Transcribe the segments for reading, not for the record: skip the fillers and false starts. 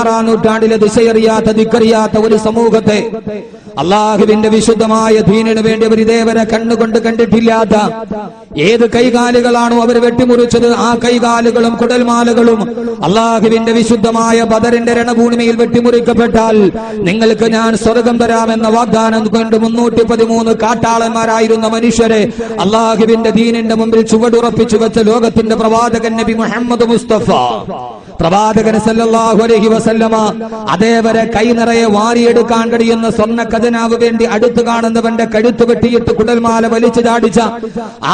6-ാം നൂറ്റാണ്ടിലെ ദിശയറിയാത്ത ദിക്കറിയാത്ത ഒരു സമൂഹത്തെ അള്ളാഹുവിന്റെ വിശുദ്ധമായ ദീനിനു വേണ്ടി അവർ ഇതേവരെ കണ്ണുകൊണ്ട് കണ്ടിട്ടില്ലാത്ത ഏത് കൈകാലുകളാണോ അവർ വെട്ടിമുറിച്ചത്, ആ കൈകാലുകളും കുടൽമാലകളും അള്ളാഹുവിന്റെ വിശുദ്ധമായ ബദറിന്റെ രണഭൂമിയിൽ വെട്ടിമുറിക്കപ്പെട്ടാൽ നിങ്ങൾക്ക് ഞാൻ സ്വർഗം തരാമെന്ന വാഗ്ദാനം കൊണ്ട് 313 കാട്ടാളന്മാരായിരുന്ന മനുഷ്യരെ അള്ളാഹുവിന്റെ ദീനിന്റെ മുമ്പിൽ ചുവടുറപ്പിച്ചു വെച്ച ലോകത്തിന്റെ പ്രവാചകൻ നബി മുഹമ്മദ് മുസ്തഫ പ്രവാചകൻ സല്ലല്ലാഹു അലൈഹി വസല്ലമ അതേവരെ കൈ നിറയെ വാരിയെടുക്കാൻ കഴിയുന്ന സ്വർണ്ണ ഖജനാവ് വേണ്ടി അടുത്ത് കാണുന്നവന്റെ കഴുത്ത് വെട്ടിയിട്ട് കുടൽമാല വലിച്ചു ചാടിച്ച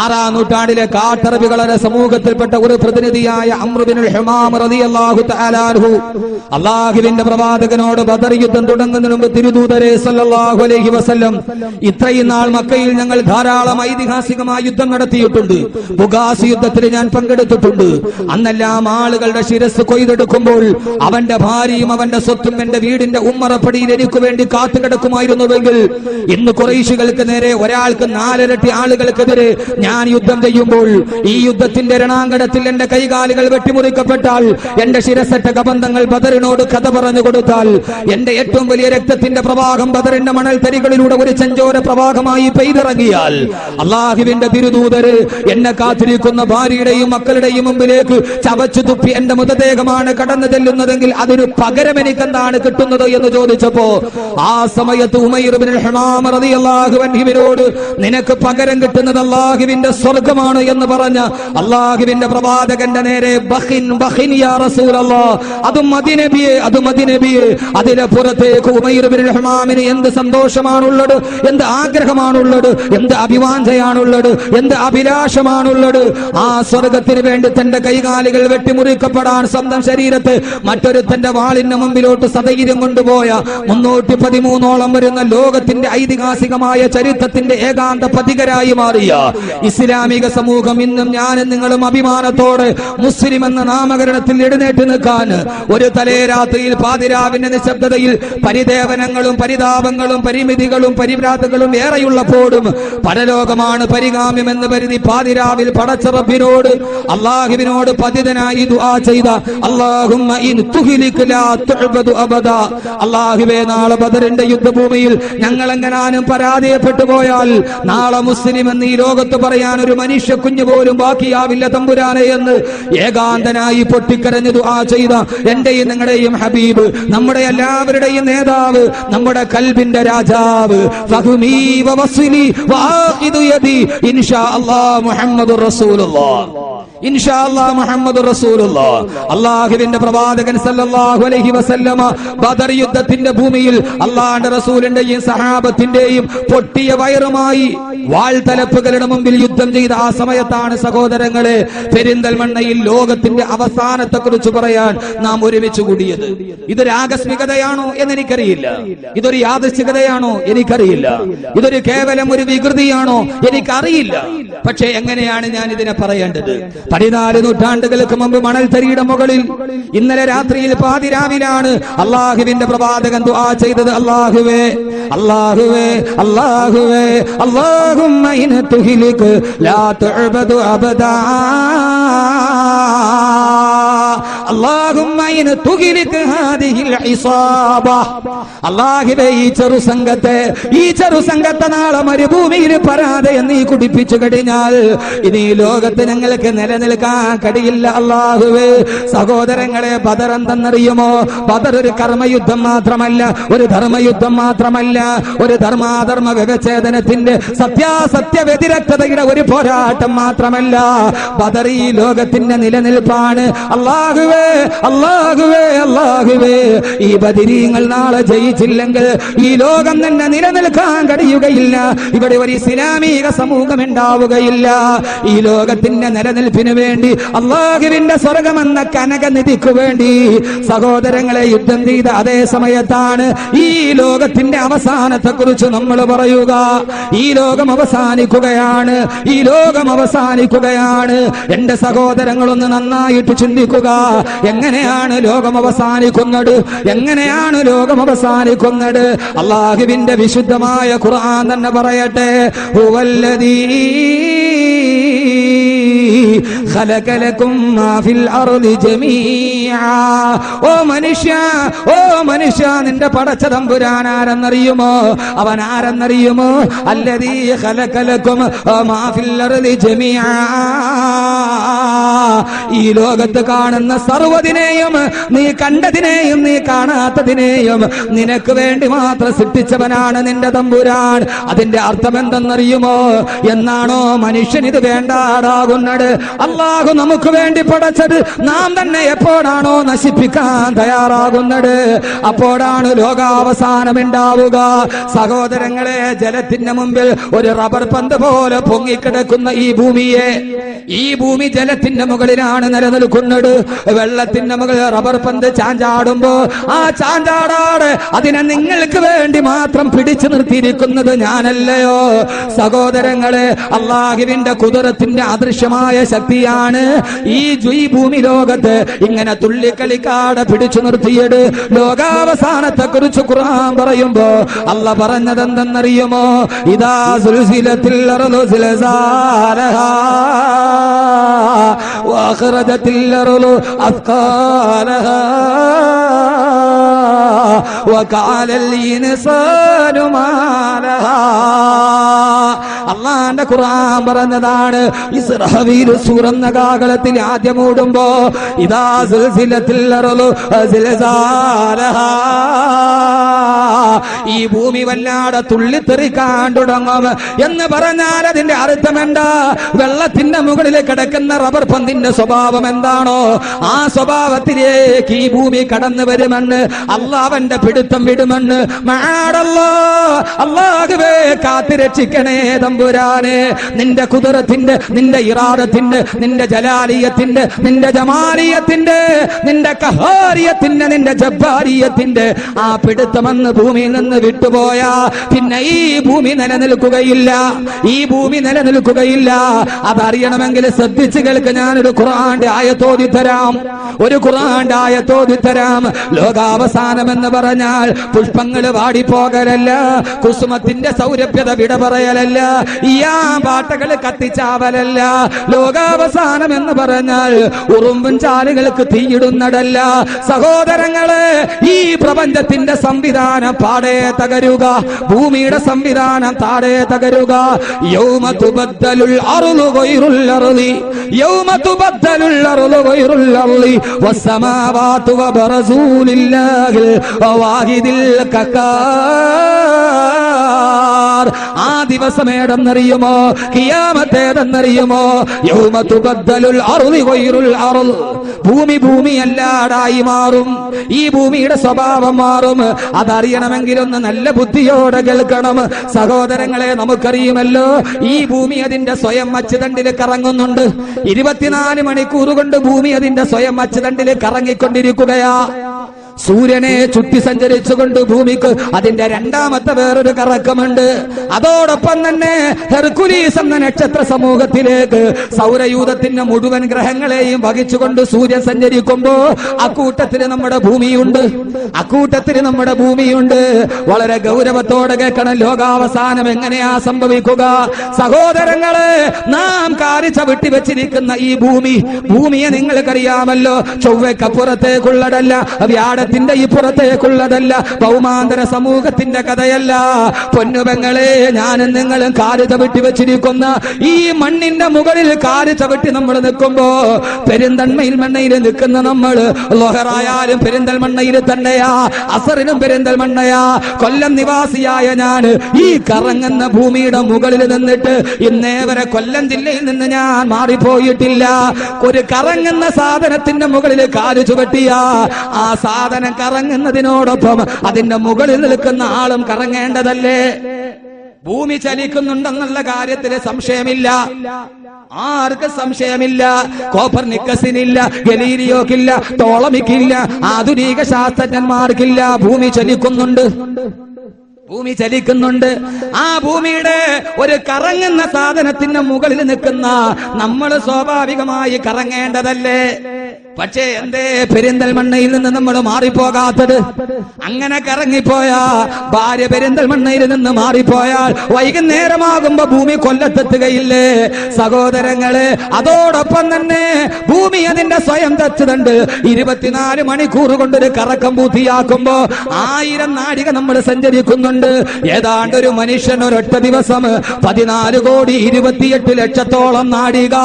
6-ാം നൂറ്റാണ്ടിലെ കാട്ടറബികളുടെ സമൂഹത്തിൽപ്പെട്ട ഒരു പ്രതിനിധിയായ അംർ ബിനുൽ ഹുമാം റളിയല്ലാഹു തആല അൻഹു അല്ലാഹുവിന്റെ പ്രവാചകനോട് ബദർ യുദ്ധം തുടങ്ങുന്നതിന് മുമ്പ് തിരുദൂതരെ സല്ലല്ലാഹു അലൈഹി വസല്ലം ഇത്രയും നാൾ മക്കയിൽ ഞങ്ങൾ ധാരാളം ഐതിഹാസികമായ യുദ്ധം നടത്തിയിട്ടുണ്ട്, ബുഗാസ് യുദ്ധത്തിൽ ഞാൻ പങ്കെടുത്തിട്ടുണ്ട്. അന്നെല്ലാം ആളുകളുടെ ശിരസ് കൊയ്തെടുക്കുമ്പോൾ അവന്റെ ഭാര്യയും അവന്റെ സ്വത്തും എന്റെ വീടിന്റെ ഉമ്മറപ്പടിയിൽ എനിക്ക് വേണ്ടി കാത്തുകിടക്കുമായിരുന്നുവെങ്കിൽ ഇന്ന് ഖുറൈശികൾക്ക് നേരെ ഒരാൾക്ക് 4 ഇരട്ടി ആളുകൾക്കെതിരെ ഞാൻ യുദ്ധം ചെയ്യുമ്പോൾ ഈ യുദ്ധത്തിന്റെ രണാങ്കണത്തിൽ എന്റെ കൈകാലുകൾ വെട്ടിമുറിക്കപ്പെട്ടാൽ, എന്റെ ശിരസറ്റ കബന്ധങ്ങൾ ബദറിനോട് കഥ പറഞ്ഞു കൊടുത്താൽ, എന്റെ ഏറ്റവും വലിയ രക്തത്തിന്റെ പ്രവാഹം ബദറിന്റെ മണൽ തരികളിലൂടെ ഒരു ചെഞ്ചോര പ്രവാഹമായി പെയ്തിറങ്ങിയാൽ, അള്ളാഹുവിന്റെ തിരുദൂതര് എന്നെ കാത്തിരിക്കുന്ന ഭാര്യയുടെയും മക്കളുടെയും മുമ്പിലേക്ക് ചവച്ചു തുപ്പി എന്റെ മൃതദേഹമാണ് കടന്നു ചെല്ലുന്നതെങ്കിൽ അതിന് പകരം എനിക്ക് എന്താണ് കിട്ടുന്നത് എന്ന് ചോദിച്ചപ്പോ ആ സമയത്ത് ഉമൈർ ഇബ്നുൽ ഹുമാം റളിയല്ലാഹു അൻഹുവിനോട് നിനക്ക് പകരം കിട്ടുന്നത് അള്ളാഹുവിന്റെ സ്വർഗമാണ് എന്ന് പറഞ്ഞ അള്ളാഹുവിന്റെ പ്രവാചകന്റെ നേരെ ബഖിൻ ബഖിൻ യാ റസൂലല്ലാഹ്, അത് മദീനബിയെ അതിലെ പുറത്തേക്ക് ഉമൈർ ഇബ്നുൽ ഹുമാമിന് എന്ത് സന്തോഷമാണുള്ളത്, എന്ത് ആഗ്രഹമാണുള്ളത്, എന്ത് അഭിവാഞ്ചയാണുള്ളത്, എന്ത് അഭിലാഷമാണുള്ളത്. ആ സ്വർഗത്തിന് വേണ്ടി തന്റെ കൈകാലുകൾ വെട്ടിമുറിക്കപ്പെടാൻ സ്വന്തം ശരീരത്തെ മറ്റൊരുത്തന്റെ വാളിന് മുമ്പിലോട്ട് സധൈര്യം കൊണ്ടുപോയ 313ഓളം വരുന്ന ലോകത്തിന്റെ ഐതിഹാസികമായ ചരിത്രത്തിന്റെ ഏകാന്ത പതികരായി മാറിയ ഇസ്ലാമിക സമൂഹം ഇന്നും ഞാനും നിങ്ങളും അഭിമാനത്തോടെ മുസ്ലിം എന്ന നാമകരണത്തിൽ എഴുന്നേറ്റ് നിൽക്കാൻ ഒരു തലേരാത്രിയിൽ പാതിരാവിന്റെ നിശബ്ദതയിൽ പരിദേവനങ്ങളും പരിതാപങ്ങളും പരിമിതികളും പരിഭ്രാന്തകളും ഏറെയുള്ളപ്പോഴും പരലോകമാണ് പരിഗാമ്യമെന്ന് കരുതി പാതിരാവിൽ പടച്ച റബ്ബിനോട് അള്ളാഹുവിനോട് പതിതനായി ദുആ ചെയ്ത അല്ലാഹുമ്മ ഇൻ തുഹ്ലിക് ലാ തുഅബദു അബദാ, അല്ലാഹുവേ നാളെ ബദറിന്റെ യുദ്ധഭൂമിയിൽ ഞങ്ങൾ എങ്ങാനും പരാജയപ്പെട്ടു പോയാൽ നാളെ മുസ്ലിം എന്ന് ഈ ലോകത്ത് പറയാൻ ഒരു മനുഷ്യ കുഞ്ഞു പോലും ബാക്കിയാവില്ല തമ്പുരാനെ എന്ന് ഏകാന്തനായി പൊട്ടിക്കരഞ്ഞു ദുആ ചെയ്ത എന്റെയും നിങ്ങളുടെയും ഹബീബ്, നമ്മുടെ എല്ലാവരുടെയും നേതാവ്, നമ്മുടെ കൽബിന്റെ രാജാവ്, ഫഹ്മീ വവസ്ലി വആഖിദു യദി ഇൻഷാ അല്ലാഹ് മുഹമ്മദുർ റസൂലുള്ളാഹ്, ഇൻഷാ അല്ലാഹ് മുഹമ്മദുർ റസൂലുള്ളാഹ്. അല്ലാഹുവിന്റെ പ്രവാചകൻ സല്ലല്ലാഹു അലൈഹി വസല്ലമ ബദർ യുദ്ധത്തിന്റെ ഭൂമിയിൽ അല്ലാഹുവിന്റെ റസൂലിന്റെയും സഹാബത്തിന്റെയും പൊട്ടിയ വയറുമായി വാൾതലപ്പുകളുടെ മുമ്പിൽ യുദ്ധം ചെയ്ത ആ സമയത്താണ് സഹോദരങ്ങളെ പെരിന്തൽമണ്ണയിൽ ലോകത്തിന്റെ അവസാനത്തെ കുറിച്ച് പറയാൻ നാം ഒരുമിച്ച് കൂടിയത്. ഇതൊരു ആകസ്മികതയാണോ എന്നെനിക്കറിയില്ല, ഇതൊരു യാദൃച്ഛികതയാണോ എനിക്കറിയില്ല, ഇതൊരു കേവലം ഒരു വികൃതിയാണോ എനിക്കറിയില്ല. പക്ഷേ എങ്ങനെയാണ് ഞാൻ ഇതിനെ പറയേണ്ടത്? 14 നൂറ്റാണ്ടുകൾക്ക് മുമ്പ് മണൽത്തരിയുടെ മുകളിൽ ഇന്നലെ രാത്രിയിൽ പാതിരാവിലാണ് അള്ളാഹുവിന്റെ പ്രവാചകൻ ദുആ ചെയ്തത്. അല്ലാഹുവേ അല്ലാഹുവേ അല്ലാഹുവേ അല്ലാഹുമ്മ ഇൻ തുഹ്ലിക് ലാ തുഅബദു അബദാ, അല്ലാഹുമ്മ ഇൻ തുഹ്ലിക് ഹാദിഹിൽ ഇസാബ, അല്ലാഹുവേ ഈ ചെറുസംഘത്തെ നാളെ മരുഭൂമിയിൽ പരാജയം നീ കുടിപ്പിച്ചു കഴിഞ്ഞാൽ ഇനി ലോകത്ത് ഞങ്ങൾക്ക് നിലനിൽക്കാൻ കഴിയില്ല. അല്ലാഹുവേ സഹോദരങ്ങളെ, ബദർ എന്തെന്നറിയുമോ? ബദർ ഒരു കർമ്മയുദ്ധം മാത്രമല്ല, ഒരു ധർമ്മയുദ്ധം മാത്രമല്ല, ഒരു ധർമാധർമ്മ വ്യവച്ഛേദനത്തിന്റെ സത്യാസത്യ വ്യതിരക്തതയുടെ ഒരു പോരാട്ടം മാത്രമല്ല. ബദർ ഈ ലോകത്തിന്റെ നിലനിൽപ്പാണ്. അല്ലാഹുവേ അല്ലാഹുവേ അല്ലാഹുവേ, ഈ ബദരീങ്ങൾ നാളെ ജയിച്ചില്ലെങ്കിൽ ഈ ലോകം തന്നെ നിലനിൽക്കാൻ കഴിയുകയില്ല. ഇവിടെ ഒരു ഇസ്ലാമിക സമൂഹം ഉണ്ടാവുകയില്ല. ഈ ലോകത്തിന്റെ നിലനിൽപ്പിന് വേണ്ടി, അല്ലാഹുവിന്റെ സ്വർഗമെന്ന കനകനിധിക്ക് വേണ്ടി സഹോദരങ്ങളെ യുദ്ധം ചെയ്ത അതേ സമയത്താണ് ഈ ലോകത്തിന്റെ അവസാനത്തെ കുറിച്ച് നമ്മൾ പറയുക. ഈ ലോകം അവസാനിക്കുകയാണ്, ഈ ലോകം അവസാനിക്കുകയാണ്. എന്റെ സഹോദരങ്ങളൊന്ന് നന്നായിട്ട് ചിന്തിക്കുക. എങ്ങനെയാണ് ലോകം അവസാനിക്കുന്നത്? എങ്ങനെയാണ് ലോകം അവസാനിക്കുന്നത്? അല്ലാഹുവിന്റെ വിശുദ്ധമായ ഖുർആൻ തന്നെ പറയട്ടെ, ഹുവല്ലദീ ഖലഖലകും മാ ഫിൽ അർളി ജമീഅ. ഓ മനുഷ്യ നിന്റെ പടച്ച തമ്പുരാൻ ആരെന്നറിയുമോ? അവൻ ആരെന്നറിയുമോ? അല്ലദീ ഖലഖലകും മാ ഫിൽ അർളി ജമീഅ. ഈ ലോകത്ത് കാണുന്ന സർവ്വതിനെയും, നീ കണ്ടതിനെയും നീ കാണാത്തതിനെയും നിനക്ക് വേണ്ടി മാത്രം സൃഷ്ടിച്ചവനാണ് നിന്റെ തമ്പുരാൻ. അതിന്റെ അർത്ഥം എന്തെന്നറിയുമോ? എന്നാണോ മനുഷ്യൻ ഇത് വേണ്ടാതാകുന്നത്? അല്ലാഹു നമുക്ക് വേണ്ടി പടച്ചത് നാം തന്നെ എപ്പോഴാണോ നശിപ്പിക്കാൻ തയ്യാറാകുന്നത്, അപ്പോഴാണ് ലോകാവസാനം ഉണ്ടാവുക. സഹോദരങ്ങളെ, ജലത്തിന്റെ മുമ്പിൽ ഒരു റബ്ബർ പന്ത് പോലെ പൊങ്ങിക്കിടക്കുന്ന ഈ ഭൂമി ജലത്തിന്റെ മുകളിലാണ് നിലനിൽക്കുന്നത്. വെള്ളത്തിന്റെ മുകളിൽ റബ്ബർ പന്ത് ചാഞ്ചാടുമ്പോ ആ ചാഞ്ചാടാട് അതിനെ നിങ്ങൾക്ക് വേണ്ടി മാത്രം പിടിച്ചു നിർത്തിയിരിക്കുന്നത് ഞാനല്ലയോ? സഹോദരങ്ങളെ, അല്ലാഹുവിന്റെ ഖുദ്റത്തിന്റെ അദൃശ്യമായ ശക്തിയാണ് ഈ ഭൂമി ലോകത്ത് ഇങ്ങനെ തുള്ളിക്കളിക്കാട് പിടിച്ചു നിർത്തിയത്. ലോകാവസാനത്തെ കുറിച്ച് ഖുർആൻ പറയുമ്പോ അല്ലാഹ് പറഞ്ഞത് എന്തെന്നറിയുമോ? ഇദാ സുൽസിലത്തിൽ അർളു സിൽസാലഹാ വഅഖറജത്തിൽ അർളു അസ്ഖാലഹാ വഖാലൽ ഇൻസാനു മാ ലഹാ. അല്ലാഹുവിന്റെ ഖുർആൻ പറഞ്ഞതാണ്. ഇസ്രാഫീൽ സൂറന്ന കാഹളത്തിൽ ആദ്യം ഓടുമ്പോ ഇദാ സുൽസിലത്തിൽ അർളു സിൽസാലഹാ, ഈ ഭൂമി വല്ലാതെ തുള്ളിത്തെറിക്കാൻ തുടങ്ങും എന്ന് പറഞ്ഞാൽ അതിന്റെ അർത്ഥം എന്താ? വെള്ളത്തിന്റെ മുകളിൽ കിടക്കുന്ന റബ്ബർ പന്തിന്റെ സ്വഭാവം എന്താണോ ആ സ്വഭാവത്തിലേക്ക് ഈ ഭൂമി കടന്നു വരുമെന്ന് അല്ലാഹുവിന്റെ പിടുത്തം വിടുമെന്ന്. അല്ലാഹുവേ, കാത്തിരക്ഷിക്കണേ തമ്പുരാനെ. നിന്റെ ഖുദ്റത്തിന്റെ, നിന്റെ ഇറാദത്തിന്റെ, നിന്റെ ജലാലിയത്തിന്റെ, നിന്റെ ജമാലിയത്തിന്റെ, നിന്റെ ഖഹാരിയത്തിന്റെ, നിന്റെ ജബ്ബാരിയത്തിന്റെ ആ പിടുത്തമെന്ന് ഭൂമിയിൽ നിന്ന് വിട്ടുപോയാ പിന്നെ ഈ ഭൂമി നിലനിൽക്കുകയില്ല. ഈ ഭൂമി നിലനിൽക്കുകയില്ല. അതറിയണമെങ്കിൽ ശ്രദ്ധിച്ചു കേൾക്ക്. ഞാനൊരു ഖുർആന്റെ ആയത്തോതി തരാം. ഒരു ഖുർആന്റെ ആയത്തോതി തരാം. ലോകാവസാനം എന്ന് പറഞ്ഞാൽ പുഷ്പങ്ങൾ വാടിപ്പോകലല്ല, കുസുമത്തിന്റെ സൗരഭ്യത വിട പറയലല്ല, പാട്ടകൾ കത്തിച്ചാവലല്ല. ലോകാവസാനം എന്ന് പറഞ്ഞാൽ ഉറുമ്പും ചാലുകൾക്ക് തീയിടുന്നതല്ല. സഹോദരങ്ങളെ, ഈ പ്രപഞ്ചത്തിന്റെ സംവിധാനം പാടെ തകരുക, ഭൂമിയുടെ സംവിധാനം താടെ തകരുക. യൗമ തുബദ്ദലുൽ അർളു ഗൈറുൽ അർളി, യൗമ തുബദ്ദലുൽ അർളു ഗൈറുൽ അർളി വസ്സമാവാതു വബറസൂ ലില്ലാഹിൽ വാഹിദിൽ ഖഹാർ. ആ ദിവസം ഏതെന്നറിയുമോ? ഖിയാമത്തേതെന്നറിയുമോ? യൗമ തുബദ്ദലുൽ അർളു ഗൈറുൽ അർള്, ഭൂമി അല്ലാതായി മാറും. ഈ ഭൂമിയുടെ സ്വഭാവം മാറും. അതറിയണമെങ്കിൽ ഒന്ന് നല്ല ബുദ്ധിയോടെ കേൾക്കണം. സഹോദരങ്ങളെ, നമുക്കറിയുമല്ലോ ഈ ഭൂമി അതിന്റെ സ്വയം അച്ചുതണ്ടിൽ കറങ്ങുന്നുണ്ട്. 24 മണിക്കൂർ കൊണ്ട് ഭൂമി അതിന്റെ സ്വയം അച്ചുതണ്ടിൽ കറങ്ങിക്കൊണ്ടിരിക്കുകയാ. സൂര്യനെ ചുറ്റി സഞ്ചരിച്ചുകൊണ്ട് ഭൂമിക്ക് അതിന്റെ രണ്ടാമത്തെ വേറൊരു കറക്കമുണ്ട്. അതോടൊപ്പം തന്നെ ഹെർക്കുലീസ് എന്ന നക്ഷത്ര സമൂഹത്തിലേക്ക് സൗരയൂഥത്തിന്റെ മുഴുവൻ ഗ്രഹങ്ങളെയും വഹിച്ചുകൊണ്ട് സൂര്യൻ സഞ്ചരിക്കുമ്പോ അക്കൂട്ടത്തിൽ നമ്മുടെ ഭൂമിയുണ്ട്. നമ്മുടെ ഭൂമിയുണ്ട്. വളരെ ഗൗരവത്തോടെ കേൾക്കണം. ലോകാവസാനം എങ്ങനെയാ സംഭവിക്കുക? സഹോദരങ്ങളെ, നാം കാരിച്ചവിട്ടി വെച്ചിരിക്കുന്ന ഈ ഭൂമിയെ നിങ്ങൾക്കറിയാമല്ലോ. ചൊവ്വയ്ക്കപ്പുറത്തേക്കുള്ളതല്ല, വ്യാഴത്തിന്റെ ഈ പുറത്തേക്കുള്ളതല്ല, ഭൗമാന്തര സമൂഹത്തിന്റെ കഥയല്ല. പൊന്നുപെങ്ങളെ, ഞാനും നിങ്ങളും കാല് ചവിട്ടി വെച്ചിരിക്കുന്ന ഈ മണ്ണിന്റെ മുകളിൽ കാല് ചവിട്ടി നമ്മൾ നിൽക്കുമ്പോ പെരിന്തൽമണ്ണയിൽ മണ്ണയിൽ നിൽക്കുന്ന നമ്മൾ ലോഹറായാലും പെരിന്തൽമണ്ണയിൽ തന്നെയാ, അസറിനും പെരിന്തൽമണ്ണയാ. കൊല്ലം നിവാസിയായ ഞാൻ ഈ കറങ്ങുന്ന ഭൂമിയുടെ മുകളിൽ നിന്നിട്ട് ഇന്നേ വരെ കൊല്ലം ജില്ലയിൽ നിന്ന് ഞാൻ മാറിപ്പോയിട്ടില്ല. ഒരു കറങ്ങുന്ന സാധനത്തിന്റെ മുകളിൽ കാല് ചുവട്ടിയ ആ സാധനം കറങ്ങുന്നതിനോടൊപ്പം അതിന്റെ മുകളിൽ നിൽക്കുന്ന ആളും കറങ്ങേണ്ടതല്ലേ? ഭൂമി ചലിക്കുന്നുണ്ടെന്നുള്ള കാര്യത്തിൽ സംശയമില്ല. ആർക്ക് സംശയമില്ല? കോപ്പർനിക്കസിനില്ല, ഗലീലിയോക്കില്ല, ടോളമിക്കില്ല, ആധുനിക ശാസ്ത്രജ്ഞന്മാർക്കില്ല. ഭൂമി ചലിക്കുന്നുണ്ട്. ആ ഭൂമിയുടെ ഒരു കറങ്ങുന്ന സാധനത്തിന്റെ മുകളിൽ നിൽക്കുന്ന നമ്മൾ സ്വാഭാവികമായി കറങ്ങേണ്ടതല്ലേ? പക്ഷേ എന്തേ പെരിന്തൽമണ്ണയിൽ നിന്ന് നമ്മൾ മാറിപ്പോകാത്തത്? അങ്ങനെ കറങ്ങിപ്പോയാ ഭാര്യ പെരിന്തൽമണ്ണയിൽ നിന്ന് മാറിപ്പോയാൽ വൈകുന്നേരമാകുമ്പോ ഭൂമി കൊല്ലത്തെത്തുകയില്ലേ സഹോദരങ്ങളെ? അതോടൊപ്പം തന്നെ ഭൂമി അതിന്റെ സ്വയം തെച്ചുണ്ട്. 24 മണിക്കൂർ കൊണ്ടൊരു കറക്കം പൂർത്തിയാക്കുമ്പോ 1000 നാഴിക നമ്മൾ സഞ്ചരിക്കുന്നുണ്ട്. ഏതാണ്ട് ഒരു മനുഷ്യൻ ഒരൊറ്റ ദിവസം 14,28,00,000 നാഴിക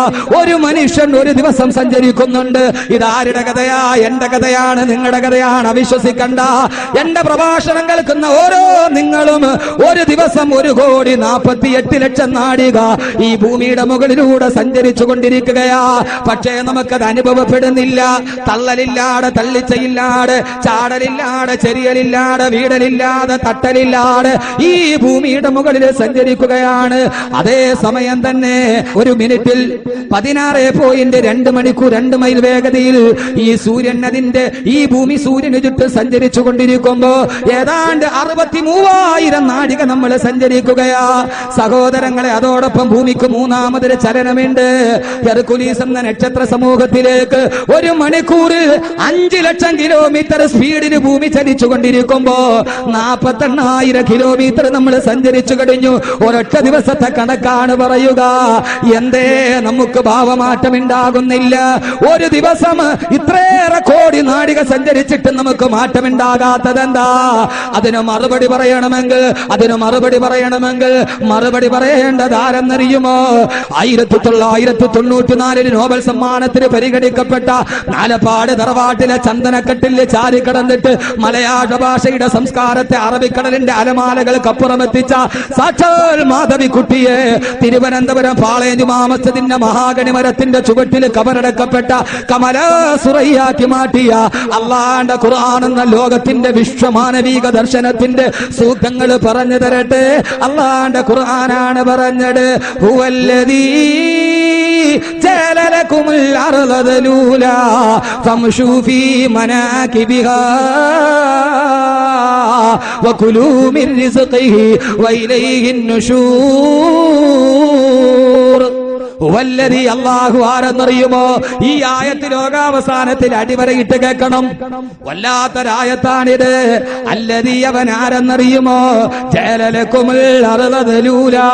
ഒരു മനുഷ്യൻ ഒരു ദിവസം സഞ്ചരിക്കുന്നുണ്ട്. ഇതാരുടെ കഥയാ? എന്റെ കഥയാണ്, നിങ്ങളുടെ കഥയാണ്. അവിശ്വസിക്കണ്ട. എന്റെ പ്രഭാഷണം കേൾക്കുന്ന ഓരോ നിങ്ങളും ഒരു ദിവസം 1,48,00,000 നാഴിക ഈ ഭൂമിയുടെ മുകളിലൂടെ സഞ്ചരിച്ചു കൊണ്ടിരിക്കുകയാ. പക്ഷേ നമുക്കത് അനുഭവപ്പെടുന്നില്ല. തള്ളലില്ലാതെ, തള്ളിച്ചയില്ലാതെ, ചാടലില്ലാതെ, ചെറിയലില്ലാതെ, വീടലില്ലാതെ, തട്ടലില്ലാതെ ഈ ഭൂമിയുടെ മുകളിൽ സഞ്ചരിക്കുകയാണ്. അതേ സമയം തന്നെ ഒരു മിനിറ്റിൽ 16.2 മണിക്കൂർ 2 മൈൽ വേഗതയിൽ ഈ സൂര്യൻ അതിന്റെ ഈ ഭൂമി സൂര്യന് ചുറ്റും സഞ്ചരിച്ചു കൊണ്ടിരിക്കുമ്പോ ഏതാണ്ട് 63,000 നാഴിക നമ്മൾ സഞ്ചരിക്കുകയാ സഹോദരങ്ങളെ. അതോടൊപ്പം ഭൂമിക്ക് മൂന്നാമതൊരു ചലനമുണ്ട്. ഹെർക്കുലീസ് എന്ന നക്ഷത്ര സമൂഹത്തിലേക്ക് ഒരു മണിക്കൂറിൽ 5 ലക്ഷം കിലോമീറ്റർ സ്പീഡിന് ഭൂമി ചലിച്ചു കൊണ്ടിരിക്കുമ്പോ 48,000 കിലോമീറ്റർ നമ്മൾ സഞ്ചരിച്ചു കഴിഞ്ഞു. ഒരൊറ്റ ദിവസത്തെ കണക്കാണ് പറയുക. എന്തേ നമുക്ക് ഭാവമാറ്റം ഉണ്ടാകുന്നില്ല? ഒരു ദിവസം ഇത്രയേറെ കോടി നാഴിക സഞ്ചരിച്ചിട്ട് നമുക്ക് മാറ്റമുണ്ടാകാത്തതെന്താ? അതിന് മറുപടി പറയണമെങ്കിൽ മറുപടി പറയേണ്ടത് ആരെന്നറിയുമോ? 1994 നോബൽ സമ്മാനത്തിന് പരിഗണിക്കപ്പെട്ട നാലപ്പാട് തറവാട്ടിലെ ചന്ദനക്കെട്ടിൽ ചാരിക്കടന്നിട്ട് മലയാള ഭാഷയുടെ സംസ്കാരത്തെ അറബിക്കടലിന്റെ അലമാലകൾക്കപ്പുറമെത്തിച്ച സാക്ഷാൽ മാധവിക്കുട്ടിയെ തിരുവനന്തപുരം പാളയഞ്ചുമാ മസ്ജിദിന്റെ മഹാഗണി മരത്തിന്റെ ചുവട്ടിൽ കബറടക്കപ്പെട്ട കമല സുറയ്യാക്കി മാറ്റിയ അള്ളാന്റെ ഖുർആൻ എന്ന ലോകത്തിന്റെ വിശ്വമാനവിക ദർശനത്തിന്റെ സൂക്തങ്ങൾ പറഞ്ഞു തരട്ടെ. അള്ളാന്റെ ഖുർആനാണ് പറഞ്ഞത്, ഹുവല്ലദീ ജഅല ലക്കുമുൽ അർള ദലൂലാ ഫംശൂ ഫീ മനാകിബിഹാ വകുലൂ മിൻ റിസ്ഖിഹി വഇലൈഹിൻ നുശൂർ. വല്ലതി അല്ലാഹു ആരെന്നറിയുമോ? ഈ ആയത്ത് ലോകാവസാനത്തിൽ അടിവരയിട്ട് കേൾക്കണം. വല്ലാത്തൊരായത്താണിത്. അല്ലതി അവൻ ആരെന്നറിയുമോ? ജഅല ലക്കുമുൽ അർള ദലൂലാ,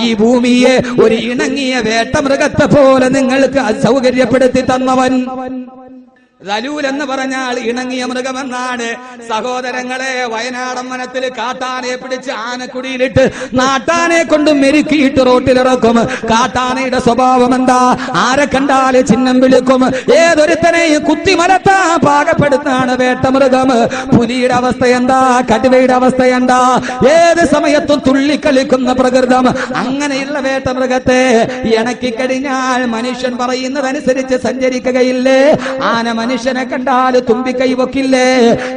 ഈ ഭൂമിയെ ഒരു ഇണങ്ങിയ വേട്ടമൃഗത്തെ പോലെ നിങ്ങൾക്ക് സൗകര്യപ്പെടുത്തി തന്നവൻ. ദലൂൽ എന്ന് പറഞ്ഞാൽ ഇണങ്ങിയ മൃഗമെന്നാണ്. സഹോദരങ്ങളെ, വയനാടൻ വനത്തിൽ കാട്ടാനയെ പിടിച്ച് ആനക്കുടിയിലിട്ട് നാട്ടാനെ കൊണ്ട് മെരുക്കിയിട്ട് റോട്ടിലിറക്കും. കാട്ടാനയുടെ സ്വഭാവം എന്താ? ആരെ കണ്ടാല് ചിഹ്നം വിളിക്കും. ഏതൊരുത്തനെയും കുത്തിമലത്താ പാകപ്പെടുത്താണ് വേട്ടമൃഗം. പുലിയുടെ അവസ്ഥ എന്താ? കടുവയുടെ അവസ്ഥ എന്താ? ഏത് സമയത്തും തുള്ളിക്കളിക്കുന്ന പ്രകൃതം. അങ്ങനെയുള്ള വേട്ടമൃഗത്തെ ഇണക്കിക്കഴിഞ്ഞാൽ മനുഷ്യൻ പറയുന്നതനുസരിച്ച് സഞ്ചരിക്കുകയില്ലേ? ആന മനുഷ്യനെ കണ്ടാൽ തുമ്പിക്കൈ വെക്കില്ലേ?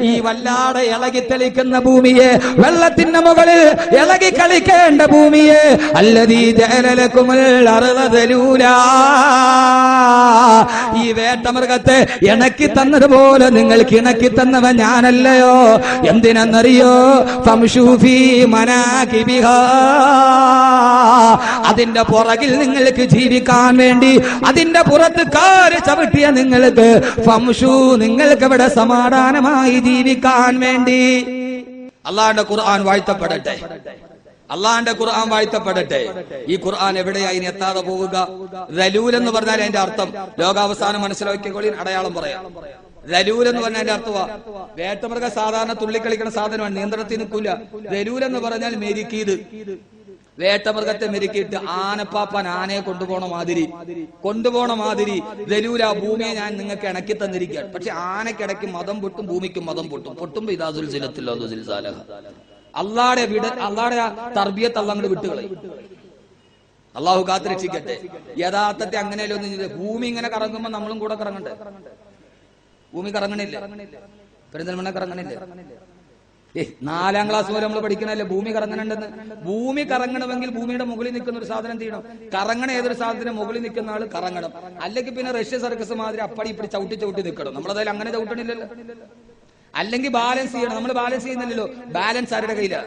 ഈ വല്ലാതെ ഇളകി തെളിക്കുന്ന ഭൂമിയെ, വെള്ളത്തിന്റെ മുകളിൽ ഇളകി കളിക്കേണ്ട ഭൂമിയെ, അല്ലദീ ജഅല ലക്കുമുൽ അർള ദലൂലാ, ഈ വേട്ടമൃഗത്തെ ഇണക്കി തന്നതുപോലെ നിങ്ങൾക്ക് ഇണക്കി തന്നവൻ ഞാനല്ലയോ? എന്തിനെന്നറിയോ? ഫംശൂ ഫീ മനാകിബിഹാ, അതിന്റെ പുറകിൽ നിങ്ങൾക്ക് ജീവിക്കാൻ വേണ്ടി, അതിന്റെ പുറത്ത് കാല് ചവിട്ടിയ നിങ്ങൾക്ക് ഫംശൂ, നിങ്ങൾക്ക് ഇവിടെ സമാധാനമായി ജീവിക്കാൻ വേണ്ടി. അള്ളാഹുവിന്റെ ഖുർആൻ വാഴ്ത്തപ്പെടട്ടെ. അള്ളാന്റെ ഖുർആൻ വാഴ്ത്തപ്പെടട്ടെ. ഈ ഖുർആൻ എവിടെയായി ഇനി എത്താതെ പോവുക? ദലൂൽ എന്ന് പറഞ്ഞാൽ അതിന്റെ അർത്ഥം ലോകാവസാനം മനസ്സിലാക്കിയ അടയാളം പറയാം. ദലൂൽ എന്ന് പറഞ്ഞാൽ അതിന്റെ അർത്ഥമാ വേട്ടമൃഗ സാധാരണ തുള്ളിക്കളിക്കുന്ന സാധനമാണ്, നിയന്ത്രണത്തിൽ നിൽക്കൂല. ദലൂൽ എന്ന് പറഞ്ഞാൽ മെരുക്കീത്, വേട്ടമൃഗത്തെ മെരുക്കിയിട്ട് ആനപ്പാപ്പാൻ ആനയെ കൊണ്ടുപോണ മാതിരി ദലൂല ഭൂമിയെ ഞാൻ നിങ്ങൾക്ക് ഇണക്കി തന്നിരിക്കുകയാണ്. പക്ഷെ ആനക്കിടയ്ക്ക് മതം പൊട്ടും, ഭൂമിക്കും മതം പൊട്ടുമ്പോ ഇതാസുൽ സിലത്തില്ലോ അള്ളാടെ തർബിയത്ത് അള്ളാഹ് വിട്ടുകളയും. അള്ളാഹു കാത്തുരക്ഷിക്കട്ടെ. യഥാർത്ഥത്തെ അങ്ങനെയല്ലോ. ഭൂമി ഇങ്ങനെ കറങ്ങുമ്പോ നമ്മളും കൂടെ കറങ്ങണ്ടേ? ഭൂമി കറങ്ങണില്ലേ? പെരിന്തൽമണ്ണ കറങ്ങണില്ലേ? 4ാം ക്ലാസ് വരെ നമ്മൾ പഠിക്കണല്ലേ ഭൂമി കറങ്ങണുണ്ടെന്ന്. ഭൂമി കറങ്ങണമെങ്കിൽ ഭൂമിയുടെ മുകളിൽ നിൽക്കുന്ന ഒരു സാധനം ചെയ്യണം. കറങ്ങണ ഏതൊരു സാധനത്തിന് മുകളിൽ നിൽക്കുന്ന ആള് കറങ്ങണം. അല്ലെങ്കിൽ പിന്നെ റഷ്യ സർക്കസ് മാതിരി അപ്പടി ഇപ്പടി ചവിട്ടി നിൽക്കണം. നമ്മളതായാലും അങ്ങനെ ചവിട്ടണില്ലല്ലോ. അല്ലെങ്കിൽ ബാലൻസ് ചെയ്യണം. നമ്മൾ ബാലൻസ് ചെയ്യുന്നില്ലല്ലോ. ബാലൻസ് ആരുടെ കയ്യിലാണ്?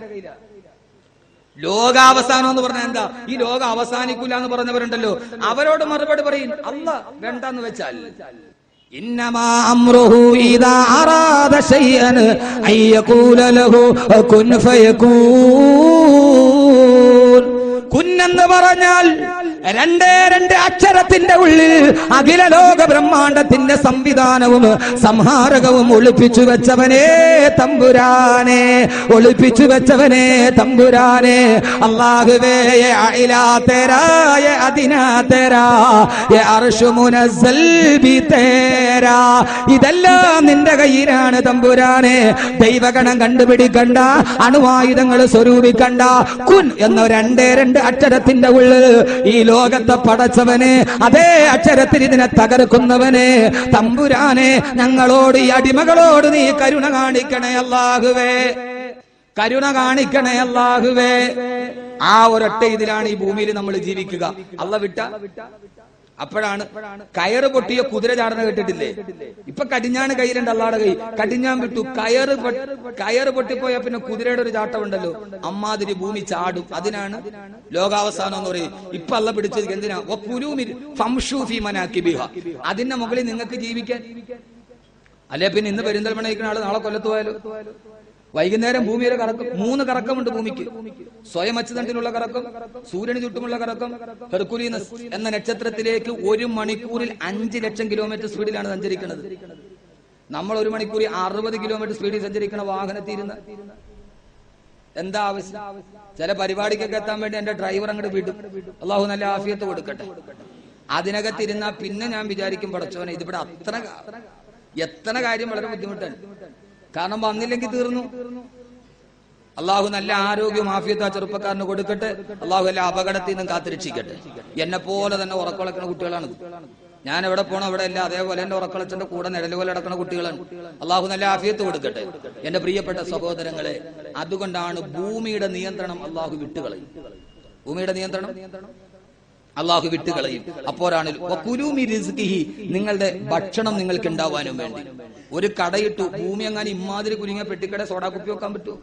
ലോകാവസാനം എന്ന് പറഞ്ഞാൽ എന്താ? ഈ ലോകം അവസാനിക്കൂല എന്ന് പറഞ്ഞവരുണ്ടല്ലോ, അവരോട് മറുപടി പറയും അല്ലാഹ് വേണ്ടെന്ന് വെച്ചാൽ ഇന്നമാ അംറുഹു ഇദാ അറാദ ശൈഅൻ അയ്യഖൂല ലഹു കുൻ ഫയകൂൻ. കുന്നെന്ന് പറഞ്ഞാൽ രണ്ട് അക്ഷരത്തിന്റെ ഉള്ളിൽ അഖില ലോക ബ്രഹ്മാണ്ടത്തിന്റെ സംവിധാനവും സംഹാരകവും ഒളിപ്പിച്ചു വെച്ചവനെ തമ്പുരാനെ, ഒളിപ്പിച്ചു വെച്ചവനെ തമ്പുരാനെ. അല്ലാഹുവേ ഇലാ തേരാ യ അദിനാ തേരാ യ അർശു മുനസ്സൽ ബി തേരാ. ഇതെല്ലാം നിന്റെ കയ്യിലാണ് തമ്പുരാനെ. ദൈവഗണം കണ്ടുപിടിക്കണ്ട, അണുവായുധങ്ങൾ സ്വരൂപിക്കണ്ട. കുൻ എന്ന രണ്ട് അക്ഷരത്തിന്റെ ഉള്ളിൽ ഈ ലോകത്തെ പടച്ചവനെ, അതേ അക്ഷരത്തിൽ ഇതിനെ തകർക്കുന്നവനെ തമ്പുരാനെ, ഞങ്ങളോട് ഈ അടിമകളോട് നീ കരുണ കാണിക്കണേ അല്ലാഹുവേ, കരുണ കാണിക്കണേ അല്ലാഹുവേ. ആ ഒരൊറ്റ ഇതിലാണ് ഈ ഭൂമിയിൽ നമ്മൾ ജീവിക്കുക. അല്ലാഹ് വിട്ട അപ്പോഴാണ് കയറ് പൊട്ടിയ കുതിര ചാടുന്ന കേട്ടിട്ടില്ലേ? ഇപ്പൊ കടിഞ്ഞാണ് കയ്യിലുണ്ട്, അല്ലാടെ കൈ കടിഞ്ഞാൻ വിട്ടു, കയറ് പൊട്ടിപ്പോയ പിന്നെ കുതിരയുടെ ഒരു ചാട്ടം ഉണ്ടല്ലോ, അമ്മാതിരി ഭൂമി ചാടും. അതിനാണ് ലോകാവസാനം എന്ന് പറയും. ഇപ്പൊ അല്ല പിടിച്ചത് എന്തിനാ? അതിന്റെ മുകളിൽ നിങ്ങൾക്ക് ജീവിക്കാൻ. അല്ലെ പിന്നെ ഇന്ന് പെരിന്തൽമണ്ണ നിൽക്കുന്ന ആള് നാളെ കൊല്ലത്ത് പോയാലോ? വൈകുന്നേരം ഭൂമിയിലെ കറക്കം, 3 കറക്കമുണ്ട് ഭൂമിക്ക്. സ്വയം അച്ചുതണ്ടിലുള്ള കറക്കം, സൂര്യന് ചുറ്റുമുള്ള കറക്കം, ഹെർക്കുലീനസ് എന്ന നക്ഷത്രത്തിലേക്ക് 1 മണിക്കൂറിൽ 5 ലക്ഷം കിലോമീറ്റർ സ്പീഡിലാണ് സഞ്ചരിക്കുന്നത്. നമ്മൾ 1 മണിക്കൂറിൽ 60 കിലോമീറ്റർ സ്പീഡിൽ സഞ്ചരിക്കുന്ന വാഹനത്തിരുന്ന് എന്താ ആവശ്യം? ചില പരിപാടിക്കൊക്കെ എത്താൻ വേണ്ടി എന്റെ ഡ്രൈവർ അങ്ങോട്ട് വിടും. അള്ളാഹു നല്ല ആഫിയത്ത് കൊടുക്കട്ടെ. അതിനകത്തിരുന്ന പിന്നെ ഞാൻ വിചാരിക്കും, പടച്ചോനെ ഇതിവിടെ എത്ര കാര്യം വളരെ ബുദ്ധിമുട്ടാണ്. കാരണം വന്നില്ലെങ്കിൽ തീർന്നു. അള്ളാഹു നല്ല ആരോഗ്യവും ആഫിയത്ത് ആ ചെറുപ്പക്കാരന് കൊടുക്കട്ടെ. അള്ളാഹു എല്ലാ അപകടത്തിൽ നിന്നും കാത്തിരക്ഷിക്കട്ടെ. എന്നെ പോലെ തന്നെ ഉറക്കളക്കുന്ന കുട്ടികളാണ്. ഞാൻ എവിടെ പോകണം അവിടെ അല്ല, അതേപോലെ എന്റെ ഉറക്കളച്ചന്റെ കൂടെ നിഴലുപോലെ നടക്കുന്ന കുട്ടികളാണ്. അള്ളാഹു നല്ല ആഫിയത്ത് കൊടുക്കട്ടെ. എന്റെ പ്രിയപ്പെട്ട സഹോദരങ്ങളെ, അതുകൊണ്ടാണ് ഭൂമിയുടെ നിയന്ത്രണം അള്ളാഹു വിട്ടുകളയും. ഭൂമിയുടെ നിയന്ത്രണം അള്ളാഹു വിട്ടുകളയും. അപ്പോഴാണ് നിങ്ങളുടെ ഭക്ഷണം നിങ്ങൾക്ക് ഉണ്ടാവാനും വേണ്ടി ഒരു കടയിട്ടു. ഭൂമി അങ്ങനെ ഇമാതിരി കുരുങ്ങിയ പെട്ടിക്കട സോഡാക്കുപ്പി വെക്കാൻ പറ്റുമോ?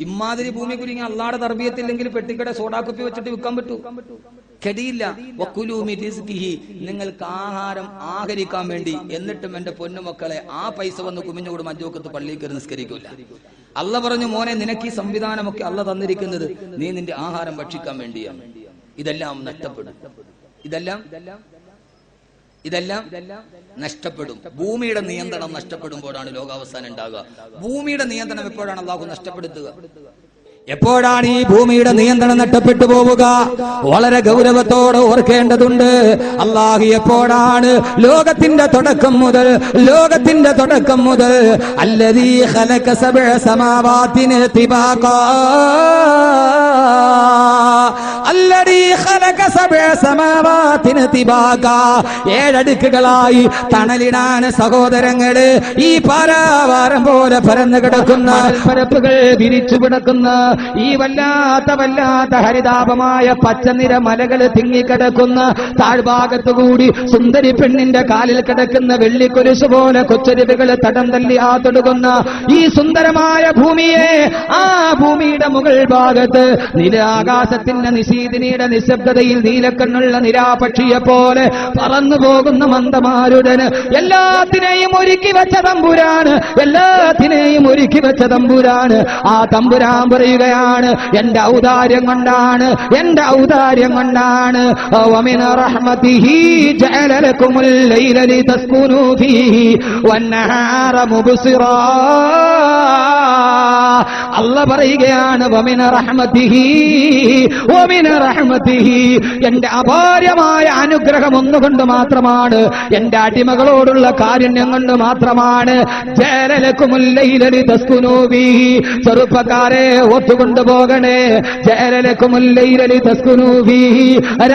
ഇമാതിരി ഭൂമി കുരുങ്ങി അള്ളാടെ തർബീയത്തില്ലെങ്കിൽ പെട്ടിക്കട സോഡാക്കുപ്പി വെച്ചിട്ട് വിൽക്കാൻ പറ്റൂ? കടിയില്ല. നിങ്ങൾക്ക് ആഹാരം ആഹരിക്കാൻ വേണ്ടി. എന്നിട്ടും എന്റെ പൊന്നുമക്കളെ, ആ പൈസ വന്ന് കുമിഞ്ഞുകൂടും 5 വക്കത്ത് പള്ളിയിൽ കയറി നിസ്കരിക്കൂല. അള്ള പറഞ്ഞു, മോനെ നിനക്ക് ഈ സംവിധാനമൊക്കെ അള്ള തന്നിരിക്കുന്നത് നീ നിന്റെ ആഹാരം ഭക്ഷിക്കാൻ വേണ്ടിയാണ്. ഇതെല്ലാം നഷ്ടപ്പെടും. ഇതെല്ലാം നഷ്ടപ്പെടും. ഭൂമിയുടെ നിയന്ത്രണം നഷ്ടപ്പെടുമ്പോഴാണ് ലോകാവസാനം ഉണ്ടാകുക. ഭൂമിയുടെ നിയന്ത്രണം എപ്പോഴാണ് അള്ളാഹു നഷ്ടപ്പെടുത്തുക? എപ്പോഴാണ് ഈ ഭൂമിയുടെ നിയന്ത്രണം നഷ്ടപ്പെട്ടു പോവുക? വളരെ ഗൗരവത്തോടെ ഓർക്കേണ്ടതുണ്ട്. അല്ലാഹു എപ്പോഴാണ് ലോകത്തിന്റെ തുടക്കം മുതൽ അല്ലദീ ഖലഖ സബഅ സമാവാതിൻ തിബാഖാ, അല്ലദീ ഖലഖ സബഅ സമാവാതിൻ തിബാഖാ, 7 അടുക്കുകളായി തണലിടാൻ സഹോദരങ്ങള് ഈ പാരാവാരം പോലെ പരന്നു കിടക്കുന്ന പരപ്പുകൾ വിരിച്ചു കിടക്കുന്ന ഈ വല്ലാത്ത ഹരിതാപമായ പച്ചനിര മലകൾ തിങ്ങിക്കിടക്കുന്ന താഴ്ഭാഗത്തുകൂടി സുന്ദരി പെണ്ണിന്റെ കാലിൽ കിടക്കുന്ന വെള്ളിക്കുരിശ് പോലെ കൊച്ചരുവികൾ തടം തല്ലി തൊടുകുന്ന ഈ സുന്ദരമായ ഭൂമിയെ, ആ ഭൂമിയുടെ മുകൾ ഭാഗത്ത് നിലാകാശത്തിന്റെ നിശീതിനിയുടെ നിശബ്ദതയിൽ നീലക്കണ്ണുള്ള നിരാപക്ഷിയെ പോലെ പറന്നു പോകുന്ന മന്ദമാരുടന് എല്ലാത്തിനെയും ഒരുക്കി വെച്ച തമ്പുരാന്, ആ തമ്പുരാൻ പറയുകയാണ്, എന്റെ ഔദാര്യം കൊണ്ടാണ് വമിന റഹ്മതിഹി ജഅല ലക്കുമുൽ ലൈല ലിതസ്കുനൂ ഫീഹി വന്നഹാര മുബ്സിറാ. അല്ലാഹ് പറയുകയാണ്, വമിന റഹ്മതിഹി, എന്റെ അപാരമായ അനുഗ്രഹം ഒന്നുകൊണ്ട് മാത്രമാണ്, എന്റെ അടിമകളോടുള്ള കാരുണ്യം കൊണ്ട് മാത്രമാണ്. ജഅല ലക്കുമുൽ ലൈല ലിതസ്കുനൂ ഫീഹി, ചെറുപ്പക്കാരെ ഒത്തുകൊണ്ടുപോകണേ.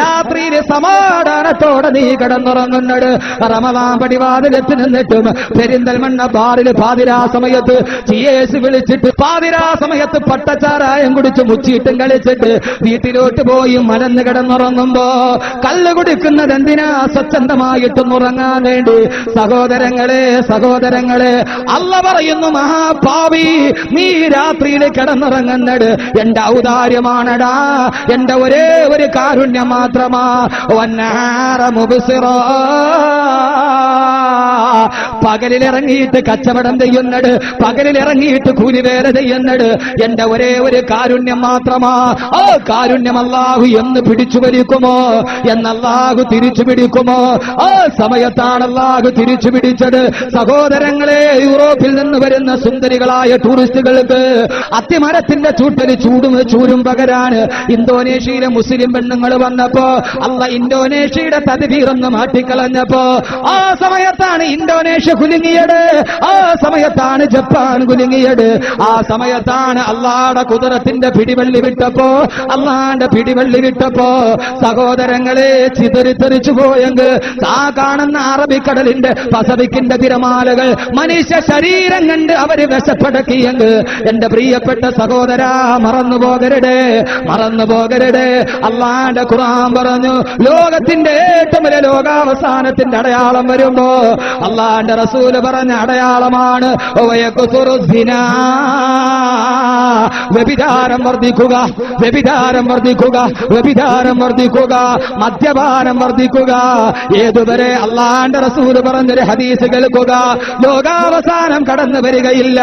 രാത്രിയിൽ സമാധാനത്തോടെ നീ കിടന്നുറങ്ങുന്നത്. റമദാൻ പടിവാതിലെത്തി നിന്നിട്ടും പെരിന്തൽമണ്ണ ബാറിൽ പാതിരാ സമയത്ത് GS വിളിച്ചിട്ട് പാതിരാ സമയത്ത് പട്ടച്ചാരായം കുടിച്ച് മുച്ചിട്ടും കളിച്ചിട്ട് വീട്ടിലോട്ട് പോയി മലന്ന് കിടന്നുറങ്ങുമ്പോ കള്ള് കുടിക്കുന്നത് എന്തിനാ? സ്വച്ഛന്തമായിട്ടും ഉറങ്ങാൻ വേണ്ടി. സഹോദരങ്ങളെ അല്ല പറയുന്നു, മഹാപാവി, നീ രാത്രിയിൽ കിടന്നുറങ്ങുന്നത് എന്റെ ഔദാര്യമാണടാ, എന്റെ ഒരേ ഒരു കാരുണ്യം മാത്രമാ. വന്നഹാറ മുബ്സിറാ, പകലിലിറങ്ങിയിട്ട് കച്ചവടം ചെയ്യുന്നത്, പകലിലിറങ്ങിയിട്ട് കൂലിവേല ചെയ്യുന്നത് എന്റെ ഒരേ ഒരു കാരുണ്യം മാത്രമാ. ആ കാരുണ്യം അല്ലാഹു എന്ന് പിടിച്ചു വലിക്കുമോ? എന്നല്ലാഹു തിരിച്ചു പിടിക്കുമോ? ആ സമയത്താണ് അല്ലാഹു തിരിച്ചു പിടിച്ചത്. സഹോദരങ്ങളെ, യൂറോപ്പിൽ നിന്ന് വരുന്ന സുന്ദരികളായ ടൂറിസ്റ്റുകൾക്ക് അത്തിമരത്തിന്റെ ചൂട്ടല് ചൂരും പകരാണ് ഇന്തോനേഷ്യയിലെ മുസ്ലിം പെണ്ണുങ്ങൾ വന്നപ്പോ അല്ല ഇന്തോനേഷ്യയുടെ തദ്ബീറൊന്ന് മാറ്റിക്കളഞ്ഞപ്പോ ആ സമയത്താണ് ഇന്തോനേഷ്യ കുലുങ്ങിയത്, ആ സമയത്താണ് ജപ്പാൻ കുലുങ്ങിയത്, ആ സമയത്താണ് അള്ളാഹുവിന്റെ കുദറത്തിന്റെ പിടിവള്ളി വിട്ടപ്പോ സഹോദരങ്ങളെ ചിതറിത്തെറിച്ചു പോയെങ്കിൽ ആ കാണുന്ന അറബിക്കടലിന്റെ പസഫിക്കിന്റെ തിരമാലകൾ മനുഷ്യ ശരീരം കണ്ട് അവര് വിശപ്പടക്കിയെങ്കിൽ എന്റെ പ്രിയപ്പെട്ട സഹോദരാ, മറന്നുപോകരുതേ. അള്ളാന്റെ ഖുർആൻ പറഞ്ഞു, ലോകത്തിന്റെ ഏറ്റവും വലിയ ലോകാവസാനത്തിന്റെ അടയാളം വരുമ്പോ അള്ളാന്റെ റസൂല് പറഞ്ഞ അടയാളമാണ് വ്യഭിചാരം വർദ്ധിക്കുക, മദ്യപാനം വർദ്ധിക്കുക. ഏതുവരെ? അള്ളാന്റെ റസൂല് പറഞ്ഞൊരു ഹദീസ് കേൾക്കുക, ലോകാവസാനം കടന്നു വരികയില്ല.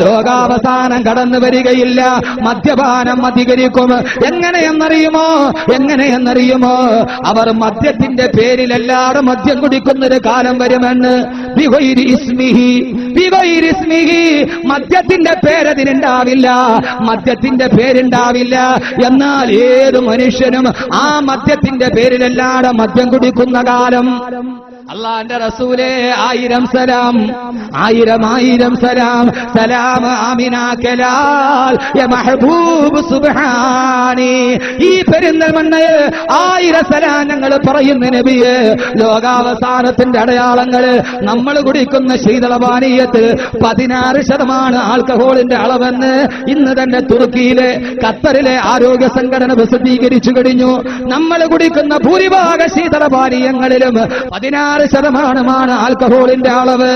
ലോകാവസാനം കടന്നു വരികയില്ല, മദ്യപാനം അധികരിക്കും. എങ്ങനെയെന്നറിയുമോ? അവർ മദ്യത്തിന്റെ പേരിൽ എല്ലാവരും മദ്യം കുടിക്കുന്നൊരു കാലം വരുമെന്ന്. ബിഗൈരി ഇസ്മിഹി, മദ്യത്തിന്റെ പേരുണ്ടാവില്ല. എന്നാൽ ഏത് മനുഷ്യനും ആ മദ്യത്തിന്റെ പേരിലെല്ലാവരും മദ്യം കുടിക്കുന്ന കാലം. അള്ളാന്റെ റസൂലേ, ആയിരം സലാം സലാം ആമിന കലാൽ യ മഹബൂബ് സുബ്ഹാനി. ഈ പെരുന്തൽമണ്ണയിൽ 1000 സലാം ഞങ്ങൾ പറയുന്ന നബിയെ. ലോകാവസാനത്തിന്റെ അടയാളങ്ങള് നമ്മൾ കുടിക്കുന്ന ശീതളപാനീയത്തിൽ 16% ആൽക്കഹോളിന്റെ അളവെന്ന് ഇന്ന് തന്നെ തുർക്കിയിലെ ഖത്തറിലെ ആരോഗ്യ സംഘടന പ്രസിദ്ധീകരിച്ചു കഴിഞ്ഞു. നമ്മൾ കുടിക്കുന്ന ഭൂരിഭാഗ ശീതളപാനീയങ്ങളിലും 16% ആൽക്കഹോളിന്റെ അളവ്.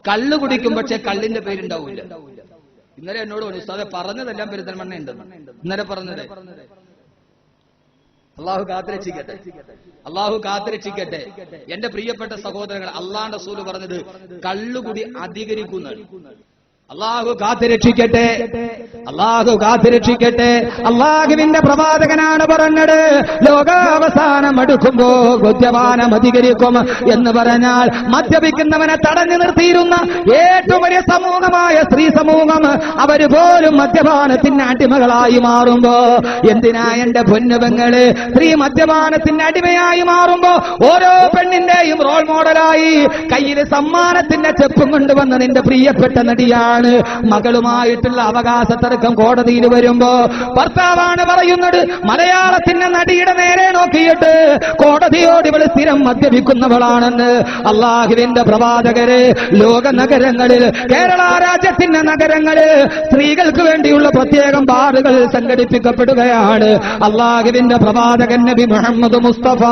കള്ള് കുടിക്കും, പക്ഷെ കള്ളിന്റെ പേരുണ്ടാവില്ല. ഇന്നലെ എന്നോട് ഉസ്താദെ പറഞ്ഞതെല്ലാം പെരുന്തൽമണ്ണ ഉണ്ട്. ഇന്നലെ പറഞ്ഞത് അള്ളാഹു കാത്തിരക്ഷിക്കട്ടെ. എന്റെ പ്രിയപ്പെട്ട സഹോദരങ്ങൾ, അള്ളാന്റെ റസൂൽ പറഞ്ഞത് കള്ളുകുടി അധികരിക്കുന്നതാണ്. അള്ളാഹു കാത്തിരക്ഷിക്കട്ടെ. അള്ളാഹുവിന്റെ പ്രവാചകനാണ് പറഞ്ഞത്, ലോകാവസാനം അടുക്കുമ്പോ മദ്യപാനം അധികരിക്കും എന്ന് പറഞ്ഞാൽ മദ്യപിക്കുന്നവനെ തടഞ്ഞു നിർത്തിയിരുന്ന ഏറ്റവും വലിയ സമൂഹമായ സ്ത്രീ സമൂഹം അവര് പോലും മദ്യപാനത്തിന് അടിമകളായി മാറുമ്പോ, എന്തിനാ എന്റെ പൊന്നുപെങ്ങള് സ്ത്രീ മദ്യപാനത്തിന് അടിമയായി മാറുമ്പോ ഓരോ പെണ്ണിന്റെയും റോൾ മോഡലായി കയ്യിൽ സമ്മാനത്തിന്റെ ചെപ്പും കൊണ്ടുവന്ന നിന്റെ പ്രിയപ്പെട്ട നടിയാണ്. മകളുമായിട്ടുള്ള അവകാശ തർക്കം കോടതിയിൽ വരുമ്പോ ഭർത്താവാണ് പറയുന്നത്, മലയാളത്തിന്റെ നടിയുടെ നേരെ നോക്കിയിട്ട് കോടതിയോട് ഇവൾ സ്ഥിരം മദ്യപിക്കുന്നവളാണെന്ന്. അള്ളാഹുവിന്റെ പ്രവാചകരെ, ലോക നഗരങ്ങളിൽ, കേരള രാജ്യത്തിന്റെ നഗരങ്ങളിൽ സ്ത്രീകൾക്ക് വേണ്ടിയുള്ള പ്രത്യേകം ബാറുകൾ സംഘടിപ്പിക്കപ്പെടുകയാണ്. അള്ളാഹുവിന്റെ പ്രവാചകൻ നബി മുഹമ്മദ് മുസ്തഫ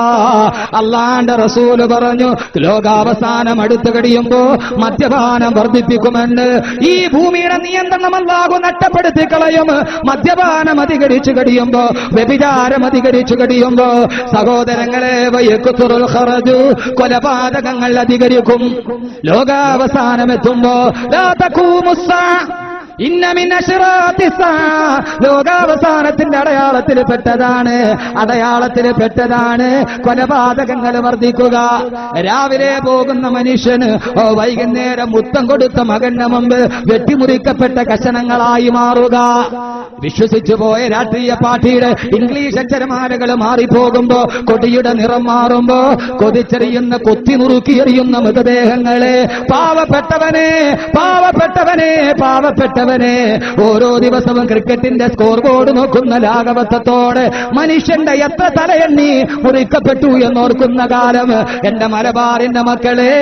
അള്ളാന്റെ റസൂല് പറഞ്ഞു, ലോകാവസാനം അടുത്തു കഴിയുമ്പോ മദ്യപാനം വർദ്ധിപ്പിക്കുമെന്ന്. ഈ ഭൂമിയുടെ നിയന്ത്രണം അല്ലാഹു നഷ്ടപ്പെടുത്തി കളയും. മദ്യപാനം അധികരിച്ചു കഴിയുമ്പോ, വ്യഭിചാരം അധികരിച്ചു കഴിയുമ്പോ സഹോദരങ്ങളെ, വയക്കുതുറുൽ ഖറജു, കൊലപാതകങ്ങൾ അധികരിക്കും. ലോകാവസാനം എത്തുമ്പോ ലാ തഖൂമുസ്സാ ലോകാവസാനത്തിന്റെ അടയാളത്തിൽ പെട്ടതാണ് കൊലപാതകങ്ങൾ വർദ്ധിക്കുക. രാവിലെ പോകുന്ന മനുഷ്യന് വൈകുന്നേരം മുത്തം കൊടുത്ത മകന്റെ മുമ്പ് വെട്ടിമുറിക്കപ്പെട്ട കഷണങ്ങളായി മാറുക. വിശ്വസിച്ചു പോയ രാഷ്ട്രീയ പാർട്ടിയുടെ ഇംഗ്ലീഷ് അക്ഷരമാലകൾ മാറിപ്പോകുമ്പോ, കൊടിയുടെ നിറം മാറുമ്പോ കൊതിച്ചെറിയുന്ന, കൊത്തി നുറുക്കിയെറിയുന്ന മൃതദേഹങ്ങളെ, പാവപ്പെട്ടവനെ പാവപ്പെട്ടവനെ ഓരോ ദിവസവും ക്രിക്കറ്റിന്റെ സ്കോർ ബോർഡ് നോക്കുന്ന ലാഘവത്വത്തോടെ മനുഷ്യന്റെ എത്ര തലയെണ്ണി മുറിക്കപ്പെട്ടു എന്നോർക്കുന്ന കാലം. എന്റെ മലബാറിന്റെ മക്കളെ,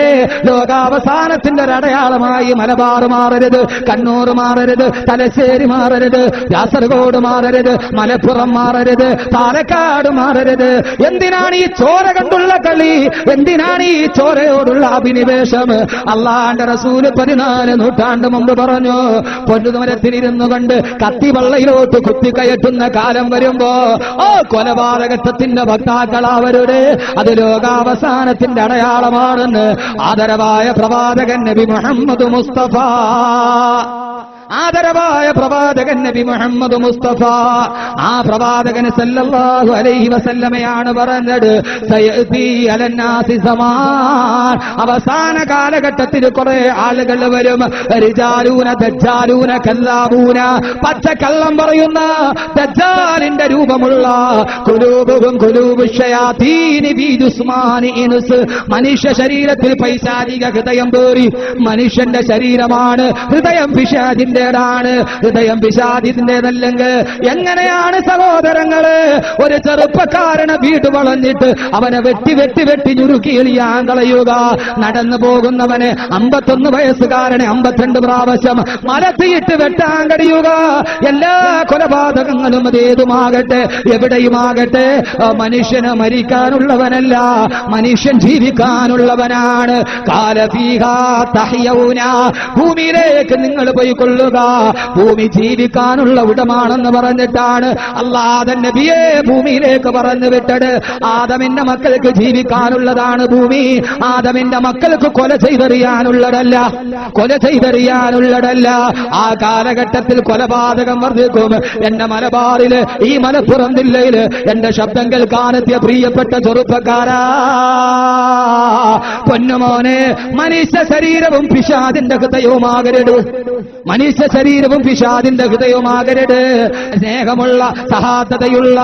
ലോകാവസാനത്തിന്റെ ഒരു അടയാളമായി മലബാർ മാറരുത്, കണ്ണൂർ മാറരുത്, തലശ്ശേരി മാറരുത്, കാസർഗോഡ് മാറരുത്, മലപ്പുറം മാറരുത്, പാലക്കാട് മാറരുത്. എന്തിനാണ് ഈ ചോര കണ്ടുള്ള കളി? എന്തിനാണ് ഈ ചോരയോടുള്ള അഭിനിവേശം? അള്ളാന്റെ റസൂല് 14 നൂറ്റാണ്ട് മുമ്പ് പറഞ്ഞു, പൊന്നുമരത്തിലിരുന്നു കൊണ്ട് കത്തിവള്ളയിലോട്ട് കുത്തിക്കയറ്റുന്ന കാലം വരുമ്പോ ഓ കൊലപാതകത്വത്തിന്റെ വക്താക്കളാവരുടെ അത് ലോകാവസാനത്തിന്റെ അടയാളമാണെന്ന് ആദരവായ പ്രവാചകൻ നബി മുഹമ്മദ് മുസ്തഫ, ആദരവായ പ്രവാചകൻ നബി മുഹമ്മദ് മുസ്തഫ. ആ പ്രവാചകൻ സല്ലല്ലാഹു അലൈഹി വസല്ലമയാണ് പറഞ്ഞത്, സയഅതി അലന്നാസി സമാൻ, അവസാന കാലഘട്ടത്തിൽ കുറെ ആളുകൾ വരും, റിജാലൂന ദജ്ജാലൂന കല്ലാബൂന, പച്ചക്കള്ളം പറയുന്ന ദജ്ജാലിന്റെ രൂപമുള്ള, ഖുലൂബുഹും ഖുലൂബു ശയാതീനി ഫീ ജുസ്മാനി ഇൻസ്, മനുഷ്യ ശരീരത്തിൽ പൈശാചിക ഹൃദയം പേറി, മനുഷ്യന്റെ ശരീരമാണ്, ഹൃദയം പിശാചിന്റെ ഹൃദയം പിശാചിന്റേതല്ലെങ്കിൽ എങ്ങനെയാണ് സഹോദരങ്ങള് ഒരു ചെറുപ്പക്കാരനെ വീട് വളഞ്ഞിട്ട് അവനെ വെട്ടി വെട്ടി വെട്ടി ഞുരുക്കിയെളിയാൻ കളയുക? നടന്നു പോകുന്നവനെ 51 വയസ്സുകാരനെ 52 പ്രാവശ്യം മലത്തിയിട്ട് വെട്ടാൻ കഴിയുക? എല്ലാ കൊലപാതകങ്ങളും അതേതുമാകട്ടെ എവിടെയുമാകട്ടെ മനുഷ്യന് മരിക്കാനുള്ളവനല്ല, മനുഷ്യൻ ജീവിക്കാനുള്ളവനാണ്. കാലഫീഹാ തഹ്യൗന, ഭൂമിയിലേക്ക് നിങ്ങൾ പോയിക്കൊള്ളുക, ഭൂമി ജീവിക്കാനുള്ള ഇടമാണെന്ന് പറഞ്ഞിട്ടാണ് അല്ലാഹു നബിയെ ഭൂമിയിലേക്ക് പറഞ്ഞു വിട്ടത്. ആദമിന്റെ മക്കൾക്ക് ജീവിക്കാനുള്ളതാണ് ഭൂമി, ആദമിന്റെ മക്കൾക്ക് കൊല ചെയ്തെറിയാനുള്ളതല്ല, കൊല ചെയ്തെറിയാനുള്ളതല്ല. ആ കാലഘട്ടത്തിൽ കൊലപാതകം വർദ്ധിക്കും. എന്റെ മലബാറില്, ഈ മലപ്പുറം ജില്ലയില് എന്റെ ശബ്ദം കേൾക്കാനെത്തിയ പ്രിയപ്പെട്ട ചെറുപ്പക്കാരാ, പൊന്നുമോനെ, മനുഷ്യ ശരീരവും പിശാചിന്റെ ഹൃദയവുമാകരുത്, മനുഷ്യ ശരീരവും പിശാചിന്റെ ഹൃദയവുമാകരുത്. സ്നേഹമുള്ള, സഹായതയുള്ള,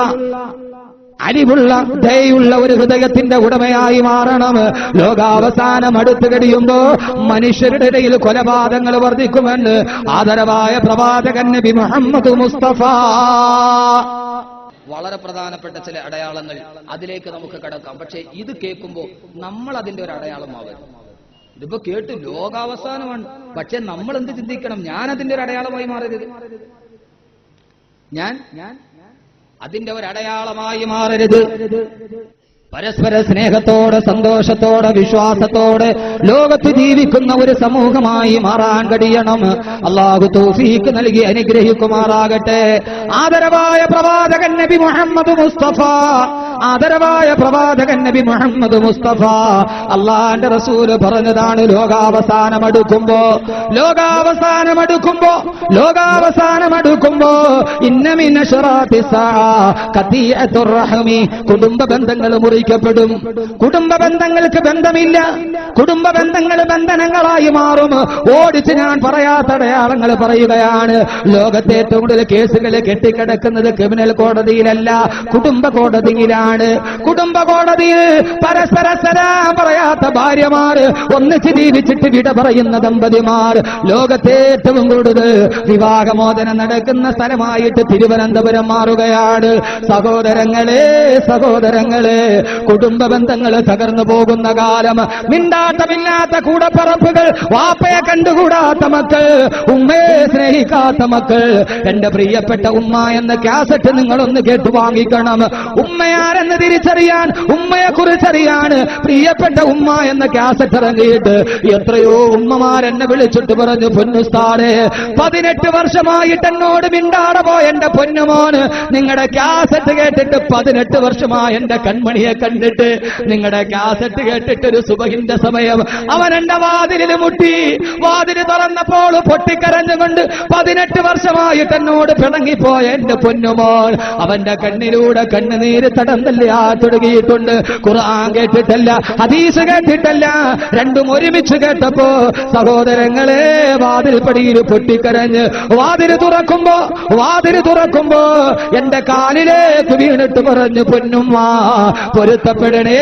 അരിവുള്ള, ദയുള്ള ഒരു ഹൃദയത്തിന്റെ ഉടമയായി മാറണം. ലോകാവസാനം അടുത്തു കഴിയുമ്പോ മനുഷ്യരുടെ ഇടയിൽ കൊലപാതകങ്ങൾ വർദ്ധിക്കുമെന്ന് ആദരവായ പ്രവാചകൻ നബി മുഹമ്മദ് മുസ്തഫ. വളരെ പ്രധാനപ്പെട്ട ചില അടയാളങ്ങൾ, അതിലേക്ക് നമുക്ക് കടക്കാം. പക്ഷേ ഇത് കേൾക്കുമ്പോൾ നമ്മൾ അതിന്റെ ഒരു അടയാളമാവരുത്. ഇതിപ്പോ കേട്ട് ലോകാവസാനമാണ്, പക്ഷെ നമ്മൾ എന്ത് ചിന്തിക്കണം? ഞാൻ അതിന്റെ ഒരു അടയാളമായി മാറരുത്, ഞാൻ അതിന്റെ ഒരു അടയാളമായി മാറരുത്. പരസ്പര സ്നേഹത്തോടെ, സന്തോഷത്തോടെ, വിശ്വാസത്തോടെ ലോകത്ത് ജീവിക്കുന്ന ഒരു സമൂഹമായി മാറാൻ കഴിയണം. അല്ലാഹു തൗഫീഖ് നൽകി അനുഗ്രഹിക്കുമാറാകട്ടെ. ആദരവായ പ്രവാചകൻ നബി മുഹമ്മദ് മുസ്തഫ, ആദരവായ പ്രവാചകൻ നബി മുഹമ്മദ് മുസ്തഫ, അള്ളാന്റെ റസൂല് പറഞ്ഞതാണ്, ലോകാവസാനമടുക്കുമ്പോ, ലോകാവസാനമടുക്കുമ്പോ, ലോകാവസാനമടുക്കുമ്പോ ഇന്ന മിൻ അശ്റാത്തി സഅ ഖതിഅത്തുർ റഹമി, കുടുംബ ബന്ധങ്ങൾ മുറിക്കപ്പെടും. കുടുംബ ബന്ധങ്ങൾക്ക് ബന്ധമില്ല, കുടുംബ ബന്ധങ്ങൾ ബന്ധനങ്ങളായി മാറും. ഓടിച്ച് ഞാൻ പറയാത്ത അടയാളങ്ങൾ പറയുകയാണ്. ലോകത്തെ ഏറ്റവും കൂടുതൽ കേസുകൾ കെട്ടിക്കിടക്കുന്നത് ക്രിമിനൽ കോടതിയിലല്ല, കുടുംബ കോടതിയിലാണ്. കുടുംബ കോടതിയിൽ പരസ്പര സലാം പറയാത്ത ഭാര്യമാർ, ഒന്നിച്ച് ജീവിച്ചിട്ട് വിട പറയുന്ന ദമ്പതിമാർ. ലോകത്തെ ഏറ്റവും കൂടുതൽ വിവാഹമോചനം നടക്കുന്ന സ്ഥലമായിട്ട് തിരുവനന്തപുരം മാറുകയാണ്. സഹോദരങ്ങളെ, സഹോദരങ്ങളെ, കുടുംബ ബന്ധങ്ങൾ തകർന്നു പോകുന്ന കാലം. മിണ്ടാട്ടമില്ലാത്ത കൂടപ്പറപ്പുകൾ, വാപ്പയെ കണ്ടുകൂടാത്ത മക്കൾ, ഉമ്മയെ സ്നേഹിക്കാത്ത മക്കൾ. എന്റെ പ്രിയപ്പെട്ട ഉമ്മ എന്ന കാസറ്റ് നിങ്ങളൊന്ന് കേട്ടു വാങ്ങിക്കണം. ഉമ്മയാരെന്ന് തിരിച്ചറിയാൻ, ഉമ്മയെ കുറിച്ചറിയാൻ പ്രിയപ്പെട്ട ഉമ്മ എന്ന കാസറ്റ് ഇറങ്ങിയിട്ട് എത്രയോ ഉമ്മമാരെന്നെ വിളിച്ചിട്ട് പറഞ്ഞു, പൊന്നുസ്താദേ, 18 വർഷമായിട്ട് എന്നോട് മിണ്ടാടെ പോയ എന്റെ പൊന്നുമോന് നിങ്ങളുടെ കാസറ്റ് കേട്ടിട്ട് 18 വർഷമായി എന്റെ കൺമണിയെ കണ്ടിട്ട്, നിങ്ങളുടെ കാസറ്റ് കേട്ടിട്ട് ഒരു സുബഹിന്റെ സമയം അവൻ എന്റെ വാതിലിൽ മുട്ടി. വാതിൽ തുറന്നപ്പോൾ പൊട്ടിക്കരഞ്ഞുകൊണ്ട് 18 വർഷമായിട്ട് എന്നോട് പിണങ്ങിപ്പോയ എന്റെ പൊന്നുമോൻ അവന്റെ കണ്ണിലൂടെ കണ്ണുനീര് തടം തല്ലിയാത്തൊടുകിയിട്ടുണ്ട്. ഖുർആൻ കേട്ടിട്ടല്ല, ഹദീസ് കേട്ടിട്ടല്ല, രണ്ടും ഒരുമിച്ച് കേട്ടപ്പോ സഹോദരങ്ങളെ വാതിൽപ്പടിയിൽ പൊട്ടിക്കരഞ്ഞ് വാതിൽ തുറക്കുമ്പോ എന്റെ കാലിലേക്ക് വീണിട്ട് പറഞ്ഞു, പൊന്നുമ്മ പൊരുത്തപ്പെടണേ.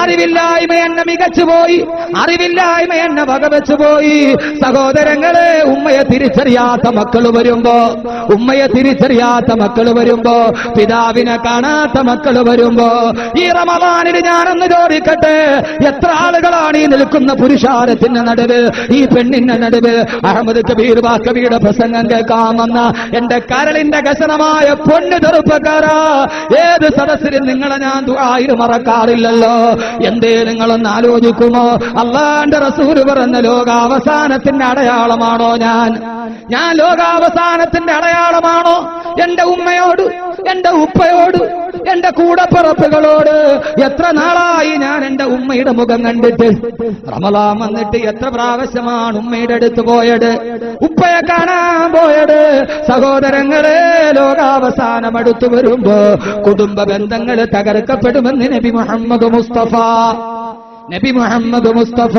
അറിവില്ലായ്മ എന്നെ മികച്ചുപോയി, അറിവില്ലായ്മ എന്നെ വകവെച്ചുപോയി. സഹോദരങ്ങളെ, ഉമ്മയെ തിരിച്ചറിയാത്ത മക്കള് വരുമ്പോ, പിതാവിനെ കാണാത്ത മക്കള് വരുമ്പോ, ഈ റമദാനിൽ ഞാനൊന്ന് ചോദിക്കട്ടെ, എത്ര ആളുകളാണ് ഈ നിൽക്കുന്ന പുരുഷാരത്തിന്റെ നടുവ്, ഈ പെണ്ണിന്റെ നടുവ്? അഹമ്മദ് കബീർ ബാക്കവിയുടെ പ്രസംഗം കേൾക്കാമെന്ന എന്റെ കരളിന്റെ കശനമായ പൊന്നു ചെറുപ്പക്കാരാ, ഏത് സദസ്സിലും നിങ്ങളെ ഞാൻ ദുആയിൽ മറക്കാറില്ലല്ലോ. എന്തേ നിങ്ങളൊന്ന് ആലോചിക്കുമോ? അല്ലാഹുവിന്റെ റസൂൽ പറഞ്ഞ ലോകാവസാനത്തിന്റെ അടയാളമാണോ ഞാൻ ലോകാവസാനത്തിന്റെ അടയാളമാണോ? എന്റെ ഉമ്മയോട്, എന്റെ ഉപ്പയോട്, എന്റെ കൂടപ്പിറപ്പുകളോട് എത്ര നാളായി ഞാൻ എന്റെ ഉമ്മയുടെ മുഖം കണ്ടിട്ട്? റമളാൻ വന്നിട്ട് എത്ര പ്രാവശ്യമാണ് ഉമ്മയുടെ അടുത്ത് പോയത്, ഉപ്പയെ കാണാൻ പോയത്? സഹോദരങ്ങളെ, ലോകാവസാനം അടുത്തു വരുമ്പോ കുടുംബ ബന്ധങ്ങൾ തകർക്കപ്പെടുമെന്ന് നബി മുഹമ്മദ് മുസ്തഫ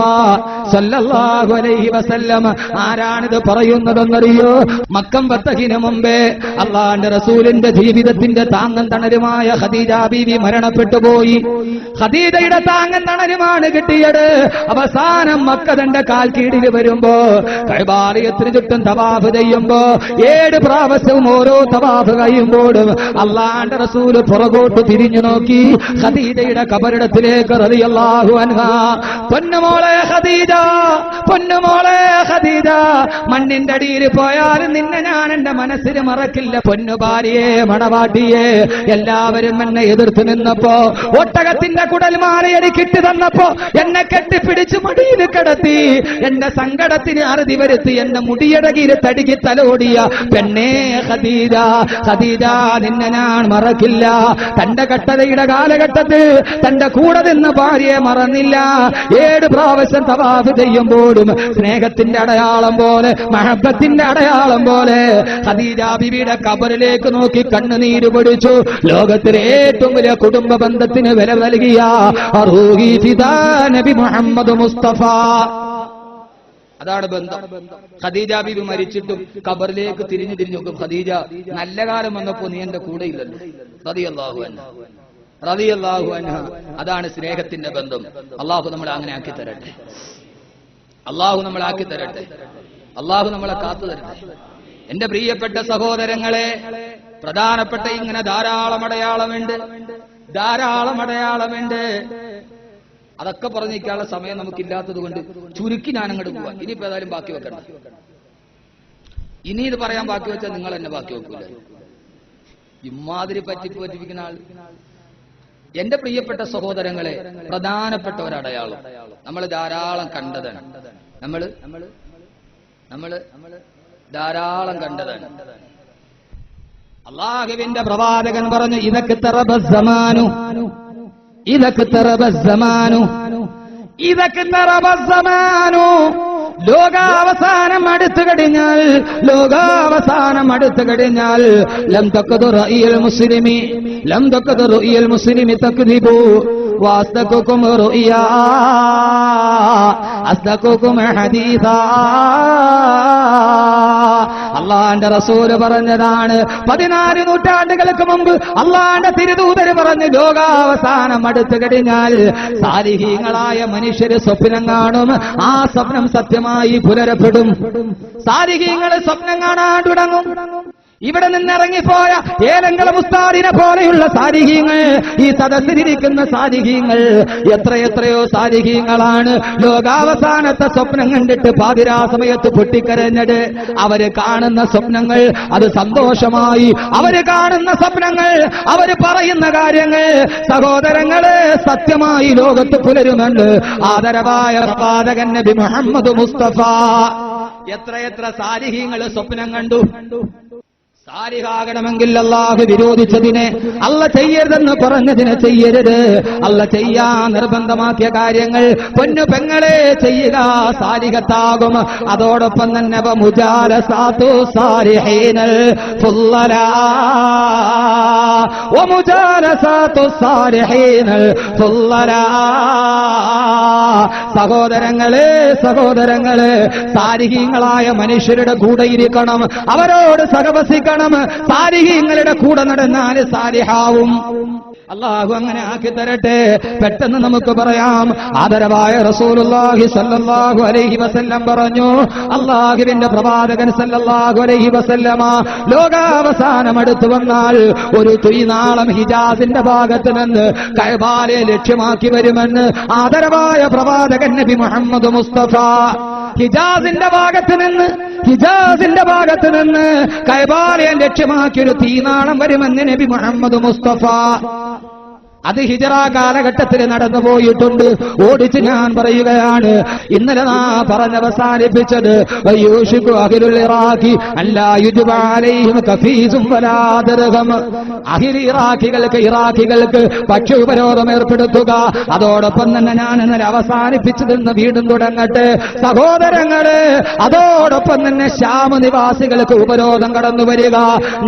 സല്ലല്ലാഹു അലൈഹി വസല്ലം. ആരാണിത് പറയുന്നതെന്നറിയോ? മക്കം ഫതഹിന് മുമ്പേ അല്ലാഹുവിന്റെ റസൂലിന്റെ ജീവിതത്തിന്റെ താങ്ങും തണലുമായ ഖദീജ ബീവി മരണപ്പെട്ടു പോയി. ഖദീജയുടെ താങ്ങും തണലുമാണ് കിട്ടിയത്. അവസാനം മക്ക തന്റെ കാൽ കീഴിൽ വരുമ്പോ, കഅബാലയത്തിന് ചുറ്റും തവാഫ് ചെയ്യുമ്പോ 7 പ്രാവശ്യവും ഓരോ തവാഫ് കഴിയുമ്പോഴും അല്ലാഹുവിന്റെ റസൂല് പുറകോട്ട് തിരിഞ്ഞു നോക്കി ഖദീജയുടെ ഖബറിടത്തിലേക്ക് റളിയല്ലാഹു അൻഹ. പൊന്നുമോളെ ഖദീജ, മണ്ണിന്റെ അടിയിൽ പോയാലും നിന്നെ ഞാൻ എന്റെ മനസ്സിൽ മറക്കില്ല. പൊന്നു ഭാര്യയെ, മണവാട്ടിയെ, എല്ലാവരും എന്നെ എതിർത്ത് നിന്നപ്പോ, ഒട്ടകത്തിന്റെ കുടൽമാലയടി കിട്ടി തന്നപ്പോ എന്നെ കെട്ടിപ്പിടിച്ച് മടിയിൽ കിടത്തി, എന്റെ സങ്കടത്തിന് അറുതി വരുത്തി, എന്റെ മുടിയടകിയിൽ തടുക്കി തലോടിയ പെണ്ണേ ഖദീജ, നിന്നെ ഞാൻ മറക്കില്ല. തന്റെ കട്ടതയുടെ കാലഘട്ടത്തിൽ തന്റെ കൂടെ നിന്ന ഭാര്യയെ മറന്നില്ല. 7 പ്രാവശ്യം തവാഫ് ചെയ്യുമ്പോഴും സ്നേഹത്തിന്റെ അടയാളം പോലെ, മഹബത്തിന്റെ അടയാളം പോലെ ഖദീജ ബീവിയുടെ ഖബറിലേക്ക് നോക്കി കണ്ണുനീര് പൊടിച്ചു. ലോകത്തിലെ ഏറ്റവും വലിയ കുടുംബ ബന്ധത്തിന് വില നൽകിയ റൂഹി ഫിദാ നബി മുഹമ്മദ് മുസ്തഫ. അതാണ് ബന്ധം. ഖദീജ ബീവി മരിച്ചിട്ടും ഖബറിലേക്ക് തിരിഞ്ഞു നോക്കും. ഖദീജ, നല്ല കാലം വന്നപ്പോ നീ എന്റെ കൂടെ ഇല്ലല്ലോ. റളിയല്ലാഹു അൻഹ. അതാണ് സ്നേഹത്തിന്റെ ബന്ധം. അള്ളാഹു നമ്മളെ അങ്ങനെ ആക്കി തരട്ടെ. അള്ളാഹു നമ്മളെ കാത്തു തരട്ടെ. എന്റെ പ്രിയപ്പെട്ട സഹോദരങ്ങളെ, പ്രധാനപ്പെട്ട ഇങ്ങനെ ധാരാളം അടയാളമുണ്ട്. അതൊക്കെ പറഞ്ഞിരിക്കാനുള്ള സമയം നമുക്കില്ലാത്തത് കൊണ്ട് ചുരുക്കി ഞാൻ അങ്ങോട്ട് പോവാം. ഇനിയിപ്പോ ഏതായാലും ബാക്കി വെക്കണ്ട. ഇനി ഇത് പറയാൻ ബാക്കി വെച്ചാൽ നിങ്ങൾ എന്നെ ബാക്കി വെക്കൂല. ഇമാതിരി പറ്റിപ്പിക്കുന്ന ആൾ. എന്റെ പ്രിയപ്പെട്ട സഹോദരങ്ങളെ, പ്രധാനപ്പെട്ട ഒരടയാളം നമ്മൾ ധാരാളം കണ്ടതാണ്. നമ്മൾ ധാരാളം കണ്ടതാണ്. അല്ലാഹുവിന്റെ പ്രവാചകൻ പറഞ്ഞു, ഇദക് തറബസ്സമാനു ലോകാവസാനം അടുത്തു കഴിഞ്ഞാൽ ലം തഖദു റഅയൽ മുസ്ലിമി തക്ദിബു വഅസ്ദഖുകും റുഅയാ അസ്ദഖുകും ഹദീസാ. അല്ലാഹുവിന്റെ റസൂൽ പറഞ്ഞതാണ്. 14 നൂറ്റാണ്ടുകൾക്ക് മുമ്പ് അല്ലാഹുവിന്റെ തിരുദൂതർ പറഞ്ഞു, ലോകാവസാനം അടുത്തു കഴിഞ്ഞാൽ സാലിഹീങ്ങളായ മനുഷ്യര് സ്വപ്നം കാണും. ആ സ്വപ്നം സത്യമായി പുലരപ്പെടും. സാലിഹീങ്ങൾ സ്വപ്നം കാണാൻ തുടങ്ങും. ഇവിടെ നിന്നിറങ്ങിപ്പോയ ഏതെങ്കിലും ഉസ്താദിനെ പോലെയുള്ള സാലിഹീങ്ങൾ, ഈ സദസ്സിലിരിക്കുന്ന സാലിഹീങ്ങൾ, എത്രയോ സാലിഹീങ്ങളാണ് ലോകാവസാനത്തെ സ്വപ്നം കണ്ടിട്ട് പാതിരാ സമയത്ത് പൊട്ടിക്കരഞ്ഞത്. അവര് കാണുന്ന സ്വപ്നങ്ങൾ അത് സന്തോഷമായി, അവര് കാണുന്ന സ്വപ്നങ്ങൾ, അവര് പറയുന്ന കാര്യങ്ങൾ സഹോദരങ്ങളെ സത്യമായി ലോകത്ത് പുലരുമെന്ന് ആദരവായ പ്രവാചകൻ നബി മുഹമ്മദ് മുസ്തഫ. എത്ര സാലിഹീങ്ങൾ സ്വപ്നം കണ്ടു. സാലിഹാകണമെങ്കിൽ അല്ലാഹു വിരോധിച്ചതിനെ, അല്ല ചെയ്യരുതെന്ന് പറഞ്ഞതിനെ ചെയ്യരുത്. അല്ല ചെയ്യാൻ നിർബന്ധമാക്കിയ കാര്യങ്ങൾ പൊന്നു പെങ്ങളെ ചെയ്യുക, സാലിഹത്താകും. അതോടൊപ്പം തന്നെ മുജാലസാതു സാലിഹീനൽ ഫുല്ലലാ വമുജാലസാതു സാലിഹീനൽ ഫുല്ലലാ. സഹോദരങ്ങളെ സാലിഹീങ്ങളായ മനുഷ്യരുടെ കൂടെ ഇരിക്കണം, അവരോട് സഹവസിക്കണം. സാലിഹീങ്ങളുടെ കൂടെ നടന്നാൽ സാലിഹാവും. അല്ലാഹു അങ്ങനെ ആക്കി തരട്ടെ. പെട്ടെന്ന് നമുക്ക് പറയാം, ആദരവായ റസൂലുള്ളാഹി സ്വല്ലല്ലാഹു അലൈഹി വസല്ലം പറഞ്ഞു, അല്ലാഹുവിന്റെ പ്രവാചകൻ സ്വല്ലല്ലാഹു അലൈഹി വസല്ലമ ലോകാവസാനം അടുത്തു വന്നാൽ ഒരു തുയ്നാളം ഹിജാസിന്റെ ഭാഗത്ത് നിന്ന് കഅബയെ ലക്ഷ്യമാക്കി വരുമെന്ന് ആദരവായ പ്രവാചകൻ നബി മുഹമ്മദ് മുസ്തഫ. ഹിജാസിന്റെ ഭാഗത്ത് നിന്ന് കഅബയെ ലക്ഷ്യമാക്കി ഒരു തീനാളം വരുമെന്ന് നബി മുഹമ്മദ് മുസ്തഫ. അത് ഹിജറ കാലഘട്ടത്തിൽ നടന്നു പോയിട്ടുണ്ട്. ഓടിച്ച് ഞാൻ പറയുകയാണ്, ഇന്നലെ നാം പറഞ്ഞവസാനിപ്പിച്ചത് ഇറാഖികൾക്ക് പക്ഷി ഉപരോധം ഏർപ്പെടുത്തുക. അതോടൊപ്പം തന്നെ ഞാൻ ഇന്നലെ അവസാനിപ്പിച്ചതെന്ന് വീണ്ടും തുടങ്ങട്ടെ സഹോദരങ്ങളെ. അതോടൊപ്പം തന്നെ ശ്യാമ നിവാസികൾക്ക് ഉപരോധം കടന്നു വരിക.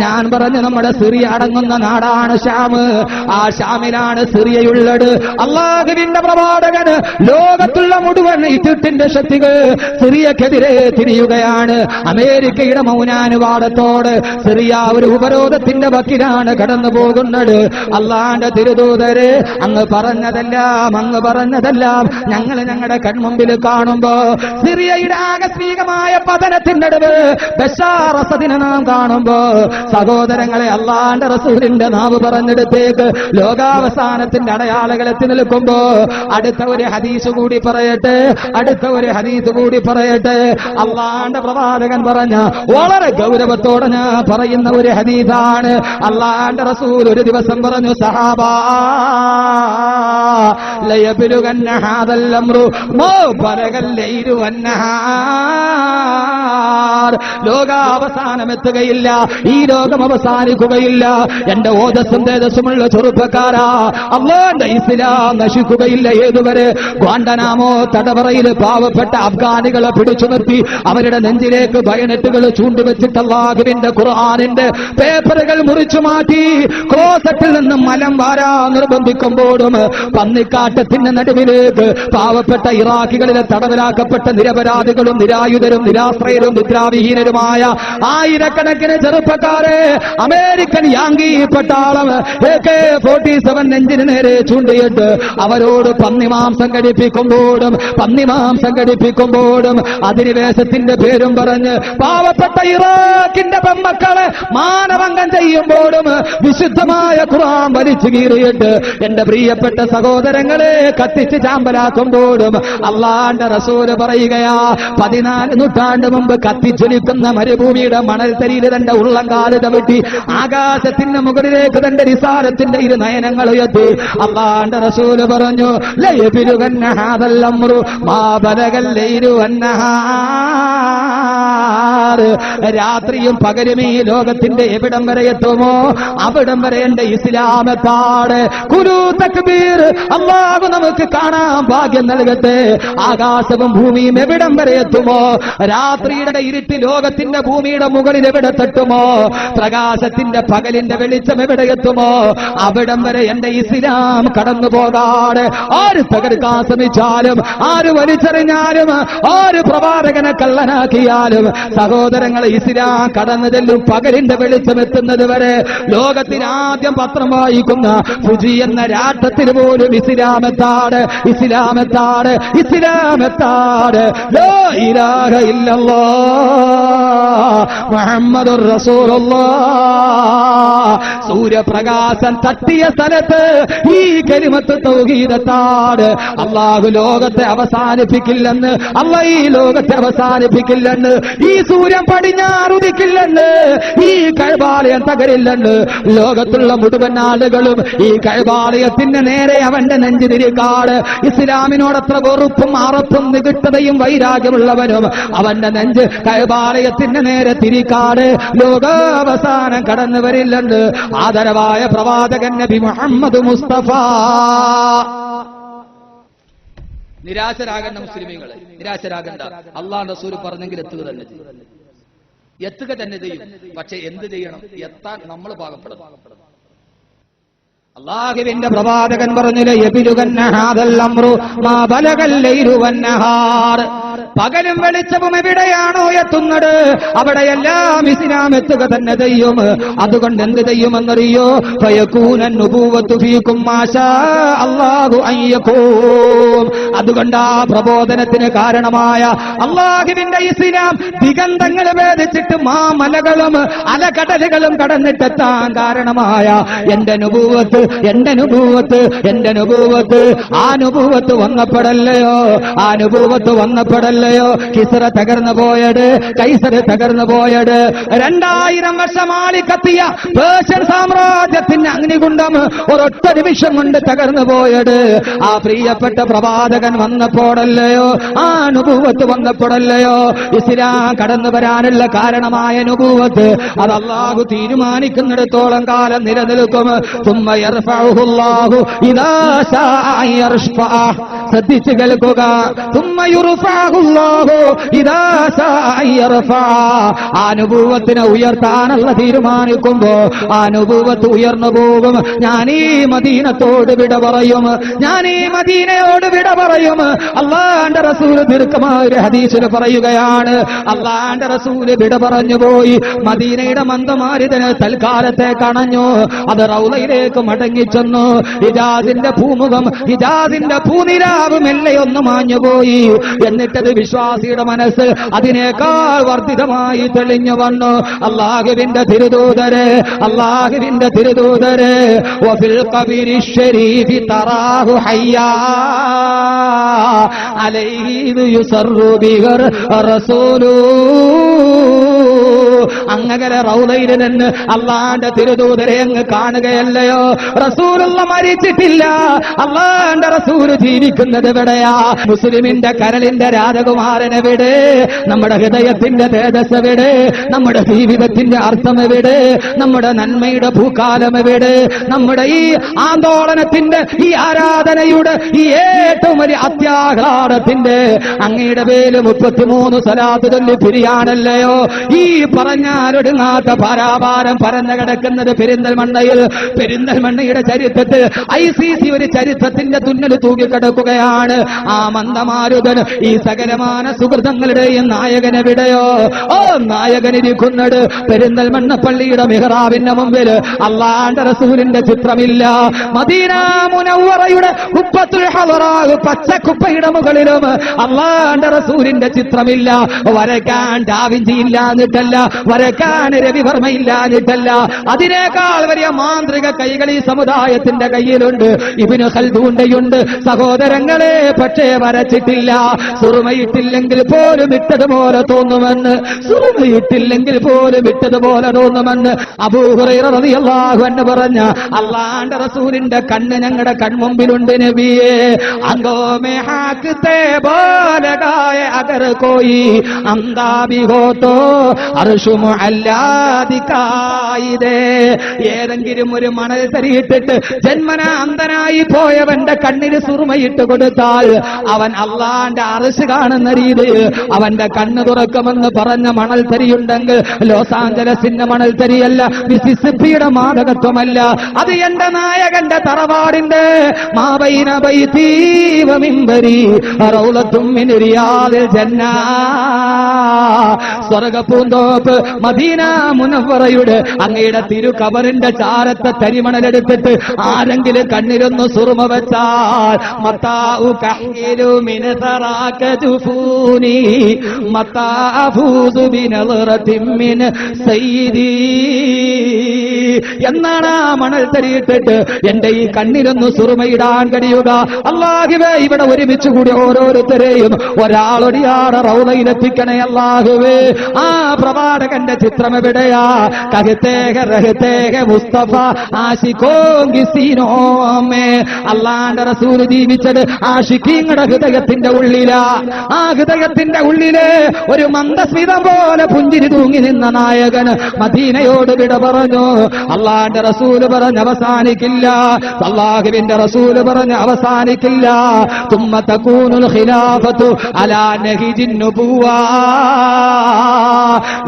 ഞാൻ പറഞ്ഞു, നമ്മുടെ സിറിയ അടങ്ങുന്ന നാടാണ് ശ്യാമ്. ആ ശ്യാമിലാണ് സിറിയയുള്ളത്. അല്ലാഹുവിന്റെ പ്രവാചകന് ലോകത്തുള്ള മുഴുവൻ ഈജിപ്തിന്റെ ശക്തികൾ സിറിയക്കെതിരെ തിരിയുകയാണ്. അമേരിക്കയുടെ മൗനാനുവാദത്തോട് സിറിയ ഒരു ഉപരോധത്തിന്റെ വക്കിലാണ് കടന്നു പോകുന്നത്. അള്ളാന്റെ തിരുദൂതരെ അങ്ങ് പറഞ്ഞതെല്ലാം ഞങ്ങൾ ഞങ്ങളുടെ കൺമുമ്പിൽ കാണുമ്പോ, സിറിയയുടെ ആകസ്മികമായ പതനത്തിന്റെ നടുവ് ബശാർ അസദിനെ നാം കാണുമ്പോ, സഹോദരങ്ങളെ, അള്ളാന്റെ റസൂലിന്റെ നാവ് പറഞ്ഞെടുത്തേക്ക് ലോകാവസാനത്തിന്റെ അടയാളങ്ങൾ എത്തി നിൽക്കുമ്പോ അടുത്ത ഒരു ഹദീസ് കൂടി പറയട്ടെ. അള്ളാന്റെ പ്രവാചകൻ പറഞ്ഞ വളരെ ഗൗരവത്തോടെ ഞാൻ പറയുന്ന ഒരു ഹദീസാണ്. അള്ളാന്റെ റസൂൽ ഒരു ദിവസം പറഞ്ഞു, സഹാബാ ലയബ്ലുഗന്ന ഹാദൽ അംറു മാ ബലഗൽ ലൈലു വന്നഹാർ. ലോകാവസാനം എത്തുകയില്ല, ഈ ലോകം അവസാനിക്കുകയില്ല. എന്റെ ഓജസ്സും തേജസ്സുമുള്ള ചെറുപ്പക്കാരാ, അല്ലാഹുവിന്റെ ഇസ്ലാം നശിക്കുകയില്ല. ഏതുവരെ? ഗ്വാണ്ടനാമോ തടവറയിൽ പാവപ്പെട്ട അഫ്ഗാനികളെ പിടിച്ചു നിർത്തി അവരുടെ നെഞ്ചിലേക്ക് ബയനറ്റുകൾ ചൂണ്ടിവെച്ചിട്ട് അല്ലാഹുവിന്റെ ഖുർആനിന്റെ പേപ്പറുകൾ മുറിച്ചു മാറ്റി ക്ലോസറ്റിൽ നിന്ന് മലം വാരാൻ നിർബന്ധിക്കുമ്പോഴും പന്നിക്കാട്ടത്തിന്റെ നടുവിലേക്ക് പാവപ്പെട്ട ഇറാഖികളിലെ തടവിലാക്കപ്പെട്ട നിരപരാധികളും നിരായുധരും നിരാശ്രയരും നിദ്രാവിഹീനരുമായ ആയിരക്കണക്കിന് ചെറുപ്പക്കാരെ അമേരിക്കൻ യാങ്കി പട്ടാളം AK-47 നെഞ്ചിന് നേരെ ചൂണ്ടിയിട്ട് അവരോട് പന്നിമാംസം കടിപ്പിക്കുമ്പോഴും അധിനിവേശത്തിന്റെ പേരും പറഞ്ഞ് പാവപ്പെട്ട ഇറാഖിന്റെ പെമ്മക്കളെ മാനഭംഗം ചെയ്യുമ്പോഴും വിശുദ്ധമായ ഖുർആൻ വലിച്ചു കീറിയിട്ട് എന്റെ പ്രിയപ്പെട്ട സഹോദരങ്ങളെ കത്തിച്ച് ചാമ്പലാക്കുമ്പോഴും അള്ളാന്റെ റസൂല് പറയുകയാ, 14 നൂറ്റാണ്ട് മുമ്പ് കത്തിച്ചൊലിക്കുന്ന മരുഭൂമിയുടെ മണൽത്തരിയിൽ തന്റെ ഉള്ളംകാല് തവിട്ടി ആകാശത്തിന്റെ മുകളിലേക്ക് തന്റെ നിസാരത്തിന്റെ ഇരു നയനങ്ങൾ ഉയർത്തി അള്ളാന്റെ റസൂല് പറഞ്ഞു, ലയബ്ലുഗന്ന ഹാദൽ അംറു മാ ബലഗൽ ലൈലു വന്നഹാർ. രാത്രിയും പകലും ഈ ലോകത്തിന്റെ എവിടം വരെ എത്തുമോ അവിടം വരെ എന്റെ ഇസ്ലാമത്താണ്. കുലു തക്ബീർ. അല്ലാഹു നമുക്ക് കാണാൻ ഭാഗ്യം നൽകട്ടെ. ആകാശവും ഭൂമിയും എവിടം വരെ എത്തുമോ, രാത്രിയുടെ ഇരുട്ട് ലോകത്തിന്റെ ഭൂമിയുടെ മുകളിൽ എവിടെ തട്ടുമോ, പ്രകാശത്തിന്റെ പകലിന്റെ വെളിച്ചം എവിടെ എത്തുമോ അവിടം വരെ എന്റെ ഇസ്ലാം കടന്നു പോകാതെ ആര് തകർക്കാൻ ശ്രമിച്ചാലും, ആര് വലിച്ചെറിഞ്ഞാലും, ആര് പ്രവാചകനെ കള്ളനാക്കിയാലും സഹോദരങ്ങളെ ഇസ്ലാം കടന്നു ചെല്ലും. പകലിന്റെ വെളിച്ചം എത്തുന്നത് വരെ ലോകത്തിൽ ആദ്യം പത്രം വായിക്കുന്ന ഫുജി എന്ന രാഷ്ട്രത്തിൽ പോലും ഇസ്ലാമെത്താണ്. ലാ ഇലാഹ ഇല്ലല്ലാഹ് മുഹമ്മദുർ റസൂലുള്ളാഹ്. സൂര്യപ്രകാശം തട്ടിയ സ്ഥലത്ത് ഈ കലിമത്ത് തൗഹീദത്താണ്. അള്ളാഹു ലോകത്തെ അവസാനിപ്പിക്കില്ലെന്ന്, അള്ളാഹ് ഈ ലോകത്തെ അവസാനിപ്പിക്കില്ലെന്ന്, ഈ സൂര്യൻ പടിഞ്ഞാറുദിക്കില്ലെന്ന്, ഈ കഅബാലയം തകരില്ലെന്ന്, ലോകത്തുള്ള മുഴുവൻ ആളുകളും ഈ കഅബാലയത്തിന് നേരെ അവന്റെ നെഞ്ചു തിരിക്കാട്. ഇസ്ലാമിനോടത്ര വെറുപ്പും അറപ്പും നികിട്ടതയും വൈരാഗ്യമുള്ളവനും അവന്റെ നെഞ്ച് കഅബാലയത്തിന് നേരെ തിരിക്കാട്. ലോകാവസാനം കടന്നു വരില്ലെന്ന് ആദരവായ പ്രവാചകൻ നബി മുഹമ്മദ് മുസ്തഫ. നിരാശരാകേണ്ട മുസ്ലിമീങ്ങളെ, നിരാശരാകേണ്ട. അള്ളാഹുവിന്റെ റസൂൽ പറഞ്ഞെങ്കിൽ എത്തുക തന്നെ ചെയ്യും. പക്ഷെ എന്ത് ചെയ്യണം? എത്താൻ നമ്മൾ പാകപ്പെടണം. അല്ലാഹുവിന്റെ പ്രവാചകൻ പറഞ്ഞില്ലേ, പകലും വെളിച്ചവും എവിടെയാണോ എത്തുന്നത് അവിടെയെല്ലാം ഇസ്ലാം എത്തുക തന്നെ ചെയ്യും. അതുകൊണ്ട് എന്ത് ചെയ്യുമെന്നറിയോ? അതുകൊണ്ട് ആ പ്രബോധനത്തിന് കാരണമായ അല്ലാഹുവിന്റെ ഇസ്ലാം ദിഗന്ധങ്ങൾ ഭേദിച്ചിട്ട് മാമലകളും അലകടലുകളും കടന്നിട്ടെത്താൻ കാരണമായ എന്റെ നുബൂവത്ത് ആ നുബൂവത്ത് വന്നപ്പെടല്ലയോ, ആ നുബൂവത്ത് വന്നപ്പെടല്ലയോ കിസ്റ തകർന്നു പോയത്, കൈസർ തകർന്നു പോയത്, 2000 വർഷമാളി കത്തിയ പേർഷ്യൻ സാമ്രാജ്യത്തിന്റെ അഗ്നികുണ്ഡം ഒരൊറ്റ നിമിഷം കൊണ്ട് തകർന്നു പോയത് ആ പ്രിയപ്പെട്ട പ്രവാചകൻ വന്നപ്പോഴല്ലയോ, ആ നുബൂവത്ത് വന്നപ്പോഴല്ലയോ. ഇസ്ലാം കടന്നു വരാനുള്ള കാരണമായ നുബൂവത്ത് അത് അല്ലാഹു തീരുമാനിക്കുന്നിടത്തോളം കാലം നിലനിൽക്കും. ശ്രദ്ധിച്ചു കേൾക്കുക. ആ നുബൂവത്തിനെ ഉയർത്താനുള്ള തീരുമാനിക്കുമ്പോ ആ നുബൂവത്ത് ഉയർന്നു പോകും. ഞാൻ ഈ മദീനത്തോട് വിട പറയും, ഞാൻ ഈ മദീനയോട് വിട പറയും. അല്ലാഹുവിന്റെ റസൂൽ ദീർഘമായ ഒരു ഹദീസിൽ പറയുകയാണ്, അല്ലാഹുവിന്റെ റസൂൽ വിട പറഞ്ഞു പോയി. മദീനയുടെ മന്ദമാരുതന് തൽക്കാലത്തെ കണഞ്ഞു, അത് റൗളയിലേക്ക് മടങ്ങിച്ചെന്നു. ഹിജാസിന്റെ ഭൂമുഖം, ഹിജാസിന്റെ ഭൂനിലാവ് മെല്ലെ ഒന്ന് മാഞ്ഞുപോയി. എന്നിട്ടത് വിശ്വാസിയുടെ മനസ്സ് അതിനേക്കാൾ വർദ്ധിതമായി തെളിഞ്ഞു വന്നു. അല്ലാഹുവിന്റെ തിരുദൂതരെ, അല്ലാഹുവിന്റെ തിരുദൂതരെ, വഫിൽ ഖബരി ശരീഫി തറാഹു ഹയ്യാ അലൈഹി യുസറു ബിഗർ റസൂലു. അങ്ങനെ റൗളയിൽ നിന്ന് അള്ളാന്റെ തിരുദൂതരെ അങ്ങ് കാണുകയല്ലയോ? റസൂലുള്ള മരിച്ചിട്ടില്ല, അള്ളാന്റെ റസൂല് ജീവിക്കുന്നത് എവിടെയാ? മുസ്ലിമിന്റെ കരളിന്റെ രാജകുമാരൻ എവിടെ? നമ്മുടെ ഹൃദയത്തിന്റെ തേജസ് എവിടെ? നമ്മുടെ ജീവിതത്തിന്റെ അർത്ഥം എവിടെ? നമ്മുടെ നന്മയുടെ ഭൂകാലം എവിടെ? നമ്മുടെ ഈ ആന്തോളനത്തിന്റെ, ഈ ആരാധനയുടെ, ഈ ഏറ്റവും വലിയ അത്യാഹ്ലാദത്തിന്റെ അങ്ങയുടെ പേര് 33 സ്വലാത്ത് ചൊല്ലി പിരിയാണല്ലയോ? ഈ പറഞ്ഞാലൊടുങ്ങാത്ത പാരാപാരം പരന്നു കിടക്കുന്നത് പെരിന്തൽമണ്ണയിൽ. പെരിന്തൽമണ്ണയുടെ ചരിത്രത്തിൽ ICC ഒരു ചരിത്രത്തിന്റെ തുന്നൽ തൂങ്ങിക്കിടക്കുകയാണ്. ആ മന്ദമാരുതൻ, ഈ സകലമാന സുഹൃതങ്ങളുടെയും നായകനെവിടെയോ? ഓ, നായകനിരിക്കുന്നത് പെരിന്തൽമണ്ണ പള്ളിയുടെ മിഹ്റാബിന്റെ മുമ്പിൽ. അല്ലാഹുവിന്റെ റസൂലിന്റെ ചിത്രമില്ല. മദീന മുനവ്വറയുടെ ഖുബ്ബത്തുൽ ഹളറാഹ് പച്ചക്കുപ്പയുടെ മുകളിലും അല്ലാഹുവിന്റെ റസൂലിന്റെ ചിത്രമില്ല. വരയ്ക്കാൻ ഡാവിഞ്ചി ഇല്ലാഞ്ഞിട്ടല്ല, വരയ്ക്കാൻ രവിവർമ്മ ഇല്ലാഞ്ഞിട്ടല്ല, അതിനേക്കാൾ വലിയ മാന്ത്രിക കൈകൾ ഈ സമുദായത്തിന്റെ കയ്യിലുണ്ട്. ഇബ്നു ഖൽദൂന്റെയുണ്ട് സഹോദരങ്ങളെ. പക്ഷേ വരച്ചിട്ടില്ല. സുറുമയിട്ടില്ലെങ്കിൽ പോലും ഇട്ടതുപോലെ തോന്നുമെന്ന്, സുറുമയിട്ടില്ലെങ്കിൽ പോലും ഇട്ടതുപോലെ തോന്നുമെന്ന് അബൂ ഹുറൈറ റളിയല്ലാഹു അൻഹു പറഞ്ഞ അല്ലാഹുവിന്റെ റസൂലിന്റെ കണ്ണ് ഞങ്ങളുടെ കൺമുമ്പിലുണ്ട് നബിയേ. അംഗോ മേ ഹാക്കത്തെ ബോലഗായ അഗർ കോയി അംദാബി ഹോ തോ അർശു മുഅല്ലാദികായിദേ. ഏതെങ്കിലും ഒരു മണൽ തരിയിട്ടിട്ട് ജന്മനാ അന്ധനായി പോയവന്റെ കണ്ണിന് സുറുമയിട്ട് കൊടുത്താൽ അവൻ അള്ളാന്റെ അർശ് കാണുന്ന രീതിയിൽ അവന്റെ കണ്ണ് തുറക്കുമെന്ന് പറഞ്ഞ മണൽ തരിയുണ്ടെങ്കിൽ ലോസ് ആഞ്ചലസിന്റെ മണൽ തരിയല്ല, മിസിസിപ്പിയുടെ മാദകത്വമല്ല. അത് എന്റെ നായകന്റെ തറവാടിന്റെ മാബൈന ബൈതി വ മിൻബരി റൗളത്തും മിൻ റിയാദിൽ ജന്ന. സ്വർഗപ്പൂന്തോപ്പ് മദീന മുനവ്വറയുടെ അങ്ങയുടെ തിരുകബറിന്റെ ചാരത്തെ തരിമണലെടുത്തിട്ട് ആരെങ്കിലും കണ്ണിലൊന്ന് സുറുമ വെച്ചാൽ മത്താഉ കഹ്യിലു മിൻ തറാക ജുഫൂനി മത്താ അഫൂസു ബിനളറതിൻ മിൻ സയ്യിദി എന്നാണ് ആ മണൽ തരിയിട്ടിട്ട് എന്റെ ഈ കണ്ണിലൊന്ന് സുറുമയിടാൻ കഴിയുക. അല്ലാഹുവേ, ഇവിടെ ഒരുമിച്ച് കൂടി ഓരോരുത്തരെയും ഒരാളൊടിയാറ് റൗളയിലെത്തിക്കണേ അല്ലാഹുവേ. ആ പ്രവാചകന്റെ ചിത്രം എവിടെയാ? കഹത്തേക റഹത്തേക മുസ്തഫ ആശിക്കോങ്കി സീനോമേ. അല്ലാഹുവിന്റെ റസൂൽ ജീവിച്ചത് ആശിക്കീങ്ങളുടെ ഹൃദയത്തിന്റെ ഉള്ളിലാ. ആ ഹൃദയത്തിന്റെ ഉള്ളില് ഒരു മന്ദസ്മിതം പോലെ പുഞ്ചിരി തൂങ്ങി നിന്ന നായകൻ മദീനയോട് വിട പറഞ്ഞു. അള്ളാന്റെ റസൂല് പറഞ്ഞ് അവസാനിക്കില്ല, അല്ലാഹുവിന്റെ റസൂല് പറഞ്ഞ് അവസാനിക്കില്ല. തുമ്മ തകൂനുൽ ഖിലാഫത്തു അലാ നഹിജിൻ നുബുവ.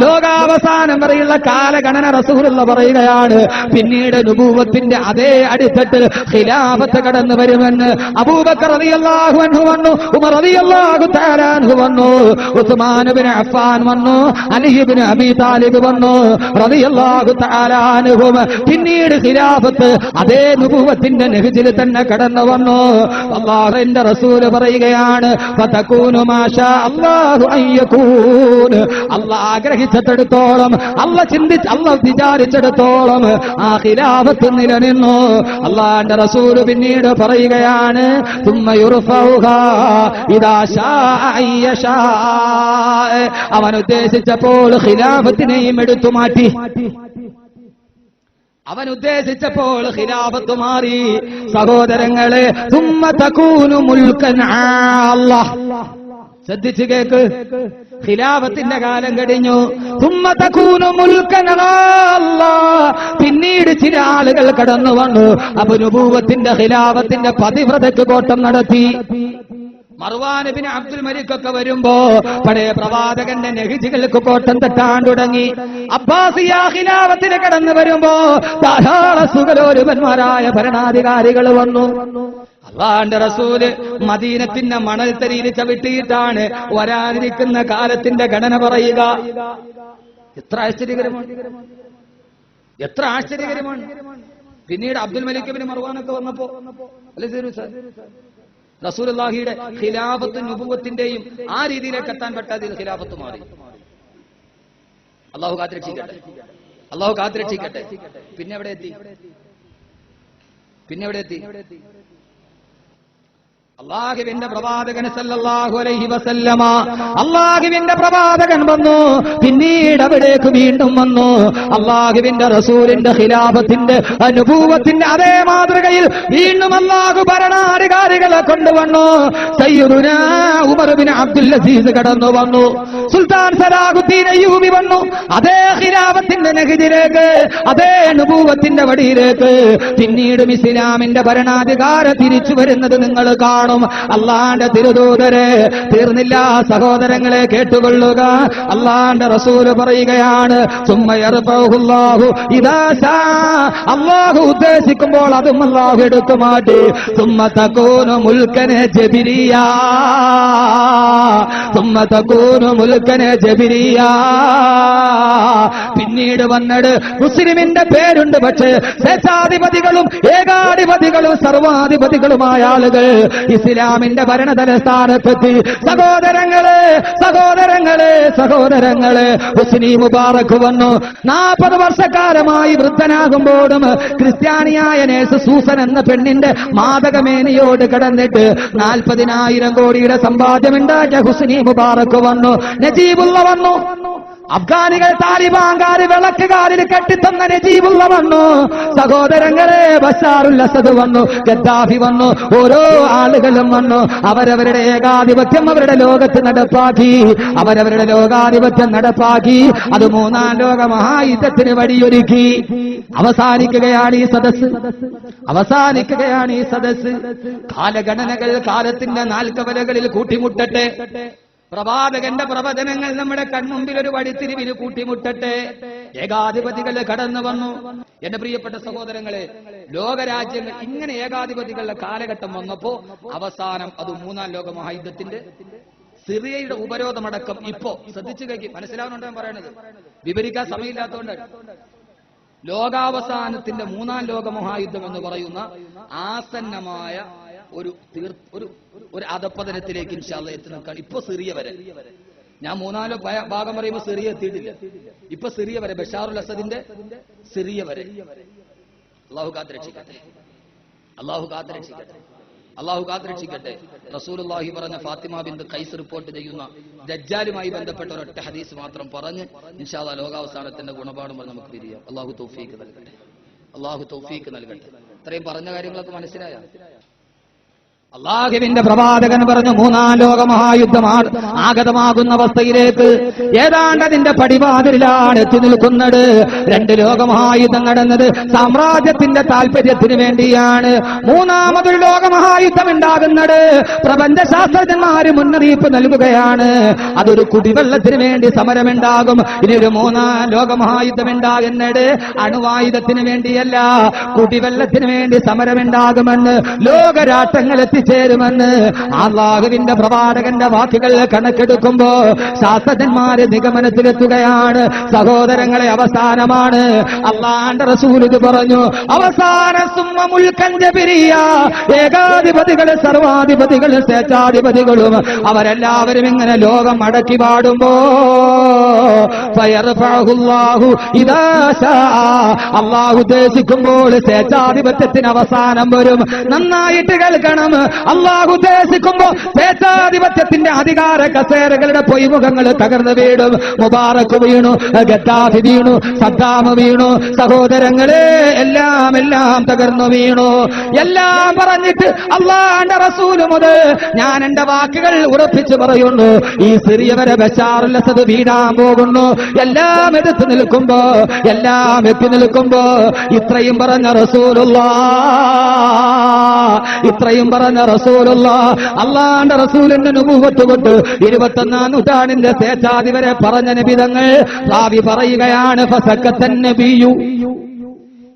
ലോകാവസാനം വരെയുള്ള കാലഗണന റസൂലുള്ള പറയുകയാണ്. പിന്നീട് നുബുവത്തിന്റെ അതേ അടിത്തട്ടിൽ ഖിലാഫത്ത് കടന്നു വരുമെന്ന്. അബൂബക്കർ റളിയല്ലാഹു അൻഹു വന്നു, ഉമർ റളിയല്ലാഹു തആല അൻഹു വന്നു, ഉസ്മാൻ ഇബ്നു അഫ്ഫാൻ വന്നു, അലി ഇബ്നു അബീ താലിബ് വന്നു റളിയല്ലാഹു തആല അൻഹു. പിന്നീട് ഖിലാഫത്ത് അതേ നുബുവത്തിന്റെ നെഹ്ജിൽ തന്നെ കടന്നു വന്നു. അല്ലാഹുവിന്റെ റസൂല് പറയുകയാണ്, ഫതകൂനു മാഷാ അല്ലാഹു അയ്യകൂൻ. അല്ലാഹ് ആഗ്രഹിച്ചിടത്തോളം, അല്ലാഹ് വിചാരിച്ചിടത്തോളം ആ ഖിലാഫത്ത് നിലനിന്നു. അല്ലാഹുവിന്റെ റസൂല് പിന്നീട് പറയുകയാണ്, തുമ്മ യുർഫഉഹാ ഇദാ ശാഅ അയ്യശാ. അവൻ ഉദ്ദേശിച്ചപ്പോൾ ഖിലാഫത്തിനെയും എടുത്തു മാറ്റി. അവൻ ഉദ്ദേശിച്ചപ്പോൾ ഖിലാഫത്ത് മാറി. സഹോദരങ്ങളെ, തുമ്മ തകൂനു മുൽക്കൻ അല്ലാഹ്. ശ്രദ്ധിച്ചു കേക്ക്, ഖിലാഫത്തിന്റെ കാലം കഴിഞ്ഞു. തുമ്മ തകൂനു മുൽക്കൻ അല്ലാഹ്. പിന്നീട് ചില ആളുകൾ കടന്നു വന്നു. അപ്പൊ നുബൂവത്തിന്റെ ഖിലാഫത്തിന്റെ പതിവ്രതയ്ക്ക് കോട്ടം നടത്തി. മർവാൻ ഇബ്നു അബ്ദുൽ മലിക് ഒക്കെ വരുമ്പോ പഴയ പ്രവാചകന്റെ നെഹ്ജികൾക്ക് കോട്ടം തട്ടാൻ തുടങ്ങി. അബ്ബാസിയ ഖിലാഫത്തിന് കടന്നു വരുമ്പോ ധാരാളം സുഖലോലുപന്മാരായ ഭരണാധികാരികൾ വന്നു. അല്ലാഹുവിന്റെ റസൂല് മദീനത്തിന്റെ മണൽ തരിയിൽ ചവിട്ടിയിട്ടാണ് വരാനിരിക്കുന്ന കാലത്തിന്റെ ഗണന പറയുക. എത്ര ആശ്ചര്യകരമാണ്, എത്ര ആശ്ചര്യകരമാണ്. പിന്നീട് അബ്ദുൽ മലിക് ഇബ്നു മർവാനൊക്കെ വന്നപ്പോ റസൂലുള്ളാഹിയുടെ ഖിലാഫത്തും നുബുവത്തിന്റെയും ആ രീതിയിലേക്ക് എത്താൻ പറ്റാതെ ഖിലാഫത്ത് മാറി. അല്ലാഹു കാത്തുരക്ഷിക്കട്ടെ, അല്ലാഹു കാത്തുരക്ഷിക്കട്ടെ. പിന്നെ എവിടെ എത്തി? അല്ലാഹുവിന്റെ പ്രവാചകൻ സല്ലല്ലാഹു അലൈഹി വസല്ലമ, അല്ലാഹുവിന്റെ പ്രവാചകൻ വന്നു. പിന്നീട് അവിടേക്ക് വീണ്ടും വന്നു. അല്ലാഹുവിന്റെ റസൂലിന്റെ ഖിലാഫത്തിന്റെ നുബുവത്തിന്റെ അതേ മാതൃകയിൽ വീണ്ടും അല്ലാഹു ഭരണാധികാരികളെ കൊണ്ടുവന്നു. സയ്യിദുനാ ഉമർ ഇബ്നു അബ്ദുൽ അസീസ് കടന്നു വന്നു. സുൽത്താൻ സലാഹുദ്ദീൻ അയ്യൂബി വന്നു. അതേ ഖിലാഫത്തിന്റെ നെഹ്ജിലേക്ക്, അതേ നുബുവത്തിന്റെ വടിയിലേക്ക് പിന്നീടും ഇസ്ലാമിന്റെ ഭരണാധികാരം തിരിച്ചു വരുന്നത് നിങ്ങൾ കാണും. അല്ലാഹുവിന്റെ തിരുദൂതരെ തീർന്നില്ല സഹോദരങ്ങളെ, കേട്ടുകൊള്ളുക. അല്ലാഹുവിന്റെ റസൂൽ പറയുകയാണ്, സുമ്മ യർഫഉല്ലാഹു ഇദാ ശാ. അല്ലാഹു ഉദ്ദേശിക്കുമ്പോൾ അതും അല്ലാഹു എടുത്തു മാറ്റി. സുമ്മ തകൂനു മുൽക്കനെ ജബിരിയാ, സുമ്മ തകൂനു മുൽക്കനെ ജബിരിയാ. പിന്നീട് വന്നത് മുസ്ലിമിന്റെ പേരുണ്ട്, പക്ഷേ സ്വേച്ഛാധിപതികളും ഏകാധിപതികളും സർവാധിപതികളുമായ ആളുകൾ ഇസ്ലാമിന്റെ ഭരണതലസ്ഥാനത്തെത്തി. സഹോദരങ്ങളെ, സഹോദരങ്ങളെ, സഹോദരങ്ങളെ, ഹുസ്നി മുബാറക് വന്നു. 40 വർഷക്കാലമായി വൃദ്ധനാകുമ്പോഴും ക്രിസ്ത്യാനിയായ നേഴ്സ് സൂസൻ എന്ന പെണ്ണിന്റെ മാദകമേനിയോട് കടന്നിട്ട് 40,000 കോടിയുടെ സമ്പാദ്യമുണ്ടാക്കിയ ഹുസ്നി മുബാറക് വന്നു. നജീബുള്ള വന്നു. അഫ്ഗാനികൾ താലിബാൻകാര് വിളക്കുകാരിൽ കെട്ടിത്തന്ന നജീബുള്ള വന്നു. സഹോദരങ്ങളെ, ബഷാറുൽ അസദ് വന്നു, ഗദ്ദാഫി വന്നു, ഓരോ ആളുകളും വന്നു. അവരവരുടെ ഏകാധിപത്യം അവരുടെ ലോകത്ത് നടപ്പാക്കി, അവരവരുടെ ലോകാധിപത്യം നടപ്പാക്കി. അത് 3ാം ലോക മഹായുദ്ധത്തിന് വഴിയൊരുക്കി. അവസാനിക്കുകയാണ് ഈ സദസ്സ്, അവസാനിക്കുകയാണ് ഈ സദസ്സ്. കാലഗണനകൾ കാലത്തിന്റെ നാൽക്കവലകളിൽ കൂട്ടിമുട്ടട്ടെ. പ്രവാചകന്റെ പ്രവചനങ്ങൾ നമ്മുടെ കൺമുമ്പിൽ ഒരു വഴിത്തിരിവിൽ കൂട്ടിമുട്ടട്ടെ. ഏകാധിപതികൾ കടന്നു വന്നു. എന്റെ പ്രിയപ്പെട്ട സഹോദരങ്ങളെ, ലോകരാജ്യങ്ങൾ ഇങ്ങനെ ഏകാധിപതികളുടെ കാലഘട്ടം വന്നപ്പോ അവസാനം അത് 3ാം ലോക മഹായുദ്ധത്തിന്റെ സിറിയയുടെ ഉപരോധമടക്കം ഇപ്പോ ശ്രദ്ധിച്ചു കേൾക്കി, മനസ്സിലാവുന്നുണ്ടോ ഞാൻ പറയണത്? വിവരിക്കാൻ സമയമില്ലാത്തതുകൊണ്ടാണ്. ലോകാവസാനത്തിന്റെ 3ാം ലോക മഹായുദ്ധം എന്ന് പറയുന്ന ആസന്നമായ ഒരു അധപ്പതനത്തിലേക്ക് ഇൻഷാ അല്ലാഹ് എത്തി നിൽക്കാൻ ഇപ്പൊ സിറിയ വരെ. ഞാൻ 3-ാം ഭാഗം പറയുമ്പോൾ സിറിയ എത്തിയിട്ടില്ല. ഇപ്പൊ സിറിയ വരെ, ബഷാറുൽ അസദിന്റെ സിറിയ വരെ. അള്ളാഹു കാത്തുരക്ഷിക്കട്ടെ, അള്ളാഹു കാത്തുരക്ഷിക്കട്ടെ, അള്ളാഹു കാത്തുരക്ഷിക്കട്ടെ. റസൂലുള്ളാഹി പറഞ്ഞ ഫാത്തിമ ബിന്ത് ഖൈസ് റിപ്പോർട്ട് ചെയ്യുന്ന ദജ്ജാലുമായി ബന്ധപ്പെട്ട ഒരൊറ്റ ഹദീസ് മാത്രം പറഞ്ഞ് ഇൻഷാ അല്ലാഹ് ലോകാവസാനത്തിന്റെ ഗുണപാഠം പറഞ്ഞ് നമുക്ക് പിരിയാം. അള്ളാഹു തൗഫീക്ക് നൽകട്ടെ, അള്ളാഹു തൗഫീക്ക് നൽകട്ടെ. ഇത്രയും പറഞ്ഞ കാര്യങ്ങളൊക്കെ മനസ്സിലായ? അള്ളാഹുവിന്റെ പ്രവാചകൻ പറഞ്ഞു 3ാം ലോക മഹായുദ്ധം ആഗതമാകുന്ന അവസ്ഥയിലേക്ക് ഏതാണ്ട് അതിന്റെ പടിവാതിലാണ് എത്തി നിൽക്കുന്നത്. 2 ലോകമഹായുദ്ധം നടന്നത് സാമ്രാജ്യത്തിന്റെ താല്പര്യത്തിന് വേണ്ടിയാണ്. 3ാമതൊരു ലോകമഹായുദ്ധം ഉണ്ടാകുന്നത് പ്രപഞ്ചശാസ്ത്രജ്ഞന്മാര് മുന്നറിയിപ്പ് നൽകുകയാണ്. അതൊരു കുടിവെള്ളത്തിന് വേണ്ടി സമരമുണ്ടാകും. ഇനി ഒരു 3ാം ലോകമഹായുദ്ധം ഉണ്ടാകുന്നത് അണുവായുധത്തിന് വേണ്ടിയല്ല, കുടിവെള്ളത്തിന് വേണ്ടി സമരമുണ്ടാകുമെന്ന് ലോകരാഷ്ട്രങ്ങൾ ചേരുമെന്ന് അല്ലാഹുവിന്റെ പ്രവാചകന്റെ വാക്കുകൾ കണക്കെടുക്കുമ്പോ ശാസ്ത്രജ്ഞന്മാര് നിഗമനത്തിലെത്തുകയാണ്. സഹോദരങ്ങളെ, അവസാനമാണ്. അല്ലാഹുവിന്റെ റസൂൽ ഇത് പറഞ്ഞു, അവസാന സുമ്മമുൽ കഞ്ചബിരിയ, ഏകാധിപതികള് സർവാധിപതികള് സ്വേച്ഛാധിപതികളും അവരെല്ലാവരും ഇങ്ങനെ ലോകം അടക്കി പാടുമ്പോ ഫയർഫഉല്ലാഹു ഇദാ ശാഅ, അല്ലാഹു ഉദ്ദേശിക്കുമ്പോൾ സ്വേച്ഛാധിപത്യത്തിന് അവസാനം വരും. നന്നായിട്ട് കേൾക്കണം, അല്ലാഹു ഉദ്ദേശിക്കുമ്പോ സ്വേച്ഛാധിപത്യത്തിന്റെ അധികാര കസേരകളുടെ പൊയ്മുഖങ്ങൾ തകർന്നു വീണു. മുബാറക് വീണു, ഗദ്ദാഫി വീണു, സദ്ദാം വീണു. സഹോദരങ്ങളെ, എല്ലാം തകർന്നു വീണു. എല്ലാം പറഞ്ഞിട്ട് അല്ലാഹുവിന്റെ റസൂൽ മുതൽ ഞാൻ എന്റെ വാക്കുകൾ ഉറപ്പിച്ചു പറയുന്നു, ഈ സിറിയ വരെ ബശാറുൽ അസദ് വീഴാൻ പോകുന്നു. എല്ലാം എത്തി നിൽക്കുമ്പോ ഇത്രയും പറഞ്ഞ റസൂലുള്ളാഹ്, അല്ലാഹുവിന്റെ റസൂലിന്റെ നുബുവത്ത് കൊണ്ട് 21-ാം നൂറ്റാണ്ടിന്റെ സ്വേച്ഛാധിപരെ പറഞ്ഞ നബിതങ്ങൾ റാവി പറയുകയാണ്, ഫസക്കത്തൻ നബിയു.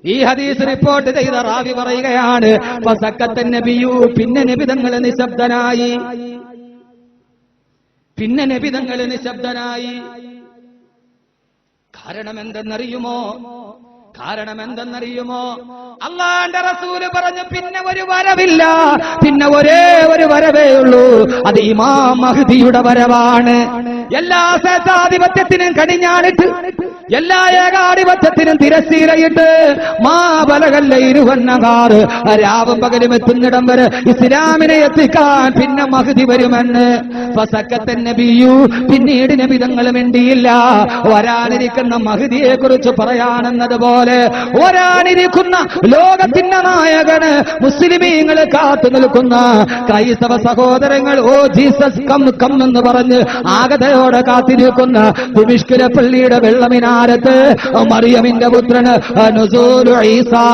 ഈ ഹദീസ് റിപ്പോർട്ട് ചെയ്ത റാവി പറയുകയാണ്, ഫസക്കത്തൻ നബിയു, പിന്നെ നബിതങ്ങൾ നിശബ്ദനായി. കാരണം എന്തെന്നറിയുമോ? അല്ലാഹുവിന്റെ റസൂല് പറഞ്ഞു, പിന്നെ ഒരു വരവില്ല, പിന്നെ ഒരേ ഒരു വരവേ ഉള്ളൂ. അത് ഇമാം മഹ്ദിയുടെ വരവാണ്. എല്ലാ സ്വേച്ഛാധിപത്യത്തിനും കടിഞ്ഞാണിട്ട്, എല്ലാ ഏകാധിപത്യത്തിനും തിരശ്ശീലയിട്ട്, മാബലകല്ല ഇരുവന്നകാറ്, രാവും പകലും എത്തുന്നിടം വരെ ഇസ്ലാമിനെ എത്തിക്കാൻ പിന്നെ മഹ്ദി വരുമെന്ന്. ഫസക്കത്തൻ നബിയു, പിന്നീട് നബിതങ്ങൾ മിണ്ടിയില്ല. വരാനിരിക്കുന്ന മഹ്ദിയെ കുറിച്ച് പറയാനെന്നതുപോലെ വരാനിരിക്കുന്ന ലോകത്തിന്റെ നായകന് മുസ്ലിമീങ്ങളെ കാത്തു നിൽക്കുന്ന ക്രൈസ്തവ സഹോദരങ്ങൾ, ഓ ജീസസ് കം എന്ന് പറഞ്ഞ് ആഗതയോടെ കാത്തിരിക്കുന്ന ദിമിഷ്കിലെ പള്ളിയുടെ വെള്ളമിനാരത്ത് മറിയമിന്റെ പുത്രന് നുസൂലു ഈസാ,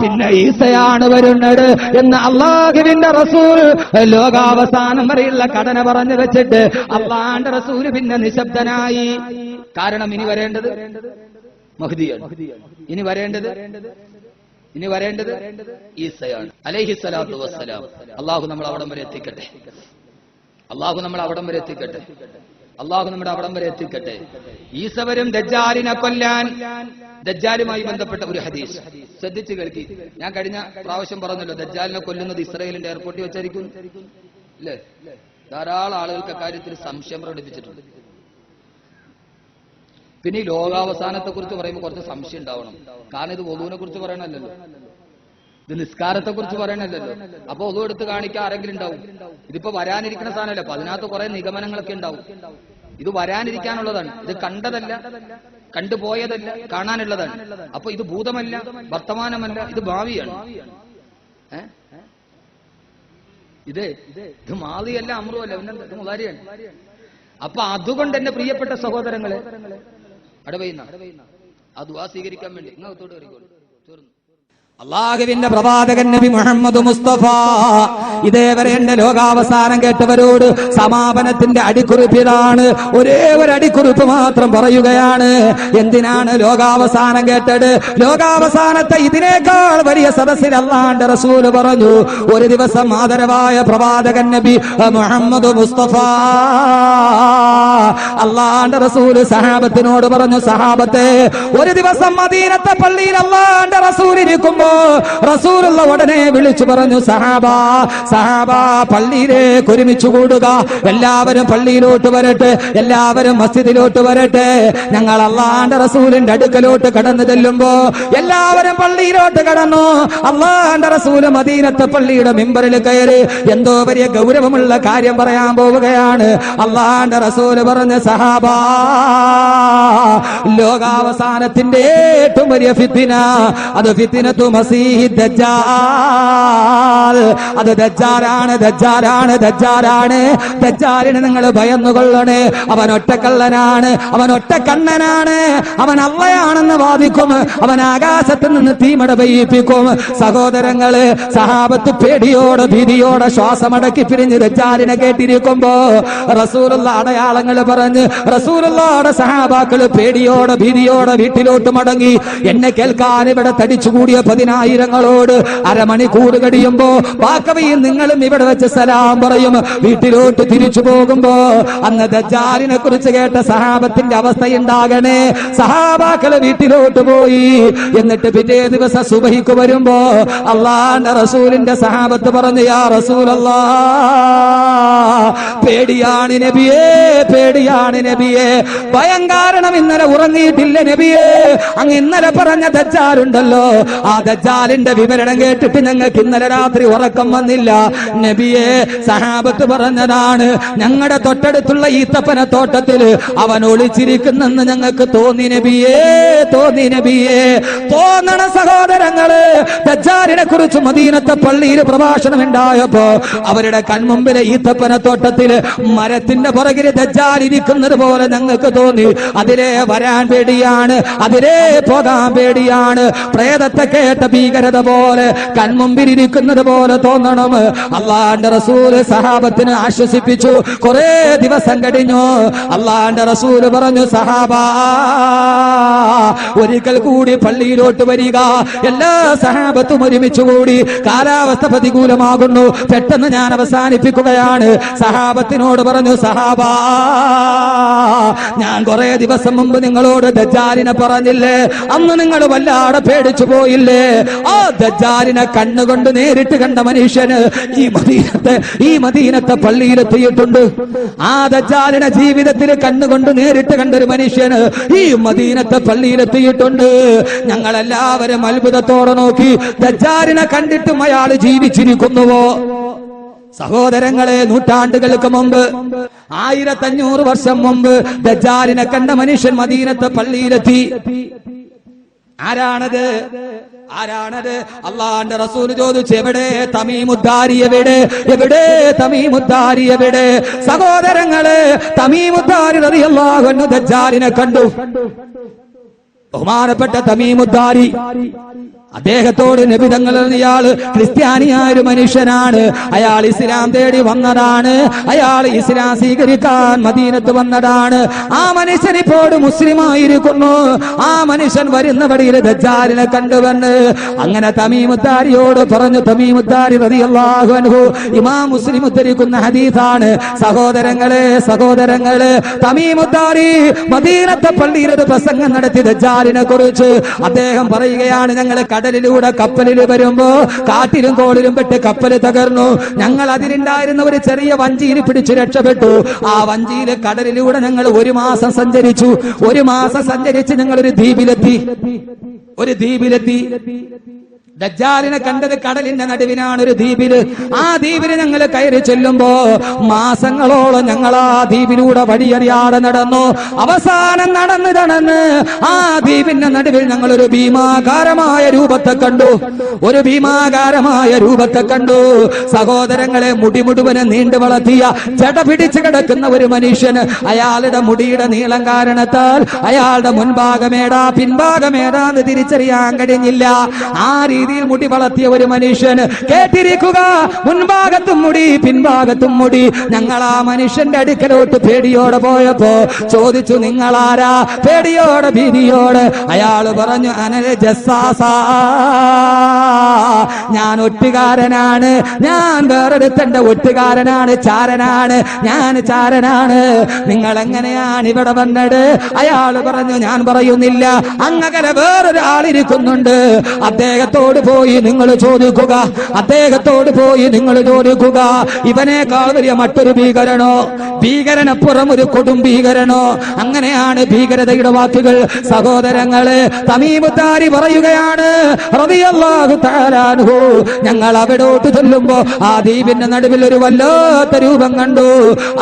പിന്നെ ഈസയാണ് വരുന്നത് എന്ന് അല്ലാഹുവിന്റെ റസൂൽ ലോകാവസാനം വരെയുള്ള കടന പറഞ്ഞു വെച്ചിട്ട് അല്ലാഹുവിന്റെ റസൂൽ പിന്നെ നിശബ്ദനായി. കാരണം ഇനി വരേണ്ടത് മഹ്ദിയാണ്, ഇനി വരേണ്ടത് ഈസയാണ് അലൈഹിസ്സലാത്തു വസ്സലാം. അല്ലാഹു നമ്മൾ അവിടം വരെ എത്തിക്കട്ടെ, അല്ലാഹു നമ്മുടെ അവിടം വരെ എത്തിക്കട്ടെ. ഈസവരും ദജ്ജാലിനെ കൊല്ലാൻ, ദജ്ജാലുമായി ബന്ധപ്പെട്ട ഒരു ഹദീസ് ശ്രദ്ധിച്ചു കേൾക്കി. ഞാൻ കഴിഞ്ഞ പ്രാവശ്യം പറഞ്ഞല്ലോ, ദജ്ജാലിനെ കൊല്ലുന്നത് ഇസ്രായേലിന്റെ എയർപോർട്ടിൽ വെച്ചായിരിക്കും അല്ലേ? ധാരാളം ആളുകൾക്ക് അക്കാര്യത്തിൽ സംശയം പ്രകടിപ്പിച്ചിട്ടുണ്ട്. പിന്നെ ഈ ലോകാവസാനത്തെ കുറിച്ച് പറയുമ്പോൾ കുറച്ച് സംശയം ഉണ്ടാവണം. കാരണം ഇത് വധുവിനെ കുറിച്ച് പറയണല്ലോ, ഇത് നിസ്കാരത്തെ കുറിച്ച് പറയണല്ലോ. അപ്പൊ ഒതു എടുത്ത് കാണിക്കാൻ ആരെങ്കിലും ഉണ്ടാവും. ഇതിപ്പോ വരാനിരിക്കുന്ന സാധനമല്ല, അപ്പൊ അതിനകത്ത് കുറെ നിഗമനങ്ങളൊക്കെ ഉണ്ടാവും. ഇത് വരാനിരിക്കാനുള്ളതാണ്, ഇത് കണ്ടതല്ല, കണ്ടുപോയതല്ല, കാണാനുള്ളതാണ്. അപ്പൊ ഇത് ഭൂതമല്ല, വർത്തമാനമല്ല, ഇത് ഭാവിയാണ്. ഇത് മാളിയല്ല, അമ്രുവല്ല, ഇത് മുതാരിയാണ്. അപ്പൊ അതുകൊണ്ട് എന്റെ പ്രിയപ്പെട്ട സഹോദരങ്ങളെ, അടവയുന്ന ആ ദുആ സ്വീകരിക്കാൻ വേണ്ടി ഇങ്ങോട്ടോട് കയറിക്കോളൂ. അള്ളാഹുവിന്റെ പ്രവാചകൻ നബി മുഹമ്മദ് മുസ്തഫ ഇതേവരെ എന്റെ ലോകാവസാനം കേട്ടവരോട് സമാപനത്തിന്റെ അടിക്കുറിപ്പിലാണ്. ഒരേ ഒരു അടിക്കുറിപ്പ് മാത്രം പറയുകയാണ്. എന്തിനാണ് ലോകാവസാനം കേട്ടത്? ലോകാവസാനത്തെ ഇതിനേക്കാൾ വലിയ സദസ്സിൽ അള്ളാന്റെ റസൂല് പറഞ്ഞു, ഒരു ദിവസം ആദരവായ പ്രവാചകൻ നബി മുഹമ്മദ് മുസ്തഫ അള്ളാന്റെ റസൂല് സഹാബത്തിനോട് പറഞ്ഞു, സഹാബത്തെ, ഒരു ദിവസം മദീനത്തെ പള്ളിയിൽ അള്ളാന്റെ റസൂൽ ഇരിക്കുമ്പോ റസൂലുള്ള ഉടനെ വിളിച്ചു പറഞ്ഞു, സഹാബ പള്ളിയിലേക്ക് ഒരുമിച്ച് കൂടുക, എല്ലാവരും പള്ളിയിലോട്ട് വരട്ടെ, എല്ലാവരും മസ്ജിദിലോട്ട് വരട്ടെ. ഞങ്ങൾ അള്ളാന്റെ റസൂലിന്റെ അടുക്കലോട്ട് കടന്നു ചെല്ലുമ്പോ എല്ലാവരും പള്ളിയിലോട്ട് കടന്നു. അള്ളാന്റെ റസൂല് മദീനത്തെ പള്ളിയുടെ മിമ്പറിൽ കയറി എന്തോ വലിയ ഗൗരവമുള്ള കാര്യം പറയാൻ പോവുകയാണ്. അള്ളാന്റെ റസൂല് പറഞ്ഞ, സഹാബ, ലോകാവസാനത്തിന്റെ ഏറ്റവും വലിയ ഫിത്ന, അത് ഫിത്നത്തു മസീഹി ദജ്ജാൽ. അത് ദജ്ജാലാണ്. ദജ്ജാലിന് നിങ്ങൾ ഭയന്നുകൊള്ളണേ. അവൻ ഒറ്റക്കള്ളനാണ്, അവൻ ഒറ്റക്കണ്ണനാണ്, അവൻ അള്ളയാണെന്ന് വാദിക്കും, അവൻ ആകാശത്ത് നിന്ന് തീമട പെയ്യിപ്പിക്കും. സഹോദരങ്ങള്, സഹാബത്ത് പേടിയോടെ ഭീതിയോടെ ശ്വാസമടക്കി പിരിഞ്ഞ് ദജ്ജാലിനെ കേട്ടിരിക്കുമ്പോ റസൂലുള്ള അടയാളങ്ങൾ പറഞ്ഞ് റസൂലുള്ളാഹിയുടെ സഹാബാക്കള് പേടിയോടെ ഭീതിയോടെ വീട്ടിലോട്ട് മടങ്ങി. എന്നെ കേൾക്കാൻ ഇവിടെ തടിച്ചുകൂടിയ 10,000 അരമണിക്കൂർ കഴിയുമ്പോ ബാക്കവിയും നിങ്ങളും ഇവിടെ വെച്ച് സലാം പറയും. വീട്ടിലോട്ട് തിരിച്ചു പോകുമ്പോ അന്ന് ദജ്ജാലിനെ കുറിച്ച് കേട്ട സഹാബത്തിന്റെ അവസ്ഥയുണ്ടാകണേ. സഹാബാക്കള് വീട്ടിലോട്ട് പോയി. എന്നിട്ട് പിറ്റേ ദിവസം സുബഹിക്ക് വരുമ്പോ അള്ളാന്റെ റസൂലിന്റെ സഹാബത്ത് പറഞ്ഞു, യാ റസൂലല്ലാഹ്, പേടിയാണ് നബിയേ, പേടിയാണ് നബിയേ. ഭയം കാരണം ഇന്നലെ ഉറങ്ങിയിട്ടില്ല നബിയേ. അങ്ങ് ഇന്നലെ പറഞ്ഞ ദജ്ജാലുണ്ടല്ലോ, ആ ദജ്ജാലിന്റെ വിവരണം കേട്ടിട്ട് ഞങ്ങൾക്ക് ഇന്നലെ രാത്രി ഉറക്കം വന്നില്ല നബിയെ. സഹാബത്ത് പറഞ്ഞതാണ്, ഞങ്ങളുടെ തൊട്ടടുത്തുള്ള ഈത്തപ്പന തോട്ടത്തിൽ അവൻ ഒളിച്ചിരിക്കുന്നെന്ന് ഞങ്ങൾക്ക് തോന്നി നബിയേ, തോന്നി നബിയേ. തോന്നണ സഹോദരങ്ങള്, ദജ്ജാലിനെ കുറിച്ച് മദീനത്തെ പള്ളിയിൽ പ്രഭാഷണം ഉണ്ടായപ്പോ അവരുടെ കൺമുമ്പിലെ ഈത്തപ്പന തോട്ടത്തിൽ മരത്തിന്റെ പുറകില് ദജ്ജാൽ ഇരിക്കുന്നത് പോലെ ഞങ്ങൾക്ക് തോന്നി. അതിലേ വരാൻ പേടിയാണ്, അതിലേ പോകാൻ പേടിയാണ്. പ്രേതത്തെ കേട്ട ഭീകരത പോലെ കൺമുമ്പിലിരിക്കുന്നത് പോലെ തോന്നണം. അള്ളാന്റെ റസൂല് സഹാബത്തിനെ ആശ്വസിപ്പിച്ചു. കുറെ ദിവസം കഴിഞ്ഞു. അള്ളാന്റെ റസൂല് പറഞ്ഞു, സഹാബ, ഒരിക്കൽ കൂടി പള്ളിയിലോട്ട് വരിക. എല്ലാ സഹാബത്തും ഒരുമിച്ച് കൂടി. കാലാവസ്ഥ പ്രതികൂലമാകുന്നു. പെട്ടെന്ന് ഞാൻ അവസാനിപ്പിക്കുകയാണ്. സഹാബത്തിനോട് പറഞ്ഞു, സഹാബ, ഞാൻ കുറെ ദിവസം മുമ്പ് നിങ്ങളോട് ദജ്ജാലിനെ പറഞ്ഞില്ലേ? അന്ന് നിങ്ങൾ വല്ലാതെ പേടിച്ചു പോയില്ലേ? ആ ദജ്ജാലിനെ കണ്ണുകൊണ്ട് നേരിട്ട് കണ്ട മനുഷ്യന് ഈ മദീനത്തെ പള്ളിയിലെത്തിയിട്ടുണ്ട്. ആ ദജ്ജാലിനെ ജീവിതത്തിൽ കണ്ണുകൊണ്ട് നേരിട്ട് കണ്ടൊരു മനുഷ്യന് ഈ മദീനത്തെ പള്ളിയിലെത്തിയിട്ടുണ്ട്. ഞങ്ങളെല്ലാവരും അത്ഭുതത്തോടെ നോക്കി. ദജ്ജാലിനെ കണ്ടിട്ടും അയാൾ ജീവിച്ചിരിക്കുന്നുവോ? സഹോദരങ്ങളെ, നൂറ്റാണ്ടുകൾക്ക് മുമ്പ്, 1500 വർഷം മുമ്പ് ദജ്ജാലിനെ കണ്ട മനുഷ്യൻ മദീനത്തെ പള്ളിയിലെത്തി. ആരാണത്? അള്ളാന്റെ റസൂൽ ചോദിച്ചു, എവിടെ തമീമുദ്ദാരി? എവിടെ തമീമുദ്ദാരി? എവിടെ? സഹോദരങ്ങളെ, തമീമുദ്ദാരി റളിയല്ലാഹു അൻഹു ദജ്ജാലിനെ കണ്ടു. ബഹുമാനപ്പെട്ട തമീമുദ്ദാരി, അദ്ദേഹത്തോട് നബി തങ്ങൾ, ഇയാള് ക്രിസ്ത്യാനിയായ ഒരു മനുഷ്യനാണ്, അയാൾ ഇസ്ലാം തേടി വന്നതാണ്, അയാൾ ഇസ്ലാം സ്വീകരിക്കാൻ മദീനത്ത് വന്നതാണ്. ആ മനുഷ്യൻ ഇപ്പോൾ മുസ്ലിമായിരിക്കുന്നു. ആ മനുഷ്യൻ വരുന്ന വഴിയിൽ ദജ്ജാലിനെ കണ്ടുവന്ന് അങ്ങനെ തമീമുദ്ദാരിയോട് പറഞ്ഞു. തമീമുദ്ദാരി റളിയല്ലാഹു അൻഹു ഇമാം മുസ്ലിം ഉദ്ധരിക്കുന്ന ഹദീസാണ്. സഹോദരങ്ങളെ, തമീമുദ്ദാരി മദീനത്തെ പള്ളിയിൽ ഒരു പ്രസംഗം നടത്തി ദജ്ജാലിനെ കുറിച്ച്. അദ്ദേഹം പറയുകയാണ്, ഞങ്ങൾ കടലിലൂടെ കപ്പലിൽ വരുമ്പോ കാട്ടിലും കോളിലും പെട്ട് കപ്പൽ തകർന്നു. ഞങ്ങൾ അതിലുണ്ടായിരുന്ന ഒരു ചെറിയ വഞ്ചിയിൽ പിടിച്ചു രക്ഷപ്പെട്ടു. ആ വഞ്ചിയിൽ കടലിലൂടെ ഞങ്ങൾ 1 മാസം സഞ്ചരിച്ചു. 1 മാസം സഞ്ചരിച്ച് ഞങ്ങൾ ഒരു ദ്വീപിലെത്തി. ദജ്ജാലിനെ കണ്ടത് കടലിന്റെ നടുവിനാണ്, ഒരു ദ്വീപില്. ആ ദ്വീപില് ഞങ്ങൾ കയറി ചെല്ലുമ്പോ മാസങ്ങളോളം ഞങ്ങൾ ആ ദ്വീപിലൂടെ വഴിയറിയാതെ നടന്നു. അവസാനം നടന്ന് ആ ദ്വീപിന്റെ നടുവിൽ ഞങ്ങൾ ഒരു ഭീമാകാരമായ രൂപത്തെ കണ്ടു. സഹോദരങ്ങളെ, മുടി മുഴുവന് നീണ്ടു വളർത്തിയ ജട പിടിച്ചു കിടക്കുന്ന ഒരു മനുഷ്യന് അയാളുടെ മുടിയുടെ നീളം കാരണത്താൽ അയാളുടെ മുൻഭാഗമേടാ പിൻഭാഗമേടാന്ന് തിരിച്ചറിയാൻ കഴിഞ്ഞില്ല. ആ രീതി രീതിയിൽ മുടി വളർത്തിയ ഒരു മനുഷ്യൻ. കേട്ടിരിക്കുക, മുൻഭാഗത്തും മുടി പിൻഭാഗത്തും മുടി. ഞങ്ങൾ ആ മനുഷ്യന്റെ അടുക്കലോട്ട് പേടിയോടെ പോയപ്പോ ചോദിച്ചു, നിങ്ങളാരാ? പേടിയോടെ ഭീതിയോടെ അയാള് പറഞ്ഞു, അനൽ ജസ്സാസ, ഞാൻ ഒറ്റുകാരനാണ്, ഞാൻ വേറൊരുത്തന്റെ ഒറ്റുകാരനാണ്, ചാരനാണ്, ഞാൻ ചാരനാണ്. നിങ്ങൾ എങ്ങനെയാണ് ഇവിടെ വന്നത്? അയാള് പറഞ്ഞു, ഞാൻ പറയുന്നില്ല, അങ്ങനെ വേറൊരാളിരിക്കുന്നുണ്ട്, അദ്ദേഹത്തോട് പോയി നിങ്ങൾ ചോദിക്കുക, അദ്ദേഹത്തോട് പോയി നിങ്ങൾ ചോദിക്കുക. ഇവനേക്കാൾ വലിയ മറ്റൊരു ഭീകരനോ, ഭീകരനപ്പുറം ഒരു കൊടും ഭീകരനോ? അങ്ങനെയാണ് ഭീകരതയുടെ വാക്കുകൾ. സഹോദരങ്ങളെ, തമീമുദ്ദാരി പറയുകയാണ് റളിയല്ലാഹു തആല അൻഹു, ഞങ്ങൾ അവിടോട്ട് ചെല്ലുമ്പോ ആ ദ്വീപിന്റെ നടുവിൽ ഒരു വല്ലാത്ത രൂപം കണ്ടു.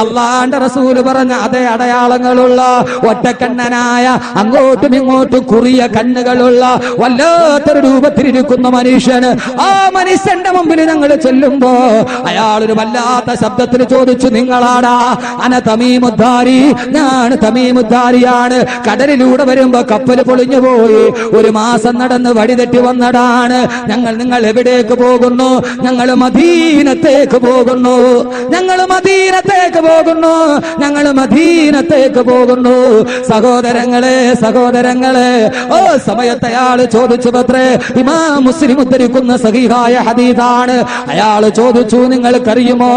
അള്ളാന്റെ റസൂല് പറഞ്ഞ അതേ അടയാളങ്ങളുള്ള, ഒറ്റക്കണ്ണനായ, അങ്ങോട്ടും ഇങ്ങോട്ടും കുറിയ കണ്ണുകളുള്ള വല്ലാത്തൊരു രൂപത്തിലിരിക്കുന്ന മനുഷ്യന്. ആ മനുഷ്യന്റെ മുമ്പിൽ ഞങ്ങൾ ചെല്ലുമ്പോ അയാളൊരു വല്ലാത്ത ശബ്ദത്തിൽ ചോദിച്ചു, നിങ്ങളാടാ? അന തമീമുദ്ദാരി, ഞാൻ തമീമുദ്ദാരിയാണ്. കടലിലൂടെ വരുമ്പോ കപ്പൽ പൊളിഞ്ഞു പോയി, 1 മാസം നടന്ന് വഴിതെറ്റി വന്നതാണ്. നിങ്ങൾ എവിടേക്ക് പോകുന്നു? ഞങ്ങൾ മദീനത്തേക്ക് പോകുന്നു, ഞങ്ങൾ മദീനത്തേക്ക് പോകുന്നു, ഞങ്ങൾ മദീനത്തേക്ക് പോകുന്നു. സഹോദരങ്ങളെ, സഹോദരങ്ങളെ, ഓ സമയത്ത് അയാൾ ചോദിച്ചു പത്രേ, ഇമാം മുസ്ലിം ഉദ്ധരിക്കുന്ന സഹീഹായ ഹദീസാണ്. അയാൾ ചോദിച്ചു, നിങ്ങൾക്കറിയുമോ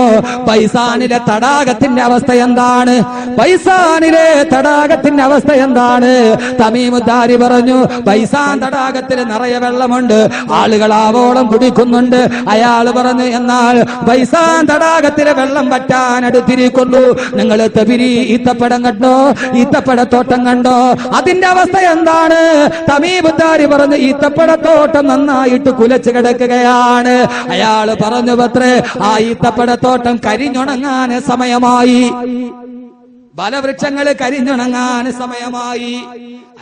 പൈസാനിലെ തടാകത്തിന്റെ അവസ്ഥ എന്താണ്? പൈസാനിലെ തടാകത്തിന്റെ അവസ്ഥ എന്താണ്? തമീമുദ്ദാരി പറഞ്ഞു, പൈസാൻ തടാകത്തിൽ നിറയെ വെള്ളമുണ്ട്, ആളുകൾ ആവോളം കുടിക്കുന്നുണ്ട്. അയാൾ പറഞ്ഞു, എന്നാൽ പൈസാൻ തടാകത്തിലെ വെള്ളം വറ്റാൻ അടുത്തിരിക്കുന്നു. നിങ്ങൾ തബിരി ഈത്തപ്പഴം കണ്ടോ? ഈത്തപ്പഴത്തോട്ടം കണ്ടോ? അതിന്റെ അവസ്ഥ എന്താണ്? തമീമുദ്ദാരി പറഞ്ഞു, ഈത്തപ്പഴത്തോട്ടം നന്നായിട്ട് കുലച്ചു കിടക്കുകയാണ്. അയാൾ പറഞ്ഞു പത്രേ, ആ ഈത്തപ്പഴത്തോട്ടം കരിഞ്ഞുണങ്ങാൻ സമയമായി, ഫലവൃക്ഷങ്ങള് കരിഞ്ഞുണങ്ങാൻ സമയമായി.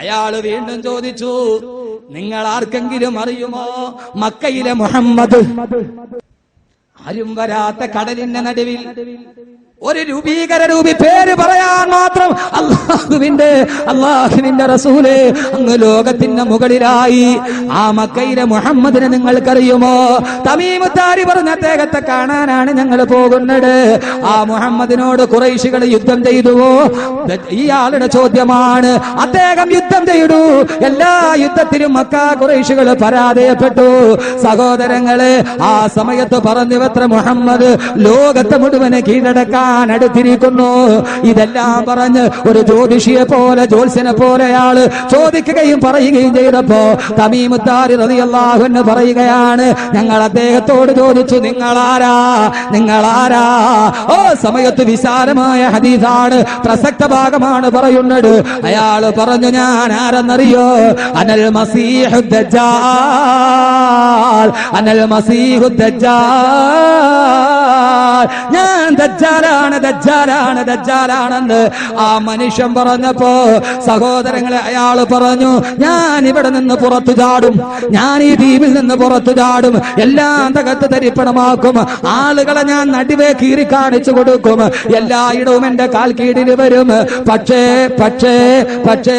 അയാള് വീണ്ടും ചോദിച്ചു, നിങ്ങൾ ആർക്കെങ്കിലും അറിയുമോ മക്കയിലെ മുഹമ്മദ്? ആരും വരാത്ത കടലിന്റെ നടുവിൽ ഒരു രൂപീകര രൂപി പേര് പറയാൻ മാത്രം അള്ളാഹുവിന്റെ റസൂലേ, അങ്ങ് ലോകത്തിന്റെ മുകളിലായി. ആ മക്കയിലെ മുഹമ്മദിനെ നിങ്ങൾക്കറിയുമോ? തമീമുദ്ദാരി പറഞ്ഞ അദ്ദേഹത്തെ കാണാനാണ് ഞങ്ങൾ പോകുന്നത്. ആ മുഹമ്മദിനോട് ഖുറൈശികൾ യുദ്ധം ചെയ്തുവോ? ഇയാളുടെ ചോദ്യമാണ്. അദ്ദേഹം യുദ്ധം ചെയ്തു. എല്ലാ യുദ്ധത്തിലും മക്ക ഖുറൈശികൾ പരാജയപ്പെട്ടു. സഹോദരങ്ങളെ, ആ സമയത്ത് പറഞ്ഞു എത്ര മുഹമ്മദ് ലോകത്തെ മുഴുവനെ കീഴടക്കാൻ അടുത്തിരിക്കുന്നു. ഇതെല്ലാം പറഞ്ഞ് ഒരു ജ്യോതിഷിയെ പോലെ, ജ്യോത്സ്യനെ പോലെ അയാള് ചോദിക്കുകയും പറയുകയും ചെയ്തപ്പോ തമീമുദ്ദാരി റളിയല്ലാഹു അൻഹു പറയുകയാണ്, ഞങ്ങൾ അദ്ദേഹത്തോട് ചോദിച്ചു, നിങ്ങളാരാ? നിങ്ങളാരാ? ഓ സമയത്ത് വിശാലമായ ഹദീസാണ്, പ്രസക്ത ഭാഗമാണ് പറയുന്നത്. അയാള് പറഞ്ഞു, ഞാൻ ആരെന്നറിയോ? അനൽ മസീഹു ദജ്ജാൽ, അനൽ മസീഹു ദജ്ജാൽ, ഞാൻ ദജ്ജാലാണ്, ദജ്ജാലാണ്, ദജ്ജാലാണെന്ന് ആ മനുഷ്യൻ പറഞ്ഞപ്പോ സഹോദരങ്ങളെ, അയാൾ പറഞ്ഞു, ഞാൻ ഇവിടെ നിന്ന് പുറത്തു ചാടും, ഞാൻ ഈ ദ്വീപിൽ നിന്ന് പുറത്തു ചാടും, എല്ലാം തകർത്ത് തരിപ്പണമാക്കും, ആളുകളെ ഞാൻ നടുവേ കീറി കാണിച്ചു കൊടുക്കും, എല്ലായിടവും എന്റെ കാൽ കീഴിൽ വരും. പക്ഷേ പക്ഷേ പക്ഷേ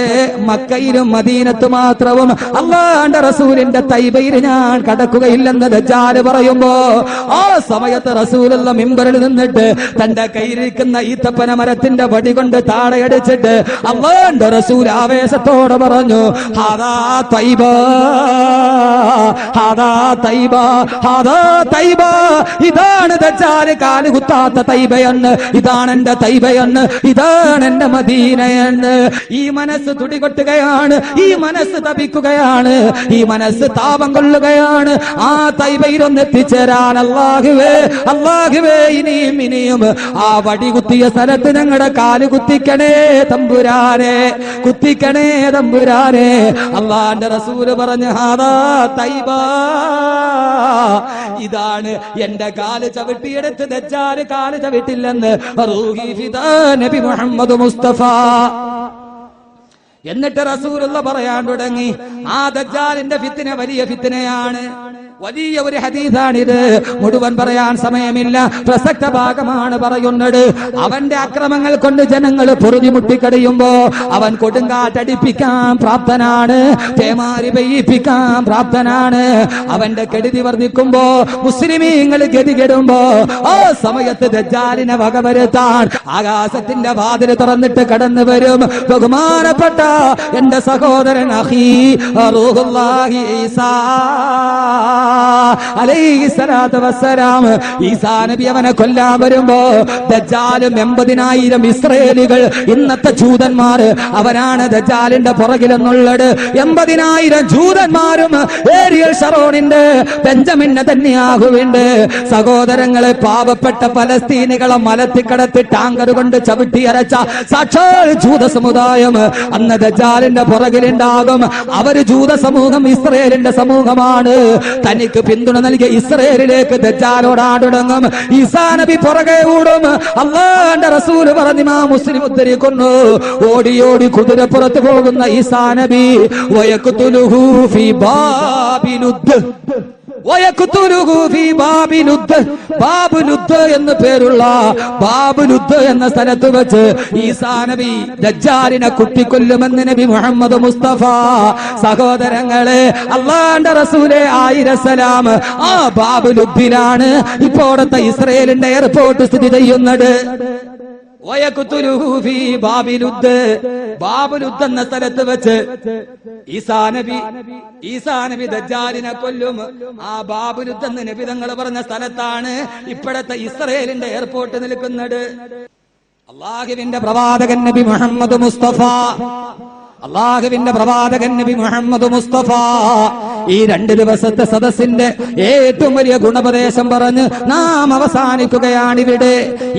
മക്കയിലും മദീനത്ത് മാത്രവും അല്ലാഹുവിന്റെ റസൂലിന്റെ തൈബയിൽ ഞാൻ കടക്കുകയില്ലെന്ന് ദജ്ജാല് പറയുമ്പോ ആ സമയത്ത് റസൂലുള്ള മിമ്പറിൽ നിന്നിട്ട് തന്റെ കയ്യിലിരിക്കുന്ന ഈത്തപ്പന മരത്തിന്റെ വടി കൊണ്ട് താഴെയടിച്ചിട്ട് അല്ലാഹുവിന്റെ റസൂൽ ആവേശത്തോടെ പറഞ്ഞു, ഹാദാ തൈബ, ഹാദാ തൈബ, ഹാദാ തൈബ, ഇതാണ് ദജ്ജാല് കാലുകുത്താത്ത തൈബയെന്ന്, ഇതാണ് എന്റെ തൈബയെന്ന്, ഇതാണ് എന്റെ മദീനയെന്ന്. ഈ മനസ്സ് തുടികൊട്ടുകയാണ്, ഈ മനസ്സ് തപിക്കുകയാണ്, ഈ മനസ്സ് താപം കൊള്ളുകയാണ്. ആ തൈബയിലൊന്ന് എത്തിച്ചേരാൻ അല്ലാഹുവേ, അല്ലാഹുവേ, ഇനിയും ഇനിയും ആ വടി കുത്തിയ സ്ഥലത്ത് ഞങ്ങളുടെ കാല് കുത്തിക്കണേ തമ്പുരാനെ, കുത്തിക്കണേ തമ്പുരാനെ. അല്ലാഹുവിന്റെ റസൂല് പറഞ്ഞു, ഹാദാ തൈബ, ഇതാണ് എന്റെ കാല് ചവിട്ടിയെടുത്ത് ദജ്ജാല് കാല് ചവിട്ടില്ലെന്ന് റൂഹി ഫിദാ നബി മുഹമ്മദ് മുസ്തഫ. എന്നിട്ട് റസൂലുള്ള പറയാൻ തുടങ്ങി, ആ ദജ്ജാലിന്റെ ഫിത്ന വലിയ ഫിത്നയാണ്. വലിയ ഒരു ഹദീസാണിത്. മുഴുവൻ പറയാൻ സമയമില്ല, പ്രസക്ത ഭാഗമാണ് പറയുന്നത്. അവന്റെ അക്രമങ്ങൾ കൊണ്ട് ജനങ്ങൾ പൊറുതിമുട്ടിക്കടിയുമ്പോ അവൻ കൊടുങ്കാറ്റടിപ്പിക്കാൻ പ്രാപ്തനാണ്, പേമാരി പെയ്യിപ്പിക്കാൻ പ്രാപ്തനാണ്. അവന്റെ കെടുതി വർദ്ധിക്കുമ്പോ, മുസ്ലിമീങ്ങൾ ഗതികെടുമ്പോ ആ സമയത്ത് ദജ്ജാലിനെ വകവരുത്താൻ ആകാശത്തിന്റെ വാതിൽ തുറന്നിട്ട് കടന്നു വരും ബഹുമാനപ്പെട്ട എന്റെ സഹോദരൻ അഖീ റൂഹുല്ലാഹി ഈസാ അലൈഹിസ്സലാത്തു വസ്സലാം. ഈസാ നബി അവനെ കൊല്ലാൻ വരുമ്പോ ദജ്ജാലും 80,000 ഇസ്രായേലികൾ, ഇന്നത്തെ ജൂതന്മാർ, അവനാണ് ദജ്ജാലിന്റെ പുറകിലെന്നുള്ളത്. 80,000 ജൂതന്മാരും ഏരിയൽ ഷറോണിന്റെ ബെഞ്ചമിനെ തന്നെയാകുന്നുണ്ട്. സഹോദരങ്ങളെ, പാവപ്പെട്ട ഫലസ്തീനികളെ മലത്തിക്കടത്തി ടാങ്കർ കൊണ്ട് ചവിട്ടി അരച്ച സാക്ഷാൽ ജൂത സമുദായം അന്ന് ദജ്ജാലിന്റെ പുറകിലുണ്ടാകും. അവര് ജൂത സമൂഹം ഇസ്രായേലിന്റെ സമൂഹമാണ്. തനിക്ക് പിന്തുണ നൽകിയ ഇസ്രായേലിലേക്ക് ദജ്ജാലോടാടുടങ്ങും. ഈസാ നബി പുറകെ ഓടും. അല്ലാഹുവിന്റെ റസൂൽ പറഞ്ഞു, മുസ്ലിം ഉദ്ധരിക്കുന്നു, ഓടി ഓടി കുതിരപ്പുറത്ത് പോകുന്ന ഈസാ നബി വയഖ്തുലുഹു ഫീ ബാബിലുദ് ബാബുലുദ് എന്ന് പേരുള്ള ബാബുലുദ് എന്ന സ്ഥലത്ത് വെച്ച് ഈസാ നബി ദജ്ജാലിനെ കുത്തിക്കൊല്ലുമെന്ന് നബി മുഹമ്മദ് മുസ്തഫ. സഹോദരങ്ങളെ, അല്ലാഹുവിന്റെ റസൂലേ ആയിരസലാം ആ ബാബുലുദ്ദിലാണ് ഇപ്പോഴത്തെ ഇസ്രായേലിന്റെ എയർപോർട്ട് സ്ഥിതി ചെയ്യുന്നത്. ബാബുലുദ് എന്ന സ്ഥലത്ത് വെച്ച് ഈസാ നബി ദജ്ജാലിനെ കൊല്ലും. ആ ബാബുലുദ് എന്ന് നബി തങ്ങൾ പറഞ്ഞ സ്ഥലത്താണ് ഇപ്പോഴത്തെ ഇസ്രായേലിന്റെ എയർപോർട്ട് നിൽക്കുന്നത്. അല്ലാഹുവിന്റെ പ്രവാചകൻ നബി മുഹമ്മദ് മുസ്തഫ, അല്ലാഹുവിന്റെ പ്രവാചകൻ നബി മുഹമ്മദ് മുസ്തഫ ഈ 2 ദിവസത്തെ സദസ്സിന്റെ ഏറ്റവും വലിയ ഗുണോപദേശം പറഞ്ഞ് നാം അവസാനിക്കുകയാണിവിടെ.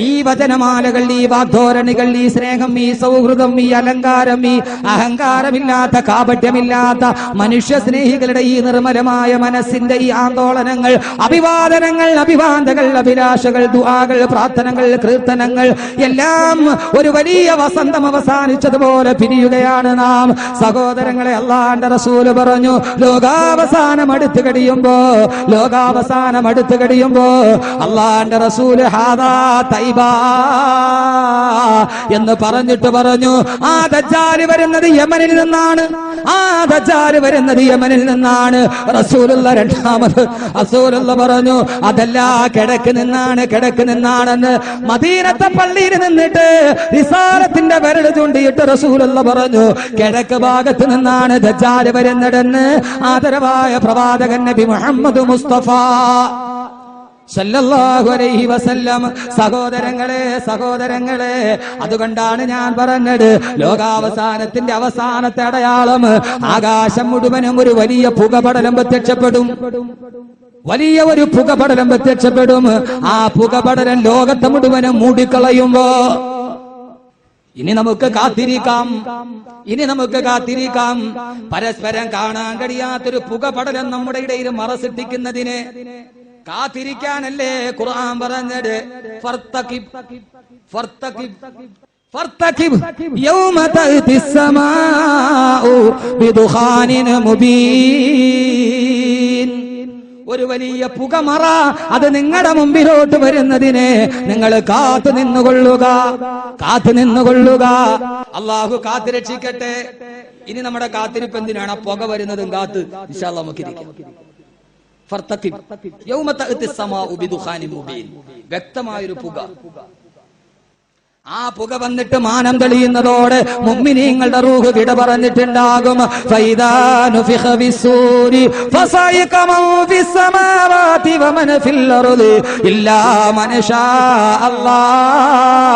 ഈ വചനമാലകൾ, ഈ വാഗ്ധോരണികൾ, ഈ സ്നേഹം, ഈ സൗഹൃദം, ഈ അലങ്കാരം, ഈ അഹങ്കാരമില്ലാത്ത, കാപട്യമില്ലാത്ത മനുഷ്യ സ്നേഹികളുടെ ഈ നിർമ്മലമായ മനസ്സിന്റെ ഈ ആന്തോളനങ്ങൾ, അഭിവാദനങ്ങൾ, അഭിവാദകൾ, അഭിലാഷകൾ, ദുആകൾ, പ്രാർത്ഥനകൾ, കീർത്തനങ്ങൾ എല്ലാം ഒരു വലിയ വസന്തം അവസാനിച്ചതുപോലെ പിരിയുകയാണ് നാം. സഹോദരങ്ങളെ, അല്ലാഹുവിന്റെ റസൂല് പറഞ്ഞു, ലോകാവസാനം അടുത്ത് കഴിയുമ്പോ അല്ലാഹുവിന്റെ റസൂല് ഹാദാ തൈബ എന്ന് പറഞ്ഞിട്ട് പറഞ്ഞു, ആ ദജ്ജാൽ വരുന്നത് യമനിൽ നിന്നാണ്. റസൂലുള്ള രണ്ടാമത് റസൂലുള്ള പറഞ്ഞു, അതല്ല, കിഴക്ക് നിന്നാണെന്ന്. മദീനത്തെ പള്ളിയിൽ നിന്നിട്ട് റിസാലത്തിന്റെ വിരൽ ചൂണ്ടിയിട്ട് റസൂലുള്ള പറഞ്ഞു, കിഴക്ക് ഭാഗത്ത് നിന്നാണ് ദജ്ജാൽ വരുന്നതെന്ന് ആദരവായ പ്രവാചകൻ നബി മുഹമ്മദ് മുസ്തഫ സല്ലല്ലാഹു അലൈഹി വസല്ലം. സഹോദരങ്ങളെ, അതുകൊണ്ടാണ് ഞാൻ പറഞ്ഞത്, ലോകാവസാനത്തിന്റെ അവസാനത്തെ അടയാളം ആകാശം മുഴുവനും ഒരു വലിയ പുകപടലം പ്രത്യക്ഷപ്പെടും. ആ പുകപടലം ലോകത്തെ മുഴുവനും മൂടിക്കളയുമ്പോ ഇനി നമുക്ക് കാത്തിരിക്കാം. പരസ്പരം കാണാൻ കഴിയാത്തൊരു പുകപടലം നമ്മുടെ ഇടയിൽ മറസിട്ടിക്കുന്നതിനെ കാത്തിരിക്കാനല്ലേ ഖുർആൻ പറഞ്ഞത്. ഫർതഖിബ് യൗമ തഅതിസ് സമാഉ ബിദുഖാനിൻ മുബീൻ. ഒരു വലിയ പുകമറ അത് നിങ്ങളുടെ മുമ്പിലോട്ട് വരുന്നതിനെ നിങ്ങൾ കാത്തു നിന്നുകൊള്ളുക. അള്ളാഹു കാത്തുരക്ഷിക്കട്ടെ. ഇനി നമ്മുടെ കാത്തിരിപ്പ് എന്തിനാണ്? പുക വരുന്നതും കാത്ത് ഇൻഷാ അല്ലാഹ് നമുക്കിരിക്കാം. വ്യക്തമായൊരു പുക. ആ പുക വന്നിട്ട് മാനം തെളിയുന്നതോടെ മുഅ്മിനീങ്ങളുടെ റൂഹ് വിട പറഞ്ഞിട്ടുണ്ടാകും. ഫൈദാ നുഫിഖ ഫിസ്സൂരി ഫസൈഖ മൻ ഫിസ്സമാവാതി വമൻ ഫിൽ അർളി ഇല്ലാ മൻ ശാ അല്ലാഹ്.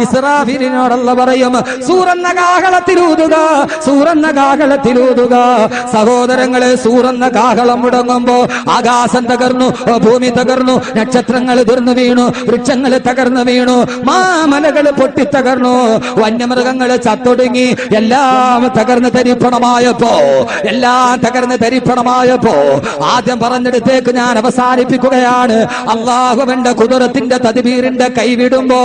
ഇസ്രാഫീലിനോട് പറയും, സൂറന്ന കാഹളത്തിലൂതുക. സഹോദരങ്ങളെ, സൂറന്ന കാഹളം മുടങ്ങുമ്പോ ആകാശം തകർന്നു, ഭൂമി തകർന്നു, നക്ഷത്രങ്ങൾ തീർന്നു വീണു, വൃക്ഷങ്ങൾ തകർന്നു വീണു, മാമലകൾ പൊട്ടിത്തകർന്നു, വന്യമൃഗങ്ങൾ ചത്തൊടുങ്ങി, എല്ലാം തകർന്ന് തരിപ്പണമായപ്പോ ആദ്യം പറഞ്ഞിടത്തേക്ക് ഞാൻ അവസാനിപ്പിക്കുകയാണ്. അല്ലാഹുവിന്റെ ഖുദ്റത്തിന്റെ തദ്ബീറിന്റെ കൈവിടുമ്പോ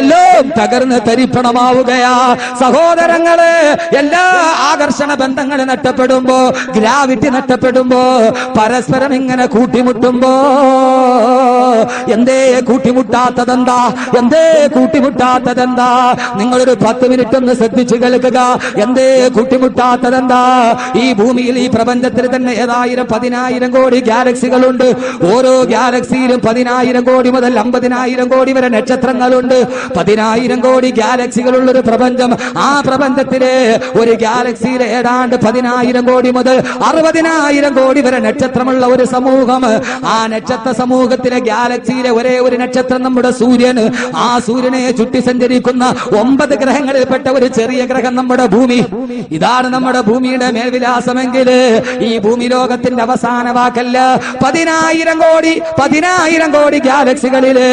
എല്ലാം തകർന്ന് തരിപ്പണമാവുകയാ. സഹോദരങ്ങളെ, എല്ലാ ആകർഷണ ബന്ധങ്ങളും നഷ്ടപ്പെടുമ്പോ, ഗ്രാവിറ്റി നഷ്ടപ്പെടുമ്പോ, പരസ്പരം ഇങ്ങനെ കൂട്ടിമുട്ടുമ്പോ, എന്തേ കൂട്ടിമുട്ടാത്തതെന്താ? എന്തേ കൂട്ടിമുട്ടാത്തതെന്താ? നിങ്ങളൊരു 10 മിനിറ്റ് ഒന്ന് ശ്രദ്ധിച്ചു കേൾക്കുക. എന്തേ കൂട്ടിമുട്ടാത്തതെന്താ? ഈ ഭൂമിയിൽ, ഈ പ്രപഞ്ചത്തിൽ തന്നെ ഏതായിരം 10,000 കോടി ഗാലക്സികളുണ്ട്. ഓരോ ഗാലക്സിയിലും 10,000 കോടി മുതൽ 50,000 കോടി വരെ നക്ഷത്രങ്ങളുണ്ട്. 10,000 കോടി ഗാലക്സികളുള്ള ഒരു പ്രപഞ്ചം. ആ പ്രപഞ്ചത്തിലെ ഒരു ഗാലക്സിയിൽ ഏതാണ്ട് 10,000 കോടി മുതൽ 60,000 കോടി വരെ നക്ഷത്രമുള്ള ഒരു സമൂഹം. ആ നക്ഷത്ര സമൂഹത്തിലെ ഗാലക്സിയിലെ ഒരേ ഒരു നക്ഷത്രം നമ്മുടെ സൂര്യൻ. ആ സൂര്യനെ ചുറ്റി സഞ്ചരിക്കുന്ന 9 ഗ്രഹങ്ങളിൽപ്പെട്ട ഒരു ചെറിയ ഗ്രഹം നമ്മുടെ ഭൂമി. ഇതാണ് നമ്മുടെ ഭൂമിയുടെ മേൽവിലാസമെങ്കിൽ ഈ ഭൂമി ലോകത്തിന്റെ അവസാന വാക്കല്ല. 10,000 കോടി ഗാലക്സികളില്,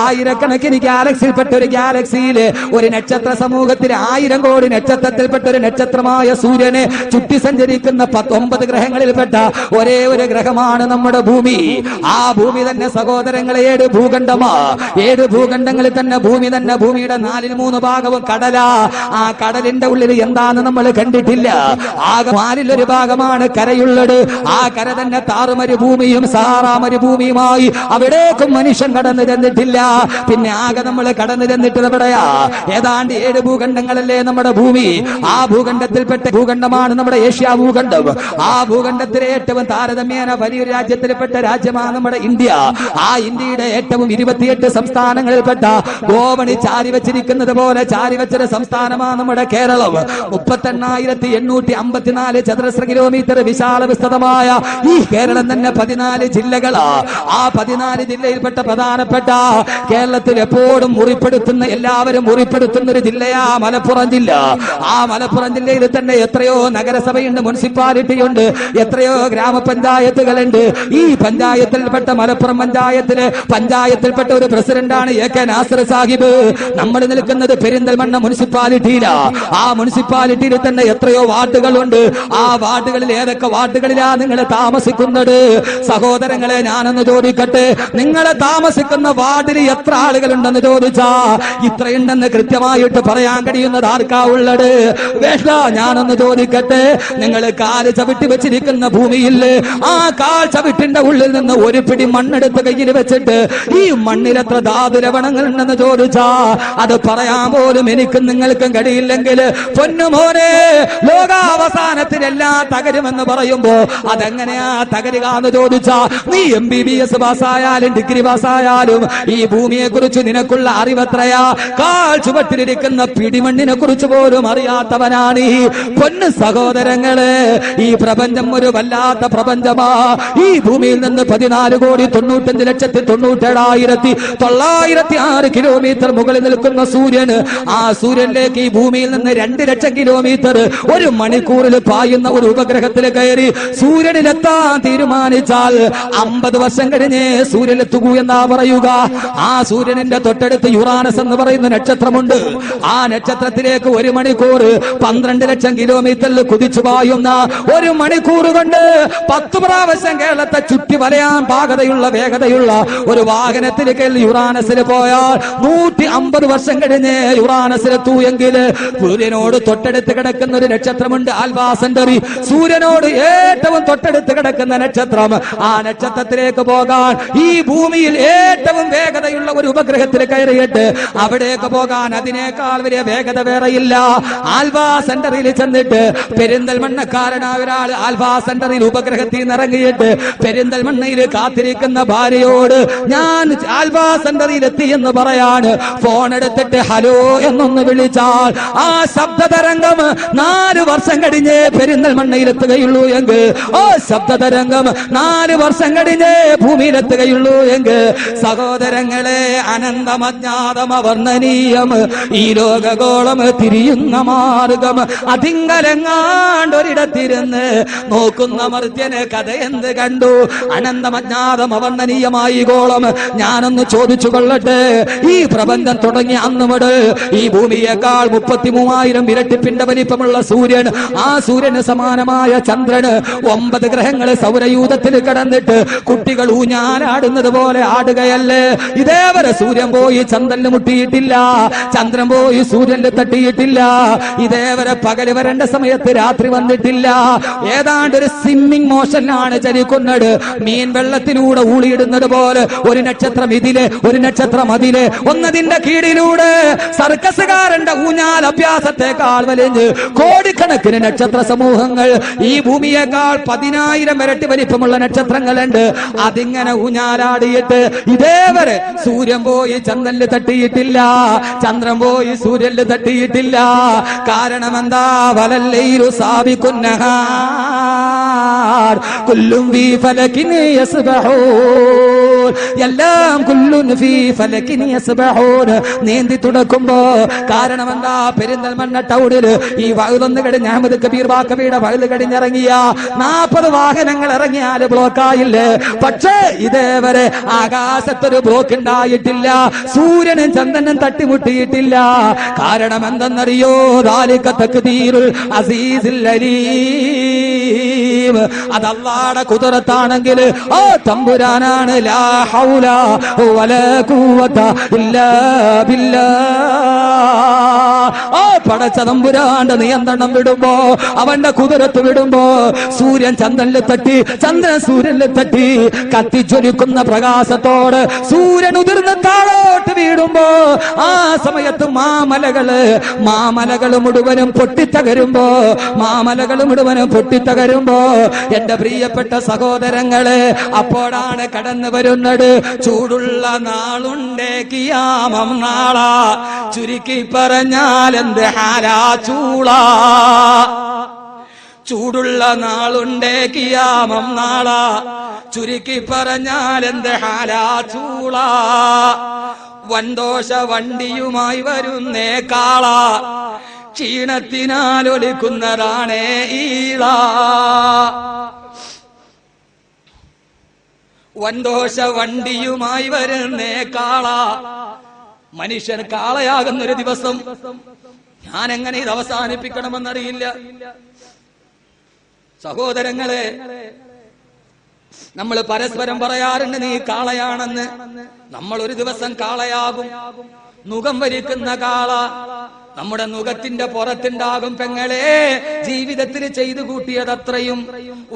ആയിരക്കണക്കിന് ഗാലക്സിയിൽപ്പെട്ട ഒരു ഗാലക്സിയില്, ഒരു നക്ഷത്ര സമൂഹത്തിലെ 1000 കോടി നക്ഷത്രത്തിൽപ്പെട്ട ഒരു നക്ഷത്രമായ സൂര്യനെ ചുറ്റി സഞ്ചരിക്കുന്ന 9 ഗ്രഹങ്ങളിൽപ്പെട്ട ഒരേ ഒരു ഗ്രഹമാണ് നമ്മുടെ ഭൂമി. ആ ഭൂമി തന്നെ സഹോദരങ്ങളെ 7 ഭൂഖണ്ഡമാ. 7 ഭൂഖണ്ഡങ്ങളിൽ തന്നെ ഭൂമി തന്നെ. ഭൂമിയുടെ 4/3 ഭാഗവും കടലാ. ആ കടലിന്റെ ഉള്ളിൽ എന്താന്ന് നമ്മൾ കണ്ടിട്ടില്ല. ആകെ 4/1 ഭാഗമാണ് കരയുള്ളത്. ആ കര തന്നെ താറുമരുഭൂമിയും സഹാറാ മരുഭൂമിയുമായി അവിടേക്കും മനുഷ്യൻ കടന്നു ചെന്നിട്ടില്ല. പിന്നെ ആകെ നമ്മൾ കടന്നു ചെന്നിട്ട് എവിടെയാ? ഏതാണ്ട് 7 ഭൂഖണ്ഡങ്ങളല്ലേ നമ്മുടെ ഭൂമി. ആ ഭൂഖണ്ഡത്തിൽപ്പെട്ട ഭൂഖണ്ഡമാണ് നമ്മുടെ ഏഷ്യ ഭൂഖണ്ഡം. ആ ഭൂഖണ്ഡത്തിലെ ഏറ്റവും താരതമ്യേന വലിയൊരു രാജ്യത്തിൽപ്പെട്ട രാജ്യമാണ് നമ്മുടെ ഇന്ത്യ. ആ ഇന്ത്യയുടെ ഏറ്റവും 28 സംസ്ഥാനങ്ങളിൽപ്പെട്ട ഗോവണി ചാരി വെച്ചിരിക്കുന്നത് പോലെ ചാരി വെച്ചൊരു സംസ്ഥാനമാണ് നമ്മുടെ കേരളം. 38,854 ചതുരശ്ര കിലോമീറ്റർ വിശാല വിസ്തൃതമായ ഈ കേരളം തന്നെ 14 ജില്ലകളാ. ആ 14 ജില്ലയിൽപ്പെട്ട പ്രധാനപ്പെട്ട കേരളത്തിൽ എപ്പോഴും മുറിപ്പെടുത്തുന്ന, എല്ലാവരും മുറിപ്പെടുത്തുന്ന ഒരു ജില്ലയാ മലപ്പുറം ജില്ല. ആ മലപ്പുറം ജില്ലയിൽ തന്നെ എത്രയോ നഗരസഭയുണ്ട്, മുനിസിപ്പാലിറ്റി ഉണ്ട്, എത്രയോ ഗ്രാമപഞ്ചായത്തുകളുണ്ട്. ഈ പഞ്ചായത്തിൽപ്പെട്ട മലപ്പുറം പഞ്ചായത്തിൽപ്പെട്ട ഒരു പ്രസിഡന്റാണ് AK നാസർ സാഹിബ്. നമ്മൾ നിൽക്കുന്നത് പെരിന്തൽമണ്ണ മുനിസിപ്പാലിറ്റിയിലാ. ആ മുനിസിപ്പാലിറ്റിയിൽ തന്നെ എത്രയോ വാർഡുകളുണ്ട്. ആ വാർഡുകളിൽ ഏതൊക്കെ വാർഡുകളിലാ നിങ്ങൾ താമസിക്കുന്നത്? സഹോദരങ്ങളെ, ഞാനൊന്ന് ചോദിക്കട്ടെ, നിങ്ങളെ താമസിക്കുന്ന വാർഡിൽ എത്ര ആളുകളുണ്ടെന്ന് ചോദിച്ചാ ഇത്രയുണ്ടെന്ന് കൃത്യമായിട്ട് പറയാൻ കഴിയുന്നത് ആർക്കാ ഉള്ളത്? വേണ്ട, ഞാനൊന്ന് ചോദിക്കട്ടെ, നിങ്ങൾ കാല് ചവിട്ടി വെച്ചിരിക്കുന്ന ഭൂമിയിൽ ആ കാൽ ചവിട്ടിന്റെ ഉള്ളിൽ നിന്ന് ഒരു പിടി മണ്ണെടുത്ത് കയ്യിൽ വെച്ചിട്ട് ഈ മണ്ണിൽ എത്ര ധാതുലവണങ്ങൾ ഉണ്ടെന്ന് ചോദിച്ചാ അത് പറയാൻ പോലും എനിക്കും നിങ്ങൾക്കും കഴിയില്ലെങ്കിൽ പൊന്നുമോനെ, ലോകാവസാനത്തിൽ എല്ലാം തകരുമെന്ന് പറയുമ്പോ അതെങ്ങനെയാ തകരുക എന്ന് ചോദിച്ചാ, നീ MBBS പാസ്സായാലും ഡിഗ്രി പാസ്സായാലും ഈ ഭൂമിയെ കുറിച്ച് നിനക്കുള്ള അറിവത്രയാ? കാൽ ചുവട്ടിലിരിക്കുന്ന പിടിമണ്ണിനെ കുറിച്ച് പോലും അറിയാത്തവനാണ് ഈ പൊന്നു സഹോദരങ്ങളെ. ഈ പ്രപഞ്ചം ഒരു വല്ലാത്ത പ്രപഞ്ചമാ. ഈ ഭൂമിയിൽ നിന്ന് 14,95,97,906 കിലോമീറ്റർ മുകളിൽ നിൽക്കുന്ന സൂര്യൻ, ആ സൂര്യനിലേക്ക് ഈ ഭൂമിയിൽ നിന്ന് 2 ലക്ഷം കിലോമീറ്റർ 1 മണിക്കൂറിൽ പായുന്ന ഒരു ഉപഗ്രഹത്തിൽ കയറി സൂര്യനിലെത്താൻ തീരുമാനിച്ചാൽ 50 വർഷം കഴിഞ്ഞേ സൂര്യനിലെത്തുകൂ എന്നാ പറയുക. ആ സൂര്യനിന്റെ തൊട്ടടുത്ത് യുറാനസ് എന്ന് പറയുന്ന നക്ഷത്രമുണ്ട്. ആ നക്ഷത്രത്തിലേക്ക് 1 മണിക്കൂർ 12 ലക്ഷം കിലോമീറ്ററിൽ കുതിച്ചു പായുന്ന 1 മണിക്കൂർ കൊണ്ട് 10 പ്രാവശ്യം കേരളത്തെ ചുറ്റി വലയാൻ പാകതയുള്ള വേഗതയുള്ള ഒരു വാഹനത്തിലേക്ക് യുറാനസിൽ പോയാൽ 150 വർഷം കഴിഞ്ഞ് യുറാനസിലെത്തൂ എങ്കിൽ സൂര്യനോട് തൊട്ടടുത്ത് കിടക്കുന്ന ഒരു നക്ഷത്രമുണ്ട്, ആൽഫാ സെന്ററി. സൂര്യനോട് ഏറ്റവും തൊട്ടടുത്ത് കിടക്കുന്ന നക്ഷത്രം. ആ നക്ഷത്രത്തിലേക്ക് പോകാൻ ഈ ഭൂമിയിൽ ഏറ്റവും വേഗതയുള്ള ഒരു ഉപഗ്രഹത്തിൽ കയറിയിട്ട് അവിടേക്ക് പോകാൻ അതിനേക്കാൾ വലിയ വേഗത വേറെയില്ല. ആൽഫാ സെന്ററിൽ ചെന്നിട്ട് പെരിന്തൽമണ്ണക്കാരനായ ഒരാൾ ആൽഫാ സെന്ററിൽ ഉപഗ്രഹത്തിൽ ഇറങ്ങിയിട്ട് പെരിന്തൽമണ്ണയിൽ കാത്തിരിക്കുന്ന ഭാര്യയോട് ഞാൻ ആൽഫാ സെന്ററിൽ എത്തി എന്ന് പറയാണ്. ഫോൺ എടുത്തിട്ട് ഹലോ എന്നൊന്ന് വിളിച്ചാൽ ആ ശബ്ദതരംഗം 4 വർഷം കഴിഞ്ഞേ പെരിന്തൽമണ്ണയിലെത്തുകയുള്ളൂ എങ്കിൽ, ആ ശബ്ദതരംഗം 4 വർഷം കഴിഞ്ഞേ ഭൂമിയിലെത്തുകയുള്ളൂ എങ്കിൽ സഹോദരങ്ങളെ, അനന്തമജ്ഞാതം അവർണ്ണനീയം ഈ ലോകഗോളം തിരിയുന്ന മാർഗം അതിങ്കലങ്ങാണ്ടൊരിടത്തിരുന്ന് നോക്കുന്ന മർത്യന് കഥ എന്ത് കണ്ടു? അനന്തമജ്ഞാതം അവർണ്ണനീയമായി ഗോളം. ഞാനൊന്ന് ചോദിച്ചു കൊള്ളട്ടെ, ഈ പ്രപഞ്ചം തുടങ്ങിയ അന്ന് മുതൽ ഈ ഭൂമിയേക്കാൾ 33,000 ഇരട്ടിപ്പിന്റെ വലിപ്പമുള്ള സൂര്യൻ, ആ സൂര്യന് സമാനമായ ചന്ദ്രന് 9 ഗ്രഹങ്ങള് സൗരയൂഥത്തിൽ കടന്നിട്ട് കുട്ടികൾ ഊഞ്ഞാലാടുന്നത് പോലെ ആടുകയല്ലേ? ഇതേവരെ സൂര്യൻ പോയി ചന്ദ്രന് മുട്ടിയിട്ട് തട്ടിയിട്ടില്ല, ചന്ദ്രൻ പോയി സൂര്യനിൽ തട്ടിയിട്ടില്ല, ഇതേവരെ പകല് വരേണ്ട സമയത്ത് രാത്രി വന്നിട്ടില്ല. ഏതാണ്ട് ഒരു സ്വിമ്മിംഗ് മോഷനിലാണ് ചലിക്കുന്നത്. മീൻ വെള്ളത്തിലൂടെ ഊളിയിടുന്നത് പോലെ ഒരു നക്ഷത്രം ഇതില്, ഒരു നക്ഷത്രം അതില്, ഒന്നതിന്റെ കീഴിലൂടെ സർക്കസുകാരന്റെ ഊഞ്ഞാൽ അഭ്യാസത്തെക്കാൾ വലിഞ്ഞ് കോടിക്കണക്കിന് നക്ഷത്ര സമൂഹങ്ങൾ, ഈ ഭൂമിയേക്കാൾ 10,000 ഇരട്ടി വലിപ്പമുള്ള നക്ഷത്രങ്ങളുണ്ട്. അതിങ്ങനെ ഊഞ്ഞാലാടിയിട്ട് ഇതേവരെ സൂര്യൻ പോയി ചന്ദ്രനിൽ തട്ടിയിട്ടില്ല, ചന്ദ്രൻ പോയി സൂര്യനിൽ തട്ടിയിട്ടില്ല. കാരണം എന്താ? വലല്ലൈലു സാബിഖുന്നഹാർ കുല്ലും ഫീ ഫലകിൻ യസ്ബഹൂൻ, എല്ലാം കുല്ലുൻ ഫീ ഫലകിൻ യസ്ബഹൂൻ, നീന്തി തുടക്കുമ്പോ. കാരണം എന്താ? പെരിന്തൽമണ്ണ ടൗണില് ഈ വഴുതൊന്ന് കഴിഞ്ഞ് അഹമ്മദ് കബീർ ബാക്കവിയുടെ വഴുത് കഴിഞ്ഞിറങ്ങിയ 40 വാഹനങ്ങൾ ഇറങ്ങിയാല് ബ്ലോക്കായില്ലേ? പക്ഷേ ഇതേവരെ ആകാശത്തൊരു ബ്ലോക്ക് ഉണ്ടായിട്ടില്ല, സൂര്യനും ചന്ദ്രനും തട്ടിമുട്ടിയിട്ടില്ല. കാരണം എന്തെന്നറിയോ? ദാലിക തഖ്ദീറുൽ അസീസിൽ അലീം. അത് അല്ലാഹുവിന്റെ ഖുദ്റത്താണെങ്കിൽ ആ തമ്പുരാനാണ്. ലാ ഹൗല വലാ ഖുവത ഇല്ലാ ബില്ലാഹ്. ആ പടച്ച തമ്പുരാന്റെ നിയന്ത്രണം വിടുമ്പോ, അവന്റെ ഖുദ്റത്ത് വിടുമ്പോ, സൂര്യൻ ചന്ദ്രനിൽ തട്ടി, ചന്ദ്രൻ സൂര്യനിൽ തട്ടി, കത്തിച്ചൊരുക്കുന്ന പ്രകാശത്തോട് സൂര്യൻ ഉതിർന്ന് താഴോട്ട് വീടുമ്പോ, ആ സമയത്ത് മാമലകൾ മുഴുവനും പൊട്ടിത്തകരുമ്പോ, മാമലകൾ മുഴുവനും പൊട്ടിത്തകരുമ്പോ, എന്റെ പ്രിയപ്പെട്ട സഹോദരങ്ങളെ, അപ്പോഴാണ് കടന്നു വരുന്നത് ചൂടുള്ള നാളുണ്ടേ കിയാമം നാളാ, ചുരുക്കി പറഞ്ഞാൽ എന്ത് ഹാലാ ചൂളാ. ചൂടുള്ള നാളുണ്ടേ കിയാമം നാളാ, ചുരുക്കി പറഞ്ഞാൽ എന്ത് ഹാലാ ചൂളാ. വൻദോഷ വണ്ടിയുമായി വരുന്നേ കാള, ക്ഷീണത്തിനാലൊലിക്കുന്നതാണേ ഈള. വൻദോഷ വണ്ടിയുമായി വരുന്നേ കാള. മനുഷ്യൻ കാളയാകുന്നൊരു ദിവസം. ഞാൻ എങ്ങനെ ഇത് അവസാനിപ്പിക്കണമെന്നറിയില്ല. സഹോദരങ്ങളെ, നമ്മൾ പരസ്പരം പറയാറുണ്ട് നീ കാളയാണെന്ന്. നമ്മൾ ഒരു ദിവസം കാളയാകും. നുകം വരിക്കുന്ന കാള നമ്മുടെ നുകത്തിന്റെ പുറത്തുണ്ടാകും. പെങ്ങളെ, ജീവിതത്തിൽ ചെയ്തു കൂട്ടിയതത്രയും.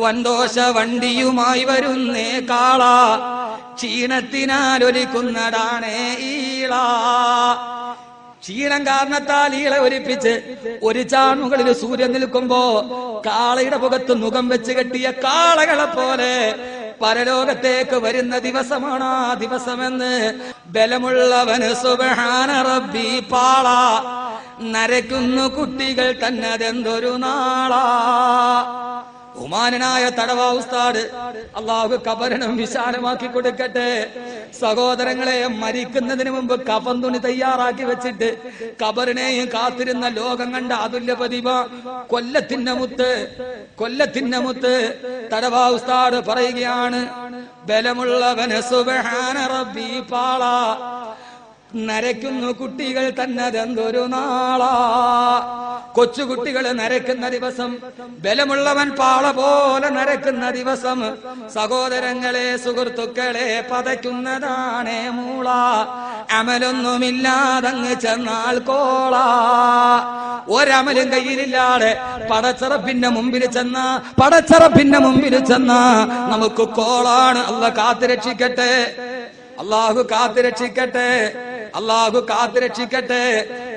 വൻദോഷ വണ്ടിയുമായി വരുന്നേ കാള, ക്ഷീണത്തിനാലൊലിക്കുന്നതാണേ ഈള. ക്ഷീണം കാരണത്താൽ ഈളെ ഒലിപ്പിച്ച് ഒരു ചാണുകളിൽ സൂര്യൻ നിൽക്കുമ്പോ കാളയുടെ മുഖത്ത് മുഖം വെച്ച് കെട്ടിയ കാളകളെ പോലെ പരലോകത്തേക്ക് വരുന്ന ദിവസമാണ് ആ ദിവസമെന്ന് ബലമുള്ളവന് സുബ്ഹാന റബ്ബി പാള. നരയ്ക്കുന്നു കുട്ടികൾ തന്നതെന്തൊരു നാളാ. ബഹുമാനനായ തടവ ഉസ്താദ്, അള്ളാഹു ഖബറിനും വിശാലമാക്കി കൊടുക്കട്ടെ. സഹോദരങ്ങളെ, മരിക്കുന്നതിന് മുമ്പ് കഫൻ തുണി തയ്യാറാക്കി വെച്ചിട്ട് ഖബറിനെയും കാത്തിരുന്ന ലോകം കണ്ട അതുല്യ പ്രതിഭ കൊല്ലത്തിന്റെ മുത്ത് തടവ ഉസ്താദ് പറയുകയാണ്, ബലമുള്ളവന് സുബ്ഹാന റബ്ബി പാള. നരയ്ക്കുന്നു കുട്ടികൾ തന്നതെന്തൊരു നാളാ. കൊച്ചുകുട്ടികൾ നരക്കുന്ന ദിവസം, ബലമുള്ളവൻ പാള പോലെ നരക്കുന്ന ദിവസം. സഹോദരങ്ങളെ, സുഹൃത്തുക്കളെ, പതയ്ക്കുന്നതാണേ മൂള. അമലൊന്നുമില്ലാതങ്ങ് ചെന്നാൽ കോള. ഒരമലും കയ്യിലില്ലാതെ പടച്ചറപ്പിന്റെ മുമ്പിൽ ചെന്ന നമുക്ക് കോളാണ്. അല്ലാഹു കാത്തുരക്ഷിക്കട്ടെ, അള്ളാഹു കാത്തുരക്ഷിക്കട്ടെ, അള്ളാഹു കാത്തുരക്ഷിക്കട്ടെ.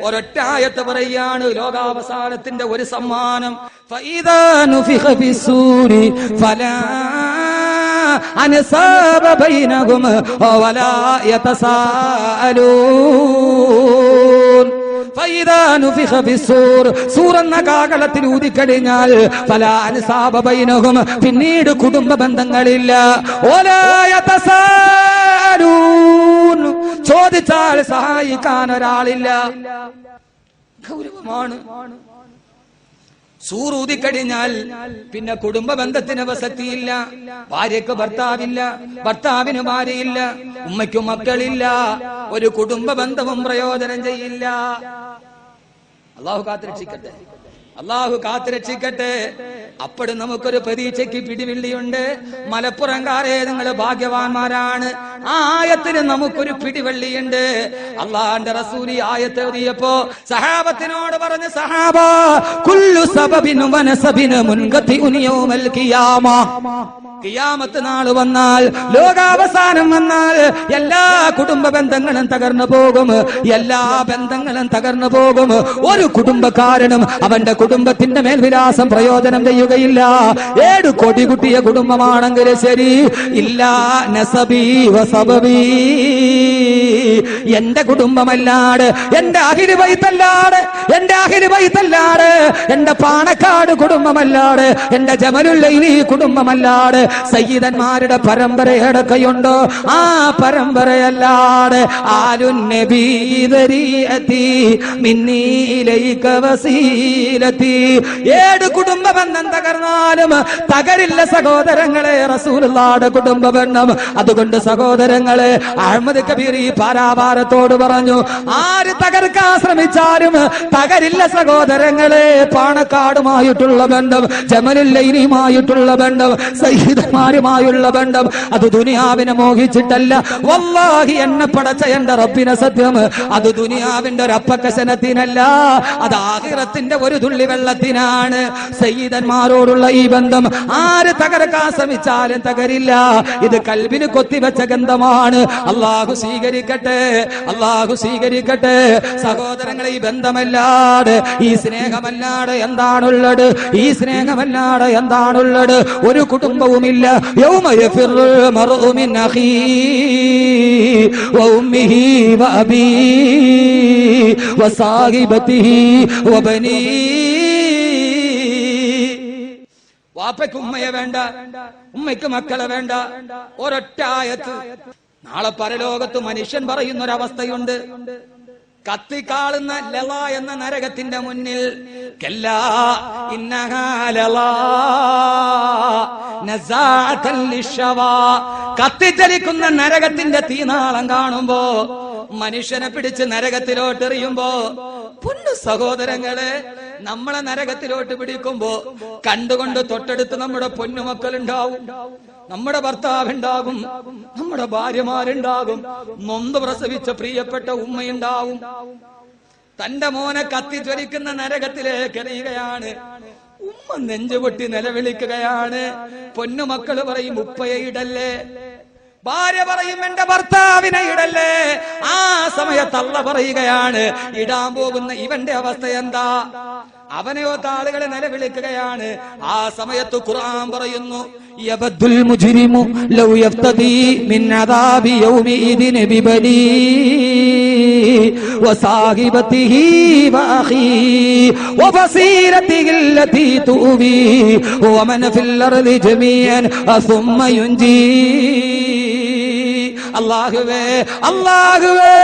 ഒരൊറ്റ ആയത്ത് പറയാണ് ലോകാവസാനത്തിന്റെ ഒരു സമ്മാനം. ഫഇദാ നുഫിഖ ഫിസ്സൂരി ഫലാ അൻസാബ ബൈനഹും വലാ യതസാഅലൂൻ. ഫഇദാ നുഫിഖ ഫിസ്സൂർ, സൂറെന്ന കാഹളത്തിൽ ഊതിക്കഴിഞ്ഞാൽ ഫലാ അൻസാബ ബൈനഹും, പിന്നീട് കുടുംബ ബന്ധങ്ങളില്ല. വലാ യതസാഅലൂൻ, ചോദിച്ചാൽ സഹായിക്കാൻ ഒരാളില്ല. ഗൗരവമാണ്. സൂറൂതിക്കഴിഞ്ഞാൽ പിന്നെ കുടുംബ ബന്ധത്തിന് പ്രസക്തിയില്ല. ഭാര്യയ്ക്ക് ഭർത്താവില്ല, ഭർത്താവിന് ഭാര്യയില്ല, ഉമ്മയ്ക്കും മക്കളില്ല. ഒരു കുടുംബ ബന്ധവും പ്രയോജനം ചെയ്യില്ല. അള്ളാഹു കാത്തുരക്ഷിക്കട്ടെ, അള്ളാഹു കാത്തുരക്ഷിക്കട്ടെ. അപ്പോഴും നമുക്കൊരു പ്രതീക്ഷയ്ക്ക് പിടിവിള്ളിയുണ്ട്. മലപ്പുറംകാരെ, നിങ്ങൾ ഭാഗ്യവാന്മാരാണ്. ആ ആയത്തിന് നമുക്കൊരു പിടിവള്ളിയുണ്ട്. അള്ളാന്റെ റസൂൽ ഈ ആയത്ത് എഴുതിയപ്പോ സഹാബത്തിനോട് പറഞ്ഞു, സഹാബ കുല്ലു സബബിൻ വനസബിൻ മുൻഗതിഉൻ യൗമൽ ഖിയാമ. ഖിയാമത്ത് നാൾ വന്നാൽ, ലോകാവസാനം വന്നാൽ എല്ലാ കുടുംബ ബന്ധങ്ങളും തകർന്നു പോകും. എല്ലാ ബന്ധങ്ങളും തകർന്നു പോകും. ഒരു കുടുംബക്കാരനും അവന്റെ കുടുംബത്തിന്റെ മേൽവിലാസം പ്രയോജനം ചെയ്യുകയില്ല. 7 കോടി കുട്ടിയ കുടുംബമാണെങ്കിൽ ശരി, ഇല്ല നസബി വസബബി, എന്റെ കുടുംബമല്ലാട്, എന്റെ അഹിലു ബൈത്തല്ലാട്, എന്റെ അഹിലു ബൈത്തല്ലാട്, എന്റെ പാണക്കാട് കുടുംബമല്ലാട്, എന്റെ ജമലുല്ലൈലി കുടുംബമല്ലാട്, സയ്യിദന്മാരുടെ പരമ്പരയുടെ കൈയുണ്ടോ ആ പരമ്പരയല്ലാട്, ആലുൻ നബി ദരീഅതി മിന്നി ഇലൈക വസീലതി. 7 കുടുംബ ബന്ധം തകർന്നാലും തകരില്ല സഹോദരങ്ങളെ റസൂലുള്ളാഹിയുടെ കുടുംബ ബന്ധം. അതുകൊണ്ട് സഹോദരങ്ങളെ, അഹ്മദ് കബീർ ഈ പാരാവാരത്തോട് പറഞ്ഞു, ആര് തകർക്കാൻ ശ്രമിച്ചാലും തകരില്ല സഹോദരങ്ങളെ. പാണക്കാടുമായിട്ടുള്ള ബന്ധം, ജമലുല്ലൈലിയുമായിട്ടുള്ള ബന്ധം, സയ്യിദന്മാരുമായുള്ള ബന്ധം, അത് ദുനിയാവിനെ മോഹിച്ചിട്ടല്ല. വല്ലാഹി, എന്നെ പടച്ച എന്റെ റബ്ബിനെ സത്യം, അത് ദുനിയാവിന്റെ ഒരു അപ്പക്കശനത്തിനല്ല, അത് ആഖിറത്തിന്റെ ഒരു തുള്ളി വെള്ളത്തിനാണ്. സയ്യിദന്മാരോടുള്ള ഈ ബന്ധം ആര് തകർക്കാൻ ശ്രമിച്ചാലും തകരില്ല. ഇത് കൽബിന് കൊത്തിവെച്ച ഗന്ധമാണ്. അള്ളാഹു സ്വീകരിക്കട്ടെ, അള്ളാഹു സ്വീകരിക്കട്ടെ. സഹോദരങ്ങളെ, ഈ ബന്ധമല്ലാതെ, ഈ സ്നേഹമല്ലാതെ എന്താണുള്ളത്? ഈ സ്നേഹമല്ലാതെ എന്താണുള്ളത്? ഒരു കുടുംബവുമില്ല. യൗമ യഫിറുൽ മർഉ മിൻ അഖീഹി വ ഉമ്മിഹി വ അബീഹി വ സാഹിബതിഹി വ ബനീഹി. വാപ്പയ്ക്ക് ഉമ്മയെ വേണ്ട, ഉമ്മയ്ക്ക് മക്കളെ വേണ്ട. ഒരൊറ്റ ആയത്ത്. നാളെ പരലോകത്ത് മനുഷ്യൻ പറയുന്ന ഒരവസ്ഥയുണ്ട്. കത്തിക്കാളുന്ന ലള എന്ന നരകത്തിന്റെ മുന്നിൽ, കല്ലാ ഇന്നഹാ ലളാ നസാഅതൻ ലിശ്ശവാ, കത്തിജ്വലിക്കുന്ന നരകത്തിന്റെ തീനാളം കാണുമ്പോ, മനുഷ്യനെ പിടിച്ച് നരകത്തിലോട്ട് എറിയുമ്പോ, പൊന്നു സഹോദരങ്ങളെ, നമ്മളെ നരകത്തിലോട്ട് പിടിക്കുമ്പോ കണ്ടുകൊണ്ട് തൊട്ടടുത്ത് നമ്മുടെ പൊന്നുമക്കളുണ്ടാവും, നമ്മുടെ ഭർത്താവുണ്ടാകും, നമ്മുടെ ഭാര്യമാരുണ്ടാകും, നൊന്ത് പ്രസവിച്ച പ്രിയപ്പെട്ട ഉമ്മയുണ്ടാവും. തന്റെ മോനെ കത്തിജ്വലിക്കുന്ന നരകത്തിലേക്ക് എറിയുകയാണ്. ഉമ്മ നെഞ്ചുപൊട്ടി നിലവിളിക്കുകയാണ്. പൊന്നുമക്കള് പറയും, ഉപ്പയെ ഇടല്ലേ. ഭാര്യ പറയും, എന്റെ ഭർത്താവിനെ ഇടല്ലേ. ആ സമയത്ത് അല്ലാഹ് പറയുകയാണ്, ഇടാൻ പോകുന്ന ഇവന്റെ അവസ്ഥ എന്താ? അവനെയോ ആളുകളെ നിലവിളിക്കുകയാണ്. ആ സമയത്ത് ഖുർആൻ പറയുന്നു, യബദ്ദുൽ മുജ്രിമു ലൗ യഫ്തദി മിൻ അദാബി യൗമിഇദിൻ ബിബനി വസാഹിബതിഹി വഅഖീഹി വഫസീലതിഹി അല്ലതി തുവി വമൻ ഫിൽ അർളി ജമീഅൻ സുമ്മ യുൻജി. അല്ലാഹുവേ, അല്ലാഹുവേ,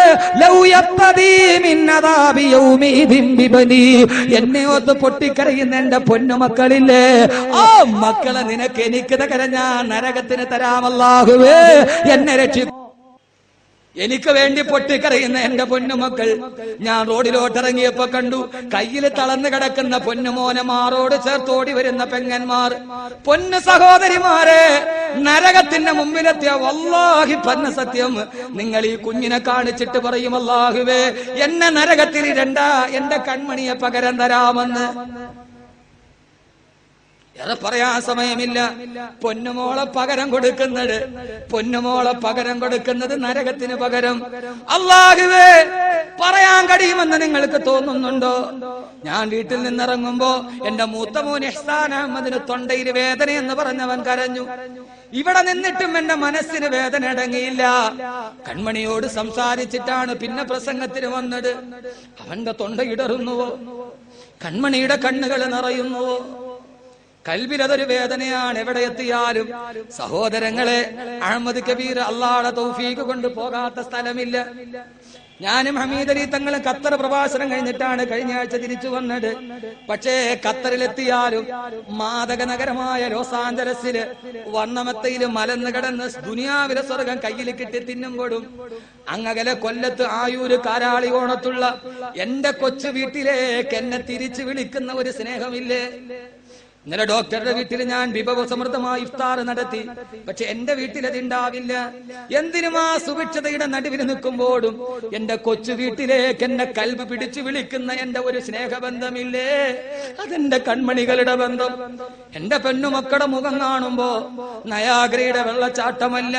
ലൗ യഫ്തദി മിൻ അദാബി യൗമിഇദിൻ ബിബനി, എന്നെ ഓർത്ത് പൊട്ടിക്കരയുന്ന എന്റെ പൊന്നുമക്കളില്ലേ, ആ മക്കളെ നിനക്ക് എനിക്ക് തകരം ഞാൻ നരകത്തിന് തരാം. അല്ലാഹുവേ, എന്നെ രക്ഷിക്കൂ. എനിക്ക് വേണ്ടി പൊട്ടിക്കരയുന്ന എന്റെ പൊന്നുമക്കൾ. ഞാൻ റോഡിലോട്ട് ഇറങ്ങിയപ്പോ കണ്ടു, കയ്യിൽ തളർന്നു കിടക്കുന്ന പൊന്നുമോനെ മാറോട് ചേർത്തോടി വരുന്ന പെങ്ങന്മാർ. പൊന്നു സഹോദരിമാരെ, നരകത്തിന്റെ മുമ്പിലെത്തിയ വല്ലാഹി പറഞ്ഞ സത്യം, നിങ്ങൾ ഈ കുഞ്ഞിനെ കാണിച്ചിട്ട് പറയും, അല്ലാഹുവേ, എന്നെ നരകത്തിൽ ഇടണ്ട, എന്റെ കൺമണിയെ പകരം തരാമെന്ന്. ഏറെ പറയാൻ സമയമില്ല. പൊന്നുമോളെ പകരം കൊടുക്കുന്നത്, പൊന്നുമോളെ പകരം കൊടുക്കുന്നത് നരകത്തിന് പകരം. അല്ലാഹുവേ, പറയാൻ കഴിയുമെന്ന് നിങ്ങൾക്ക് തോന്നുന്നുണ്ടോ? ഞാൻ വീട്ടിൽ നിന്നിറങ്ങുമ്പോ എന്റെ മൂത്ത മോൻ ഇഹ്സാൻ അഹമ്മദിന് തൊണ്ടയിൽ വേദന എന്ന് പറഞ്ഞവൻ കരഞ്ഞു. ഇവിടെ നിന്നിട്ടും എന്റെ മനസ്സിന് വേദന അടങ്ങിയില്ല. കൺമണിയോട് സംസാരിച്ചിട്ടാണ് പിന്നെ പ്രസംഗത്തിന് വന്നത്. അവന്റെ തൊണ്ട ഇടറുന്നുവോ? കൺമണിയുടെ കണ്ണുകൾ നിറയുന്നുവോ? കൽബിൽ അതൊരു വേദനയാണ്. എവിടെ എത്തിയാലും സഹോദരങ്ങളെ, അഹമ്മദ് കബീർ അള്ളാഹുവിന്റെ തൗഫീഖ് കൊണ്ട് പോകാത്ത സ്ഥലമില്ല. ഞാനും ഹമീദ് അലി തങ്ങളും ഖത്തർ പ്രഭാഷണം കഴിഞ്ഞിട്ടാണ് കഴിഞ്ഞ ആഴ്ച തിരിച്ചു വന്നത്. പക്ഷേ ഖത്തറിലെത്തിയാലും മാദക നഗരമായ ലോസ് ആഞ്ചലസില് വർണ്ണമത്തയില് മലന്ന് കിടന്ന് ദുനിയാവിലെ സ്വർഗം കയ്യിൽ കിട്ടി തിന്നുമ്പോഴും, അങ്ങകലെ കൊല്ലത്ത് ആയൂര് കാരാളി ഓണത്തുള്ള എന്റെ കൊച്ചു വീട്ടിലേക്ക് എന്നെ തിരിച്ചു വിളിക്കുന്ന ഒരു സ്നേഹമില്ലേ? ഇന്നലെ ഡോക്ടറുടെ വീട്ടിൽ ഞാൻ വിഭവസമൃദ്ധമായി ഇഫ്താർ നടത്തി. പക്ഷെ എന്റെ വീട്ടിൽ അതുണ്ടാവില്ല. എന്തിനും ആ സുഭിക്ഷതയുടെ നടുവിൽ നിൽക്കുമ്പോഴും എന്റെ കൊച്ചു വീട്ടിലേക്ക് എന്നെ കൽബ് പിടിച്ചു വിളിക്കുന്ന എന്റെ ഒരു സ്നേഹബന്ധമില്ലേ, അതെന്റെ കൺമണികളുടെ ബന്ധം. എന്റെ പെണ്ണുമക്കളുടെ മുഖം കാണുമ്പോ നയാഗ്രയുടെ വെള്ളച്ചാട്ടമല്ല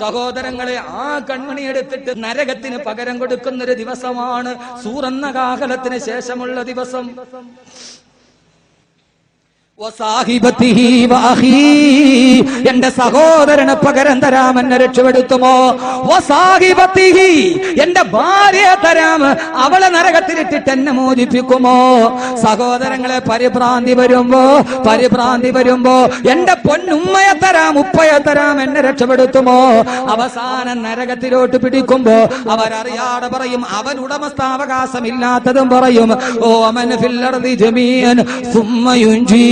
സഹോദരങ്ങളെ, ആ കൺമണി എടുത്തിട്ട് നരകത്തിന് പകരം കൊടുക്കുന്ന ഒരു ദിവസമാണ് സൂറന്ന കാഹളത്തിന് ശേഷമുള്ള ദിവസം. എന്റെ സഹോദരന് പകരം തരാം, എന്നെ രക്ഷപ്പെടുത്തുമോ? എന്റെ ഭാര്യയെ തരാം, അവളെ നരകത്തിലിട്ടിട്ട് എന്നെ മോചിപ്പിക്കുമോ? സഹോദരങ്ങളെ, പരിഭ്രാന്തി വരുമ്പോ എന്റെ പൊന്നുമ്മയെ തരാം, ഉപ്പയെ തരാം, എന്നെ രക്ഷപ്പെടുത്തുമോ? അവസാനം നരകത്തിലോട്ട് പിടിക്കുമ്പോ അവരറിയാതെ പറയും, അവൻ ഉടമസ്ഥാവകാശമില്ലാത്തതും പറയും, ഓ അമൻ ഫിൽ അർദി ജമീഅൻ സുമ്മ യുൻജീ.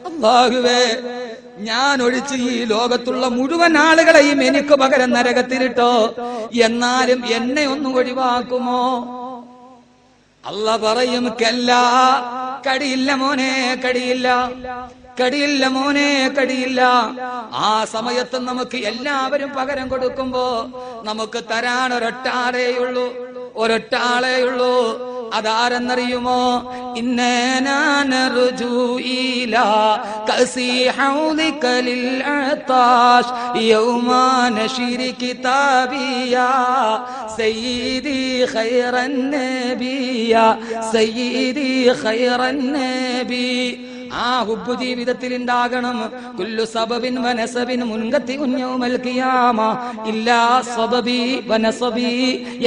അല്ലാഹുവേ, ഞാൻ ഒഴിച്ച് ഈ ലോകത്തുള്ള മുഴുവൻ ആളുകളെയും എനിക്ക് പകരം നരകത്തിലിട്ടോ, എന്നാലും എന്നെ ഒന്നും ഒഴിവാക്കുമോ? അല്ല പറയും, കല്ലാ, കടിയില്ല മോനെ, കടിയില്ല മോനെ, കടിയില്ല. ആ സമയത്ത് നമുക്ക് എല്ലാവരും പകരം കൊടുക്കുമ്പോ നമുക്ക് തരാൻ ഒരൊറ്റ ആളേയുള്ളൂ. അതാരെന്നറിയുമോ? ആ ഹുബ്ബ് ജീവിതത്തിൽ ഉണ്ടാകണം. കുല്ലു സബബിൻ വനസബിൻ മുൻകത്തിഉൻ യൗമൽ ഖിയാമ ഇല്ലാ സബബി വനസബി.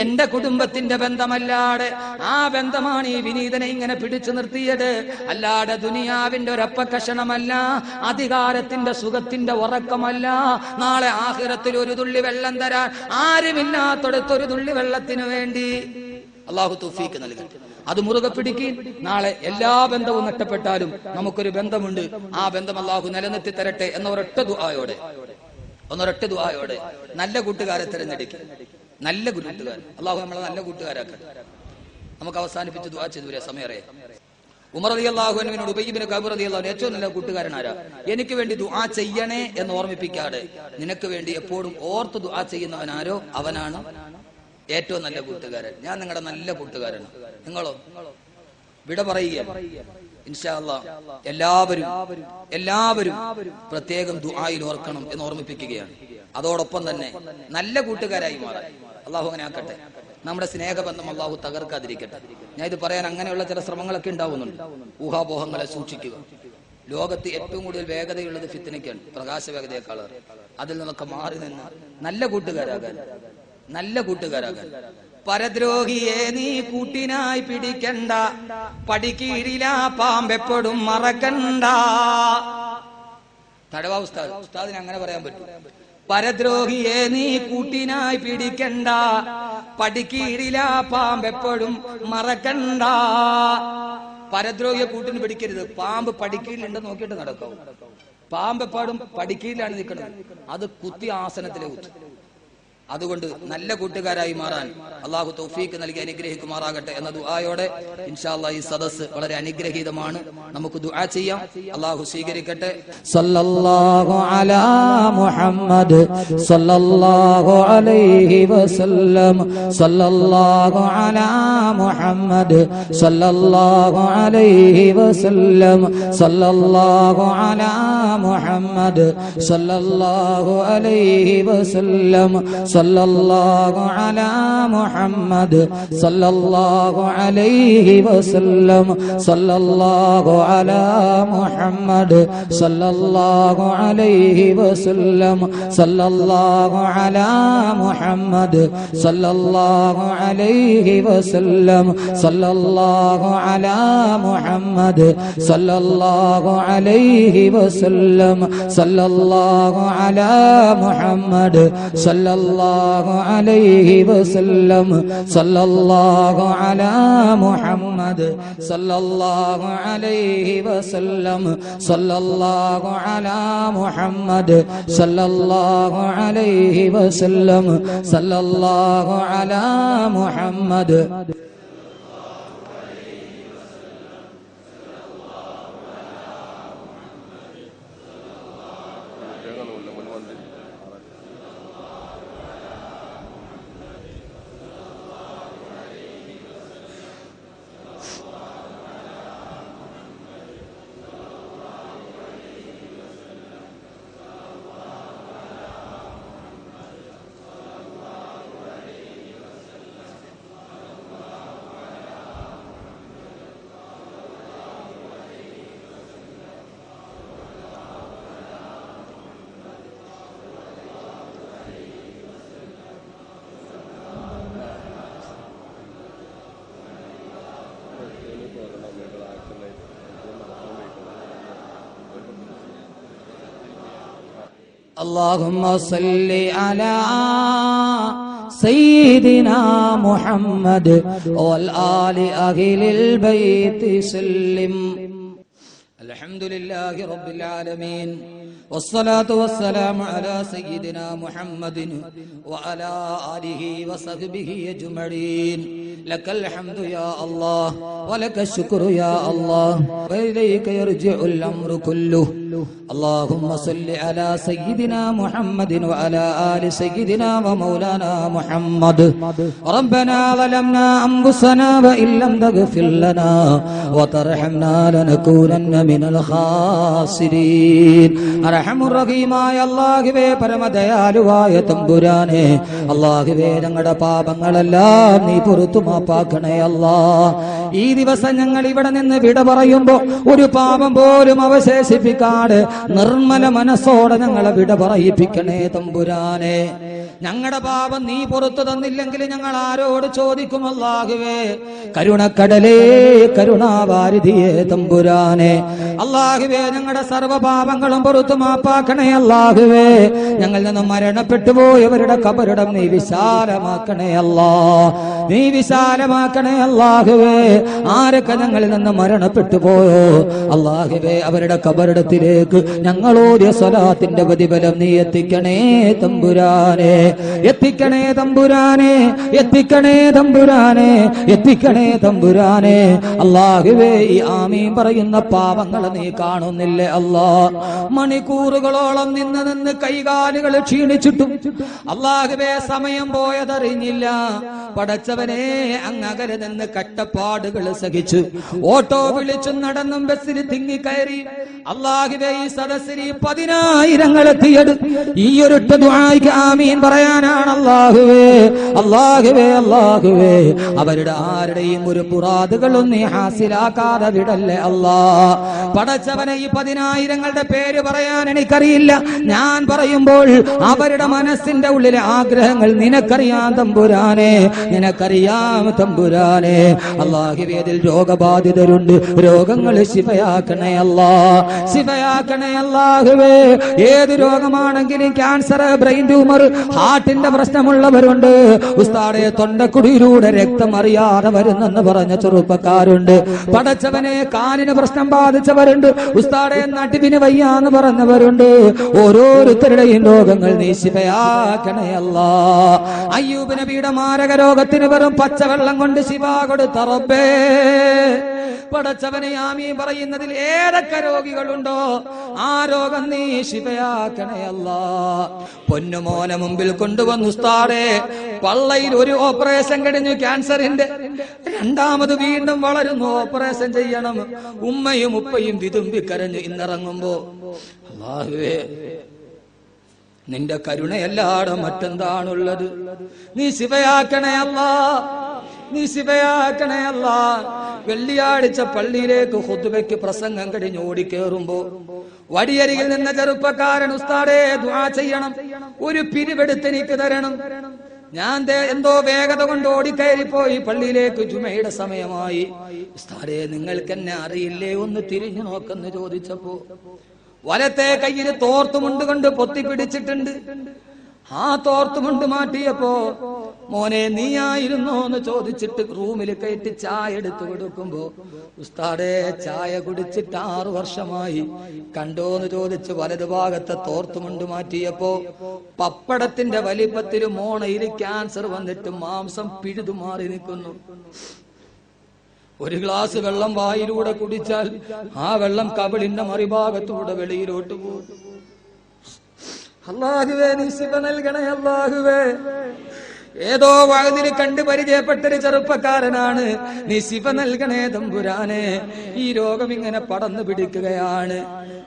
എന്റെ കുടുംബത്തിന്റെ ബന്ധമല്ലാതെ, ആ ബന്ധമാണ് ഈ വിനീതനെ ഇങ്ങനെ പിടിച്ചു നിർത്തിയത്. അല്ലാതെ ദുനിയാവിന്റെ ഒരപ്പക്കഷണമല്ല, അധികാരത്തിന്റെ സുഖത്തിന്റെ ഉറക്കമല്ല. നാളെ ആഖിറത്തിൽ ഒരു തുള്ളി വെള്ളം തരാൻ ആരുമില്ലാത്തടത്ത് ഒരു തുള്ളി വെള്ളത്തിനു വേണ്ടി അല്ലാഹു തൗഫീഖ് നൽകട്ടെ. അത് മുറുകെ പിടിക്കുക. നാളെ എല്ലാ ബന്ധവും നഷ്ടപ്പെട്ടാലും നമുക്കൊരു ബന്ധമുണ്ട്, ആ ബന്ധം അല്ലാഹു നിലനിർത്തി തരട്ടെ എന്ന ഒരൊറ്റ ദുആയോടെ നല്ല കൂട്ടുകാരെ തിരഞ്ഞെടുക്കുക. നല്ല കൂട്ടുകാർ അല്ലാഹു നമ്മളെ നല്ല കൂട്ടുകാരാക്കട്ടെ. നമുക്ക് അവസാനിപ്പിച്ച് ദുആ ചെയ്തു വരാം, സമയമറിയാം. ഉമർ റളിയല്ലാഹു അൻഹുവിനോട് ഉബയ്യ് ഇബ്നു കഅബ് റളിയല്ലാഹു അൻഹു ഏറ്റവും നല്ല കൂട്ടുകാരൻ ആരാ? എനിക്ക് വേണ്ടി ദുആ ചെയ്യണേ എന്ന് ഓർമ്മിപ്പിക്കാതെ നിനക്ക് വേണ്ടി എപ്പോഴും ഓർത്ത് ദുആ ചെയ്യുന്നവൻ ആരോ അവനാണ് ഏറ്റവും നല്ല കൂട്ടുകാരൻ. ഞാൻ നിങ്ങളുടെ നല്ല കൂട്ടുകാരനാണ്. നിങ്ങളോ? വിട പറയുക. ഇൻഷാ അല്ലാഹ് എല്ലാവരും പ്രത്യേകം ദുആയിൽ ഓർക്കണം എന്ന് ഓർമ്മിപ്പിക്കുകയാണ്. അതോടൊപ്പം തന്നെ നല്ല കൂട്ടുകാരായി മാറാൻ അല്ലാഹു അങ്ങനെ ആക്കട്ടെ. നമ്മുടെ സ്നേഹബന്ധം അല്ലാഹു തകർക്കാതിരിക്കട്ടെ. ഞാൻ ഇത് പറയാൻ അങ്ങനെയുള്ള ചില ശ്രമങ്ങളൊക്കെ ഉണ്ടാവുന്നുണ്ട്. ഊഹാപോഹങ്ങളെ സൂക്ഷിക്കുക. ലോകത്ത് ഏറ്റവും കൂടുതൽ വേഗതയുള്ളത് ഫിത്നയ്ക്കാണ്, പ്രകാശ വേഗതയേക്കാൾ. അതിൽ നിന്നൊക്കെ മാറി നിന്ന് നല്ല കൂട്ടുകാരാകാൻ. പരദ്രോഹിയെ നീ കൂട്ടിനായി പിടിക്കണ്ട, പടിക്കീഴില പാമ്പെപ്പോഴും മറക്കണ്ട. തടവ ഉസ്താദിന് അങ്ങനെ പറയാൻ പറ്റും. പരദ്രോഹിയെ നീ കൂട്ടിനായി പിടിക്കണ്ട, പടിക്കീഴില പാമ്പെപ്പോഴും മറക്കണ്ട. പരദ്രോഹിയെ കൂട്ടിന് പിടിക്കരുത്. പാമ്പ് പടിക്കീഴിലുണ്ടെന്ന് നോക്കിയിട്ട് നടക്കാവൂ. പാമ്പ് എപ്പോഴും പടിക്കീഴിലാണ് നിൽക്കുന്നത്, അത് കുത്തി ആസനത്തിലെ കുത്തി. അതുകൊണ്ട് നല്ല കൂട്ടുകാരായി മാറാൻ അല്ലാഹു തൗഫീഖ് നൽകി അനുഗ്രഹിക്കുമാറാകട്ടെ എന്ന ദുആയോടെ ഇൻഷാ അല്ലാഹ് ഈ സദസ്സ് വളരെ അനുഗ്രഹീതമാണ്. നമുക്ക് ദുആ ചെയ്യാം. അല്ലാഹു സ്വീകരിക്കട്ടെ. സല്ലല്ലാഹു അലാ മുഹമ്മദ് സല്ലല്ലാഹു അലൈഹി വസല്ലം. സല്ലല്ലാഹു അലാ മുഹമ്മദ് സല്ലല്ലാഹു അലൈഹി വസല്ലം. സല്ലല്ലാഹു അലാ മുഹമ്മദ് സല്ലല്ലാഹു അലൈഹി വസല്ലം. സല്ലല്ലാഹു അലാ മുഹമ്മദ് സല്ലല്ലാഹു അലൈഹി വസല്ലം. സല്ലല്ലാഹു അലാ മുഹമ്മദ് സല്ലല്ലാഹു അലൈഹി വസല്ലം. സല്ലല്ലാഹു അലാ മുഹമ്മദ് സല്ലല്ലാഹു അലൈഹി വസല്ലം. സല്ലല്ലാഹു അലാ മുഹമ്മദ് സല്ലല്ലാഹു അലൈഹി വസല്ലം. സല്ലല്ലാഹു അലാ മുഹമ്മദ് സല്ലല്ലാഹു അലൈഹി വസല്ലം. സല്ലല്ലാഹു അലാ മുഹമ്മദ് സല്ലല്ലാഹു അലൈഹി വസല്ലം. സല്ലല്ലാഹു അലാ മുഹമ്മദ് സല്ലല്ലാഹു അലൈഹി വസല്ലം. സല്ലല്ലാഹു അലാ മുഹമ്മദ് اللهم صل على سيدنا محمد والآل أهل البيت سلم. الحمد لله رب العالمين والصلاة والسلام على سيدنا محمد وعلى آله وصحبه أجمعين. لك الحمد يا الله ولك الشكر يا الله وإليك يرجع الأمر كله. اللهم صل على سيدنا محمد وعلى آل سيدنا ومولانا محمد. ربنا ظلمنا أنفسنا وإن لم تغفر لنا وترحمنا لنكونن من الخاسرين. റഹീമായ അല്ലാഹുവേ, പരമദയാലുവായ തമ്പുരാനെ, അല്ലാഹുവേ, ഞങ്ങളുടെ പാപങ്ങളെല്ലാം നീ പുറത്തു മാപ്പാക്കണേ അല്ലാ. ഈ ദിവസം ഞങ്ങൾ ഇവിടെ നിന്ന് വിട പറയുമ്പോ ഒരു പാപം പോലും അവശേഷിപ്പിക്കാതെ നിർമ്മല മനസ്സോടെ ഞങ്ങളെ വിട പറയിപ്പിക്കണേ തമ്പുരാനെ. ഞങ്ങളുടെ പാപം നീ പുറത്തു തന്നില്ലെങ്കിൽ ഞങ്ങൾ ആരോട് ചോദിക്കും അല്ലാഹുവേ? കരുണക്കടലേ, കരുണാവാരിധിയേ തമ്പുരാനെ, അല്ലാഹുവേ, ഞങ്ങളുടെ സർവ്വ പാപങ്ങളും പുറത്തു മാപ്പാക്കണേ അല്ലാഹുവേ. ഞങ്ങളിൽ നിന്നും മരണപ്പെട്ടു പോയവരുടെ കബറിടം നീ വിശാലമാക്കണേ അല്ലാ, നീ വിശാലമാക്കണേ അല്ലാഹുവേ. ആരൊക്കെ ഞങ്ങളിൽ നിന്ന് മരണപ്പെട്ടു പോയോ അല്ലാഹുവേ, അവരുടെ കബറിടത്തിലേക്ക് ഞങ്ങളോടിയ സ്വലാത്തിന്റെ പ്രതിഫലം നീ എത്തിക്കണേ തമ്പുരാനെ, എത്തിക്കണേ തമ്പുരാനെ, എത്തിക്കണേ തമ്പുരാനെ, എത്തിക്കണേ തമ്പുരാനെ. അല്ലാഹുവേ, ഈ ആമീൻ പറയുന്ന പാവങ്ങളെ നീ കാണുന്നില്ലേ അല്ലാ? മണിക്കൂറുകളോളം നിന്ന് കൈകാലുകൾ ക്ഷീണിച്ചിട്ടും അല്ലാഹുവേ സമയം പോയതറിഞ്ഞില്ല. പടച്ചവനെ, അങ്ങകലെ നിന്ന് കട്ടപ്പാടുകൾ സഹിച്ചു ഓട്ടോ വിളിച്ചും നടന്നും ബസ്സിൽ തിങ്ങിക്കയറി അല്ലാഹുവേ ഈ സദസ്സിൽ 10,000 എത്തിയത് ഈ ഒരൊറ്റ ദുആയ്ക്ക് ആമീൻ പറയാനാണ് അല്ലാഹുവേ. അല്ലാഹുവേ, അല്ലാഹുവേ, അവരുടെ ആരുടെയും ഒരു മുറാദുകളും നീ ഹാസിലാക്കാതെ വിടല്ലേ അല്ലാ. പടച്ചവനെ, ഈ 10,000 പേര് പറയാൻ എനിക്കറിയില്ല. ഞാൻ പറയുമ്പോൾ അവരുടെ മനസ്സിന്റെ ഉള്ളിലെ ആഗ്രഹങ്ങൾ നിനക്കറിയാം തമ്പുരാനെ, നിനക്കറിയാം തമ്പുരാനെ. അല്ലാഹുവേ, അതിൽ രോഗബാധിതരുണ്ട്, രോഗങ്ങൾ ശിഫയാക്കണേ അല്ലാ, ശിഫയാക്കണേ അല്ലാഹുവേ. ഏത് രോഗമാണെങ്കിലും ക്യാൻസർ, ബ്രെയിൻ ട്യൂമർ, ഹാർട്ടിന്റെ പ്രശ്നമുള്ളവരുണ്ട്. ഉസ്താദെ, തൊണ്ടക്കുടിയിലൂടെ രക്തം അറിയാതെ വരുന്നെന്ന് പറഞ്ഞ ചെറുപ്പക്കാരുണ്ട്. പടച്ചവനെ, കാലിന് പ്രശ്നം ബാധിച്ചവരുണ്ട്. ഉസ്താദെ, നടുവിന് വയ്യാന്ന് പറഞ്ഞവരുണ്ട്. ഓരോരുത്തരുടെയും രോഗങ്ങൾ നീ ശിഫയാക്കണേ അല്ലാ. അയ്യൂബ് നബിയുടെ മാരക രോഗത്തിന് വെറും പച്ചവെള്ളം കൊണ്ട് ശിഫ കൊടുത്ത റബ്ബേ, പടച്ചവനെ, ആമീൻ പറയുന്നതിൽ ഏതൊക്കെ രോഗികളുണ്ടോ ആ രോഗം നീ ശിഫയാക്കണേ അല്ലാ. പൊന്നുമോനെ മുമ്പിൽ കൊണ്ടുവന്നു ഉസ്താദേ, പള്ളയിൽ ഒരു ഓപ്പറേഷൻ കഴിഞ്ഞു ക്യാൻസറിന്റെ, രണ്ടാമത് വീണ്ടും വളരുന്നു, ഓപ്പറേഷൻ ചെയ്യണം. ഉമ്മയും ഉപ്പയും വിതുമ്പിക്കരഞ്ഞു ഇന്നിറങ്ങുമ്പോ. അല്ലാഹുവേ, നിന്റെ കരുണയല്ലാതെ മറ്റെന്താണുള്ളത്? നീ ശിഫയാക്കണേ അല്ലാ, നീ ശിഫയാക്കണേ അല്ലാ. വെള്ളിയാഴ്ച പള്ളിയിലേക്ക് ഖുത്ബയ്ക്ക് പ്രസംഗം കഴിഞ്ഞ് ഓടിക്കേറുമ്പോ വടിയരികിൽ നിന്ന ചെറുപ്പക്കാരൻ, ഉസ്താദേ ദുആ ചെയ്യണം, ഒരു പിരിവെടുത്ത് എനിക്ക് തരണം. ഞാൻ എന്തോ വേഗത കൊണ്ട് ഓടിക്കയറിപ്പോയി പള്ളിയിലേക്ക്. ജുമയുടെ സമയമായി. ഉസ്താദേ, നിങ്ങൾക്ക് എന്നെ അറിയില്ലേ, ഒന്ന് തിരിഞ്ഞു നോക്കെന്ന് ചോദിച്ചപ്പോ വലത്തെ കയ്യിൽ തോർത്തുമുണ്ട് കൊണ്ട് പൊത്തി പിടിച്ചിട്ടുണ്ട്. ആ തോർത്തുമുണ്ട് മാറ്റിയപ്പോ, മോനെ നീയായിരുന്നോ എന്ന് ചോദിച്ചിട്ട് റൂമിൽ കയറ്റി ചായ എടുത്തു കൊടുക്കുമ്പോ, ഉസ്താദേ ചായ കുടിച്ചിട്ട് 6 വർഷമായി, കണ്ടോന്ന് ചോദിച്ച് വലതുഭാഗത്തെ തോർത്തുമുണ്ട് മാറ്റിയപ്പോ പപ്പടത്തിന്റെ വലിപ്പത്തിൽ മോണയിൽ ക്യാൻസർ വന്നിട്ട് മാംസം പിഴുതുമാറി നിൽക്കുന്നു. ഒരു ഗ്ലാസ് വെള്ളം വായിലൂടെ കുടിച്ചാൽ ആ വെള്ളം കവിളിന്റെ മറിഭാഗത്തൂടെ വെളിയിലോട്ട് പോകും. അല്ലാഹുവേ, നീ ശിഫ നൽകണേ അല്ലാഹുവേ. ഏതോ വഅദിൽ കണ്ട് പരിചയപ്പെട്ടൊരു ചെറുപ്പക്കാരനാണ്. നീ ശിഫ നൽകണേ തമ്പുരാനെ. ഈ രോഗം ഇങ്ങനെ പടർന്നു പിടിക്കുകയാണ്.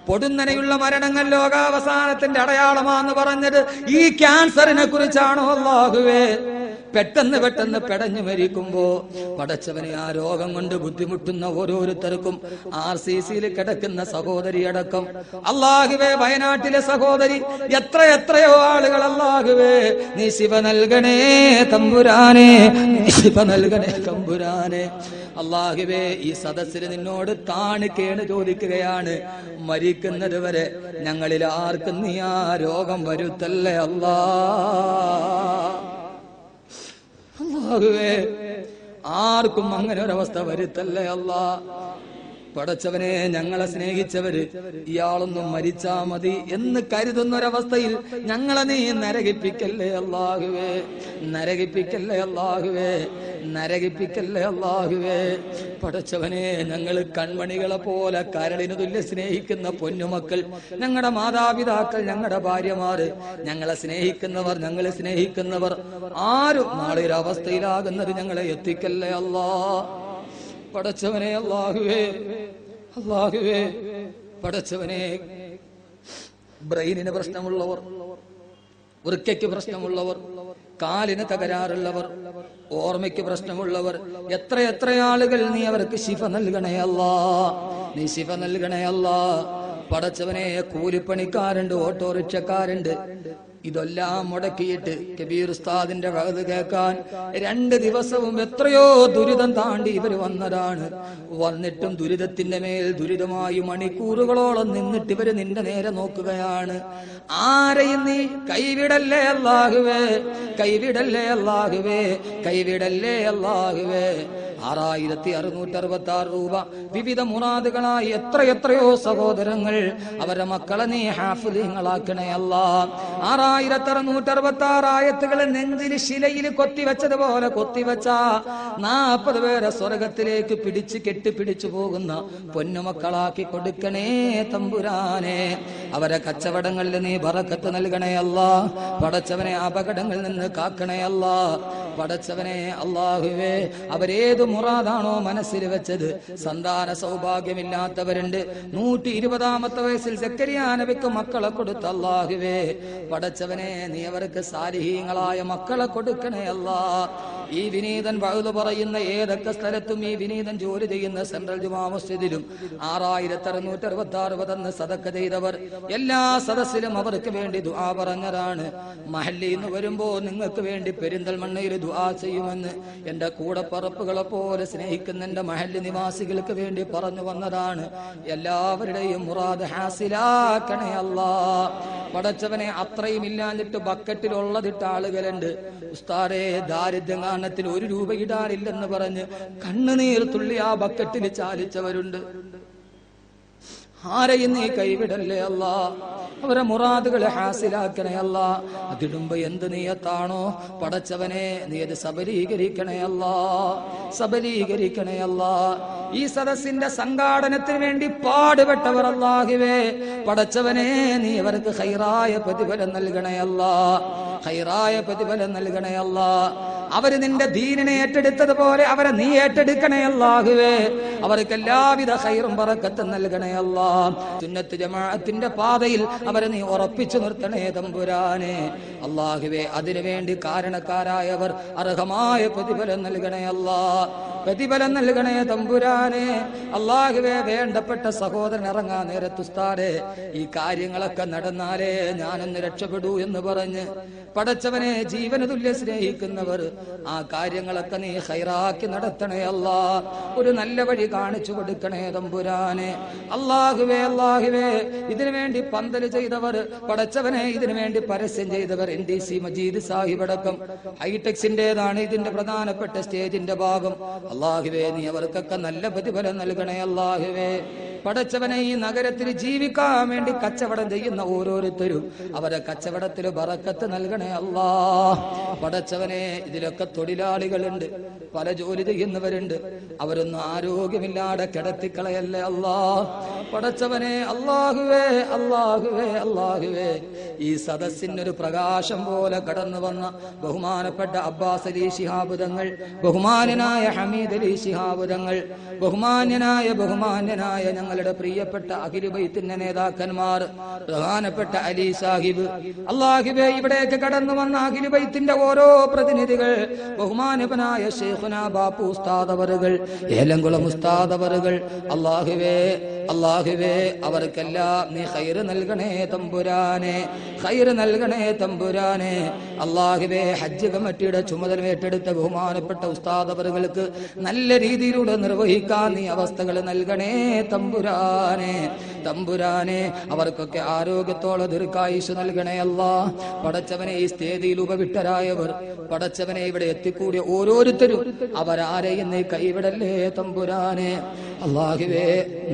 പൊടുന്നനെയുള്ള മരണങ്ങൾ ലോകാവസാനത്തിന്റെ അടയാളമാണെന്ന് പറഞ്ഞത് ഈ ക്യാൻസറിനെ കുറിച്ചാണോ അല്ലാഹുവേ? പെട്ടെന്ന് പെടഞ്ഞു മരിക്കുമ്പോ പടച്ചവനെ ആ രോഗം കൊണ്ട് ബുദ്ധിമുട്ടുന്ന ഓരോരുത്തർക്കും RCCയിൽ കിടക്കുന്ന സഹോദരി അടക്കം അല്ലാഹുവേ, വയനാട്ടിലെ സഹോദരി, എത്രയോ ആളുകൾ അല്ലാഹുവേ നീ ശിവ നൽകണേ തമ്പുരാനെ, ശിവ നൽകണേ തമ്പുരാനെ. അല്ലാഹുവേ, ഈ സദസ്സിൽ നിന്നോട് കാണിക്കേണ് ചോദിക്കുകയാണ്, മരിക്കുന്നത് വരെ ഞങ്ങളിൽ ആർക്കും നീ ആ രോഗം വരുത്തല്ലേ അല്ലാ. അല്ലാഹുവേ, ആർക്കും അങ്ങനെ ഒരവസ്ഥ വരുത്തല്ലേ അല്ലാ. പടച്ചവനെ, ഞങ്ങളെ സ്നേഹിച്ചവര് ഇയാളൊന്നും മരിച്ചാ മതി എന്ന് കരുതുന്നൊരവസ്ഥയിൽ ഞങ്ങളെ നീ നരകിപ്പിക്കല്ലേ അല്ലാഹുവേ, നരകിപ്പിക്കല്ലേ അല്ലാഹുവേ, നരകിപ്പിക്കല്ലേ അല്ലാഹുവേ. പടച്ചവനെ, ഞങ്ങൾ കൺമണികളെ പോലെ കരളിന് തുല്യ സ്നേഹിക്കുന്ന പൊന്നുമക്കൾ, ഞങ്ങളുടെ മാതാപിതാക്കൾ, ഞങ്ങളുടെ ഭാര്യമാര്, ഞങ്ങളെ സ്നേഹിക്കുന്നവർ, ഞങ്ങളെ സ്നേഹിക്കുന്നവർ ആരും നാളെ ഒരു അവസ്ഥയിലാകുന്നത് ഞങ്ങളെ എത്തിക്കല്ലേ അല്ലാ. പടച്ചവനെ, അല്ലാഹുവേ, അല്ലാഹുവേ, പടച്ചവനെ, ബ്രെയിനിന് പ്രശ്നമുള്ളവർ, വൃക്കയ്ക്ക് പ്രശ്നമുള്ളവർ, കാലിന് തകരാറുള്ളവർ, ഓർമ്മയ്ക്ക് പ്രശ്നമുള്ളവർ, എത്ര ആളുകൾ നീ അവർക്ക് ശിഫ നൽകണേ അല്ലാ, നീ ശിഫ നൽകണേ അല്ലാ. പടച്ചവനെ, കൂലിപ്പണിക്കാരുണ്ട്, ഓട്ടോറിക്ഷക്കാരുണ്ട്, ഇതെല്ലാം മുടക്കിയിട്ട് കബീർ ഉസ്താദിന്റെ വഅദ് കേൾക്കാൻ 2 ദിവസവും എത്രയോ ദുരിതം താണ്ടി ഇവർ വന്നതാണ്. വന്നിട്ടും ദുരിതത്തിന്റെ മേൽ ദുരിതമായി മണിക്കൂറുകളോളം നിന്നിട്ട് ഇവര് നിന്റെ നേരെ നോക്കുകയാണ്. ആരെയും നീ കൈവിടല്ലേ അല്ലാഹുവേ, കൈവിടല്ലേ അല്ലാഹുവേ, കൈവിടല്ലേ അല്ലാഹുവേ. 6666 രൂപ വിവിധ മുറാദുകളായി എത്രയോ സഹോദരങ്ങൾ, അവരുടെ മക്കളെ നീ ഹാഫിളീങ്ങളാക്കണേ അല്ലാ. 6666 ആയത്തുകൾ നെഞ്ചിൽ ശിലയിൽ കൊത്തിവെച്ചതുപോലെ കൊത്തിവെച്ച 40 പേരെ സ്വർഗത്തിലേക്ക് കെട്ടിപ്പിടിച്ചു പോകുന്ന പൊന്നുമക്കളാക്കി കൊടുക്കണേ തമ്പുരാനെ. അവരെ കച്ചവടങ്ങളിൽ നീ ബറക്കത്ത് നൽകണേ അല്ലാ. പടച്ചവനെ, അപകടങ്ങളിൽ നിന്ന് കാക്കണേ അല്ലാ. പടച്ചവനെ, അല്ലാഹുവേ, അവരേത് മുറാദാണോ മനസ്സിൽ വെച്ചത്, സന്താന സൗഭാഗ്യമില്ലാത്തവരുണ്ട്, 120-ാമത്തെ വയസ്സിൽ സക്കരിയാ നബിക്ക് മക്കളെ കൊടുത്ത അല്ലാഹുവേ, പടച്ചവനെ, നീ അവർക്ക് സാലിഹീങ്ങളായ മക്കളെ കൊടുക്കണേ അല്ലാ. ഈ വിനീതൻ വഅദ് പറയുന്ന ഏതൊക്കെ സ്ഥലത്തും, ഈ വിനീതൻ ജോലി ചെയ്യുന്ന സെൻട്രൽ ജുമാ മസ്ജിദിലും 6666 തന്ന് സദക്ക ചെയ്തവർ എല്ലാ സദസ്സിലും അവർക്ക് വേണ്ടി ദുആ പറഞ്ഞതാണ്. മഹല്ലിന്ന് വരുമ്പോ നിങ്ങൾക്ക് വേണ്ടി പെരിന്തൽമണ്ണയിൽ ദുആ ചെയ്യുമെന്ന് എന്റെ കൂടപ്പറപ്പുകളെ പോലെ സ്നേഹിക്കുന്ന എന്റെ മഹല്ല് നിവാസികൾക്ക് വേണ്ടി പറഞ്ഞു വന്നതാണ്. എല്ലാവരുടെയും മുറാദ് ഹാസിലാക്കണേ അല്ലാ. പടച്ചവനെ, അത്രയും ഇല്ലാഞ്ഞിട്ട് ബക്കറ്റിലുള്ളതിട്ട ആളുകളുണ്ട്. ഉസ്താദേ, ദാരിദ്ര്യം കാരണത്തിൽ 1 രൂപ ഇടാനില്ലെന്ന് പറഞ്ഞ് കണ്ണുനീർ തുള്ളി ആ ബക്കറ്റിൽ ചാലിച്ചവരുണ്ട്. ആരെയും നീ കൈവിടല്ലേ അല്ലാ. അവരെ മുറാദുകളെ ഹാസിലാക്കണേ അല്ലാ. അതിടുമ്പോ എന്ത് നീയത്താണോ പടച്ചവനെ, നീ അത് സബലീകരിക്കണേ അല്ലാ, സബലീകരിക്കണേ അല്ലാ. ഈ സദസ്സിന്റെ സംഘാടനത്തിന് വേണ്ടി പാടുപെട്ടവർ അല്ലാഹുവേ, പടച്ചവനെ, നീ അവർക്ക് ഖൈറായ പ്രതിഫലം നൽകണേ അല്ലാ, ഖൈറായ പ്രതിഫലം നൽകണേ അല്ലാ. അവര് നിന്റെ ദീനിനെ ഏറ്റെടുത്തതുപോലെ അവരെ നീ ഏറ്റെടുക്കണേ അല്ലാഹുവേ. അവർക്ക് എല്ലാവിധ ഖൈറും ബറക്കത്തും നൽകണേ അല്ലാ. സുന്നത്ത് ജമാഅത്തിന്റെ പാതയിൽ അവരെ നീ ഉറപ്പിച്ചു നിർത്തണേ തമ്പുരാനെ. അല്ലാഹുവേ, അതിനുവേണ്ടി കാരണക്കാരായവർ അർഹമായ പ്രതിഫലം നൽകണേ അല്ലാ, പ്രതിഫലം നൽകണേ തമ്പുരാനെ. അല്ലാഹുവേ, വേണ്ടപ്പെട്ട സഹോദരൻ ഇറങ്ങാൻ നേരത്ത് ഉസ്താദേ, ഈ കാര്യങ്ങളൊക്കെ നടന്നാലേ ഞാനൊന്ന് രക്ഷപ്പെടൂ എന്ന് പറഞ്ഞ് പടച്ചവനെ ജീവന തുല്യ സ്നേഹിക്കുന്നവർ ആ കാര്യങ്ങളൊക്കെ നീ ഖൈറാക്കി നടത്തണേ അല്ലാ. ഒരു നല്ല വഴി കാണിച്ചു കൊടുക്കണേ തമ്പുരാനെ. അല്ലാഹുവേ, അല്ലാഹുവേ, ഇതിനു വേണ്ടി പന്തൽ ചെയ്തവർ പടച്ചവനെ, ഇതിനു വേണ്ടി പരസ്യം ചെയ്തവർ, NDC മജീദ് സാഹിബ് അടക്കം ഹൈടെക്സിന്റേതാണ് ഇതിന്റെ പ്രധാനപ്പെട്ട സ്റ്റേജിന്റെ ഭാഗം. അല്ലാഹുവേ, നീ അവർക്കൊക്കെ നല്ല പ്രതിഫലം നൽകണേ അല്ലാഹുവേ. പടച്ചവനെ, ഈ നഗരത്തിൽ ജീവിക്കാൻ വേണ്ടി കച്ചവടം ചെയ്യുന്ന ഓരോരുത്തരും അവരെ കച്ചവടത്തിൽ ബറക്കത്ത് നൽകണേ അല്ലാ. പടച്ചവനെ, ഇതിലൊക്കെ തൊഴിലാളികളുണ്ട്, പല ജോലി ചെയ്യുന്നവരുണ്ട്, അവരൊന്നും ആരോഗ്യമില്ലാതെ കിടത്തിക്കളയല്ലേ അല്ലാ. പടച്ചവനെ, അല്ലാഹുവേ, അല്ലാഹുവേ, അല്ലാഹുവേ, ഈ സദസ്സിനൊരു പ്രകാശം പോലെ കടന്നു വന്ന ബഹുമാനപ്പെട്ട അബ്ബാസ് അലി ശിഹാബ് തങ്ങൾ, ബഹുമാന്യനായ ഹമീദ് അലി ശിഹാബ് തങ്ങൾ, ബഹുമാന്യനായ ഞങ്ങളുടെ പ്രിയപ്പെട്ട അഖിലു ബൈത്തിന്റെ നേതാക്കന്മാർ, പ്രധാനപ്പെട്ട അലി സാഹിബ്, അല്ലാഹുവേ ഇവിടേക്ക് കടന്നു വന്ന അഖിലു ബൈത്തിന്റെ ഓരോ പ്രതിനിധികൾ, ബഹുമാനവനായ ശൈഖുന ബാപ്പു ഉസ്താദ് അവറുകൾ, ഏലംകുളം ഉസ്താദ് അവറുകൾ, അല്ലാഹുവേ അവർക്കെല്ലാം നീ ഖൈറ് നൽകണേ തമ്പുരാനെ, ഖൈറ് നൽകണേ തമ്പുരാനെ. അല്ലാഹുവേ ഹജ്ജ് കമ്മിറ്റിയുടെ ചുമതല ഏറ്റെടുത്ത ബഹുമാനപ്പെട്ട ഉസ്താദ് അവറുകൾക്ക് നല്ല രീതിയിലൂടെ നിർവഹിക്കാൻ നീ അവസ്ഥകൾ നൽകണേ തമ്പുരാനെ. അവർക്കൊക്കെ ആരോഗ്യത്തോടെ ദീർഘായുസ് നൽകണേ അല്ലാ. പടച്ചവനെ ഈ സ്ഥേതിയിൽ ഉപവിട്ടരായവർ, പടച്ചവനെ ഇവിടെ എത്തിക്കൂടിയ ഓരോരുത്തരും അവരാരെയും നീ കൈവിടല്ലേ തമ്പുരാനെ. അല്ലാഹുവേ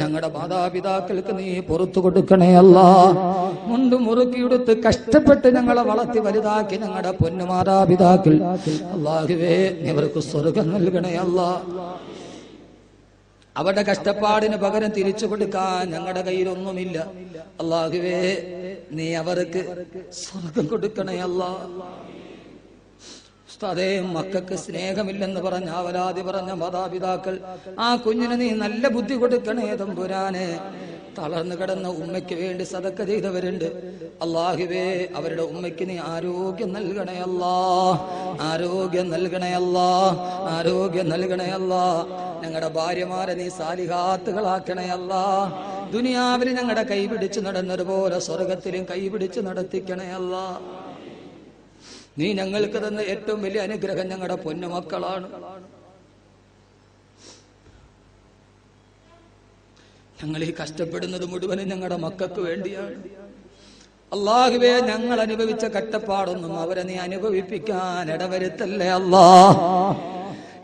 ഞങ്ങളുടെ മാതാപിതാക്കൾക്ക് നീ പുറത്തു കൊടുക്കണേ അല്ലാ. മുണ്ടും മുറുക്കിയെടുത്ത് കഷ്ടപ്പെട്ട് ഞങ്ങളെ വളർത്തി വലുതാക്കി ഞങ്ങളുടെ പൊന്നു മാതാപിതാക്കൾ, അല്ലാഹുവേ നീ അവർക്ക് സ്വർഗം നൽകണേ അല്ലാ. അവരുടെ കഷ്ടപ്പാടിന് പകരം തിരിച്ചു കൊടുക്കാൻ ഞങ്ങളുടെ കയ്യിലൊന്നുമില്ല. അല്ലാഹുവേ നീ അവർക്ക് സ്വർഗം കൊടുക്കണേ അല്ലാ. ഉസ്താദേ മക്കൾക്ക് സ്നേഹമില്ലെന്ന് പറഞ്ഞ അവരാധി പറഞ്ഞ മാതാപിതാക്കൾ, ആ കുഞ്ഞിന് നീ നല്ല ബുദ്ധി കൊടുക്കണേ തമ്പുരാനെ. തളർന്നു കിടന്ന ഉമ്മയ്ക്ക് വേണ്ടി സദക്ക ചെയ്തവരുണ്ട്. അല്ലാഹുവേ അവരുടെ ഉമ്മയ്ക്ക് നീ ആരോഗ്യം നൽകണേ അല്ലാ, ആരോഗ്യം നൽകണേ അല്ലാ, ആരോഗ്യം നൽകണേ അല്ലാ. ഞങ്ങളുടെ ഭാര്യമാരെ നീ സാലിഹാത്തുകളാക്കണേ അല്ലാ. ദുനിയാവിൽ ഞങ്ങളുടെ കൈപിടിച്ച് നടന്നതുപോലെ സ്വർഗത്തിലും കൈപിടിച്ച് നടത്തിക്കണേ അല്ലാ. നീ ഞങ്ങൾക്ക് തന്ന ഏറ്റവും വലിയ അനുഗ്രഹം ഞങ്ങളുടെ പൊന്നുമക്കളാണ്. ഞങ്ങൾ ഈ കഷ്ടപ്പെടുന്നത് മുഴുവനും ഞങ്ങളുടെ മക്കൾക്ക് വേണ്ടിയാണ്. അല്ലാഹുവേ ഞങ്ങൾ അനുഭവിച്ച കഷ്ടപ്പാടൊന്നും അവരെ നീ അനുഭവിപ്പിക്കാൻ ഇടവരുത്തല്ലേ അല്ലാ.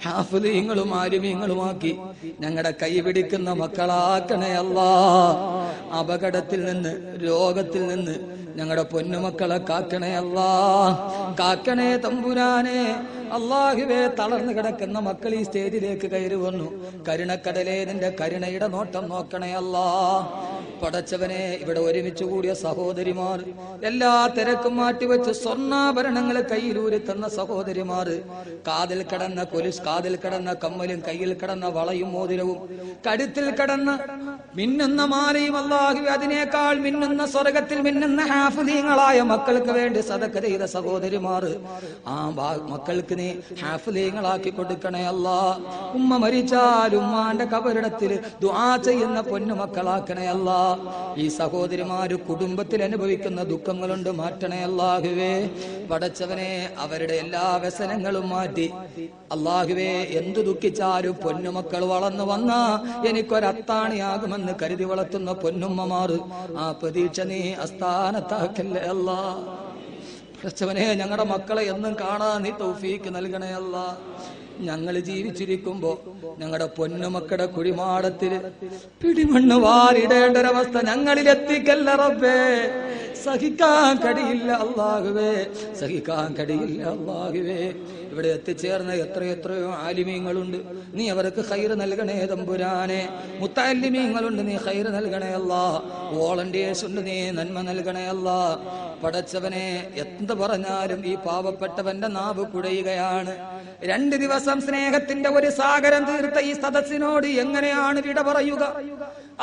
ഹാഫിളീങ്ങളും ആലിമീങ്ങളുമാക്കി ഞങ്ങളുടെ കൈപിടിക്കുന്ന മക്കളാക്കണേ അല്ലാ. അപകടത്തിൽ നിന്ന് രോഗത്തിൽ നിന്ന് ഞങ്ങളുടെ പൊന്നുമക്കളെ കാക്കണേ അല്ലാ, കാക്കണേ തമ്പുരാനെ. അല്ലാഹുവേ തളർന്നു കിടക്കുന്ന മക്കൾ ഈ സ്റ്റേജിലേക്ക് കയറി വന്നു. കരുണക്കടലേ നിന്റെ കരുണയുടെ നോട്ടം നോക്കണേ അല്ലാ. പടച്ചവനെ ഇവിടെ ഒരുമിച്ച് കൂടിയ സഹോദരിമാർ, എല്ലാ തിരക്കും മാറ്റിവെച്ച് സ്വർണ്ണാഭരണങ്ങൾ കയ്യിലൂരി തന്ന സഹോദരിമാർ, കാതിൽ കിടന്ന കൊലുസ്, കാതിൽ കിടന്ന കമ്മലും, കയ്യിൽ കിടന്ന വളയും മോതിരവും, കഴുത്തിൽ കിടന്ന മിന്നുന്ന മാലയും, അല്ലാഹുവേ അതിനേക്കാൾ മിന്നുന്ന സ്വർഗത്തിൽ മിന്നുന്ന ഹാഫിളീങ്ങളായ മക്കൾക്ക് വേണ്ടി സദഖ ചെയ്ത സഹോദരിമാർ, ആ മക്കൾക്ക് നീ ഹാഫിളീങ്ങളാക്കി കൊടുക്കണേ അല്ലാ. ഉമ്മ മരിച്ചാൽ ഉമ്മാന്റെ കബറിടത്തിൽ ദുആ ചെയ്യുന്ന പൊന്നുമക്കളാക്കണേ അല്ലാ. ഈ സഹോദരിമാര് കുടുംബത്തിൽ അനുഭവിക്കുന്ന ദുഃഖങ്ങളുണ്ട്, മാറ്റണേ അല്ലാഹുവേ. പടച്ചവനെ അവരുടെ എല്ലാ വ്യസനങ്ങളും മാറ്റി അല്ലാഹുവേ എന്തു ദുഃഖിച്ചാലും പൊന്നുമക്കൾ വളർന്നു വന്നാ എനിക്കൊരത്താണിയാകുമെന്ന് കരുതി വളർത്തുന്ന പൊന്നുമ്മമാർ, ആ പ്രതീക്ഷ നീ അസ്ഥാനത്താക്കല്ലേ അല്ലാ. പടച്ചവനെ ഞങ്ങളുടെ മക്കളെ എന്നും കാണാൻ നീ തൗഫീക്ക് നൽകണേ അല്ലാ. ഞങ്ങൾ ജീവിച്ചിരിക്കുമ്പോ ഞങ്ങളുടെ പൊന്നുമക്കളുടെ കുഴിമാടത്തിൽ പിടിമണ്ണ് വാരിടേണ്ട ഒരവസ്ഥ ഞങ്ങളിൽ എത്തിക്കല്ല റബ്ബേ. സഹിക്കാൻ കഴിയില്ല അല്ലാഹുവേ, സഹിക്കാൻ കഴിയില്ല അല്ലാഹുവേ. ഇവിടെ എത്തിച്ചേർന്ന എത്രയെത്രയോ ആലിമീങ്ങളുണ്ട്, നീ അവർക്ക് ഖൈറ് നൽകണേ തമ്പുരാനെ. മുത്തഅല്ലിമീങ്ങളുണ്ട്, നീ ഖൈറ് നൽകണേ അല്ലാ. വോളണ്ടിയേഴ്സ് ഉണ്ട്, നീ നന്മ നൽകണേ അല്ലാ. പടച്ചവനെ എന്ത് പറഞ്ഞാലും ഈ പാവപ്പെട്ടവന്റെ നാവ് കുഴയുകയാണ്. 2 ദിവസം സ്നേഹത്തിന്റെ ഒരു സാഗരം തീർത്ത ഈ സദസ്സിനോട് എങ്ങനെയാണ് വിട പറയുക?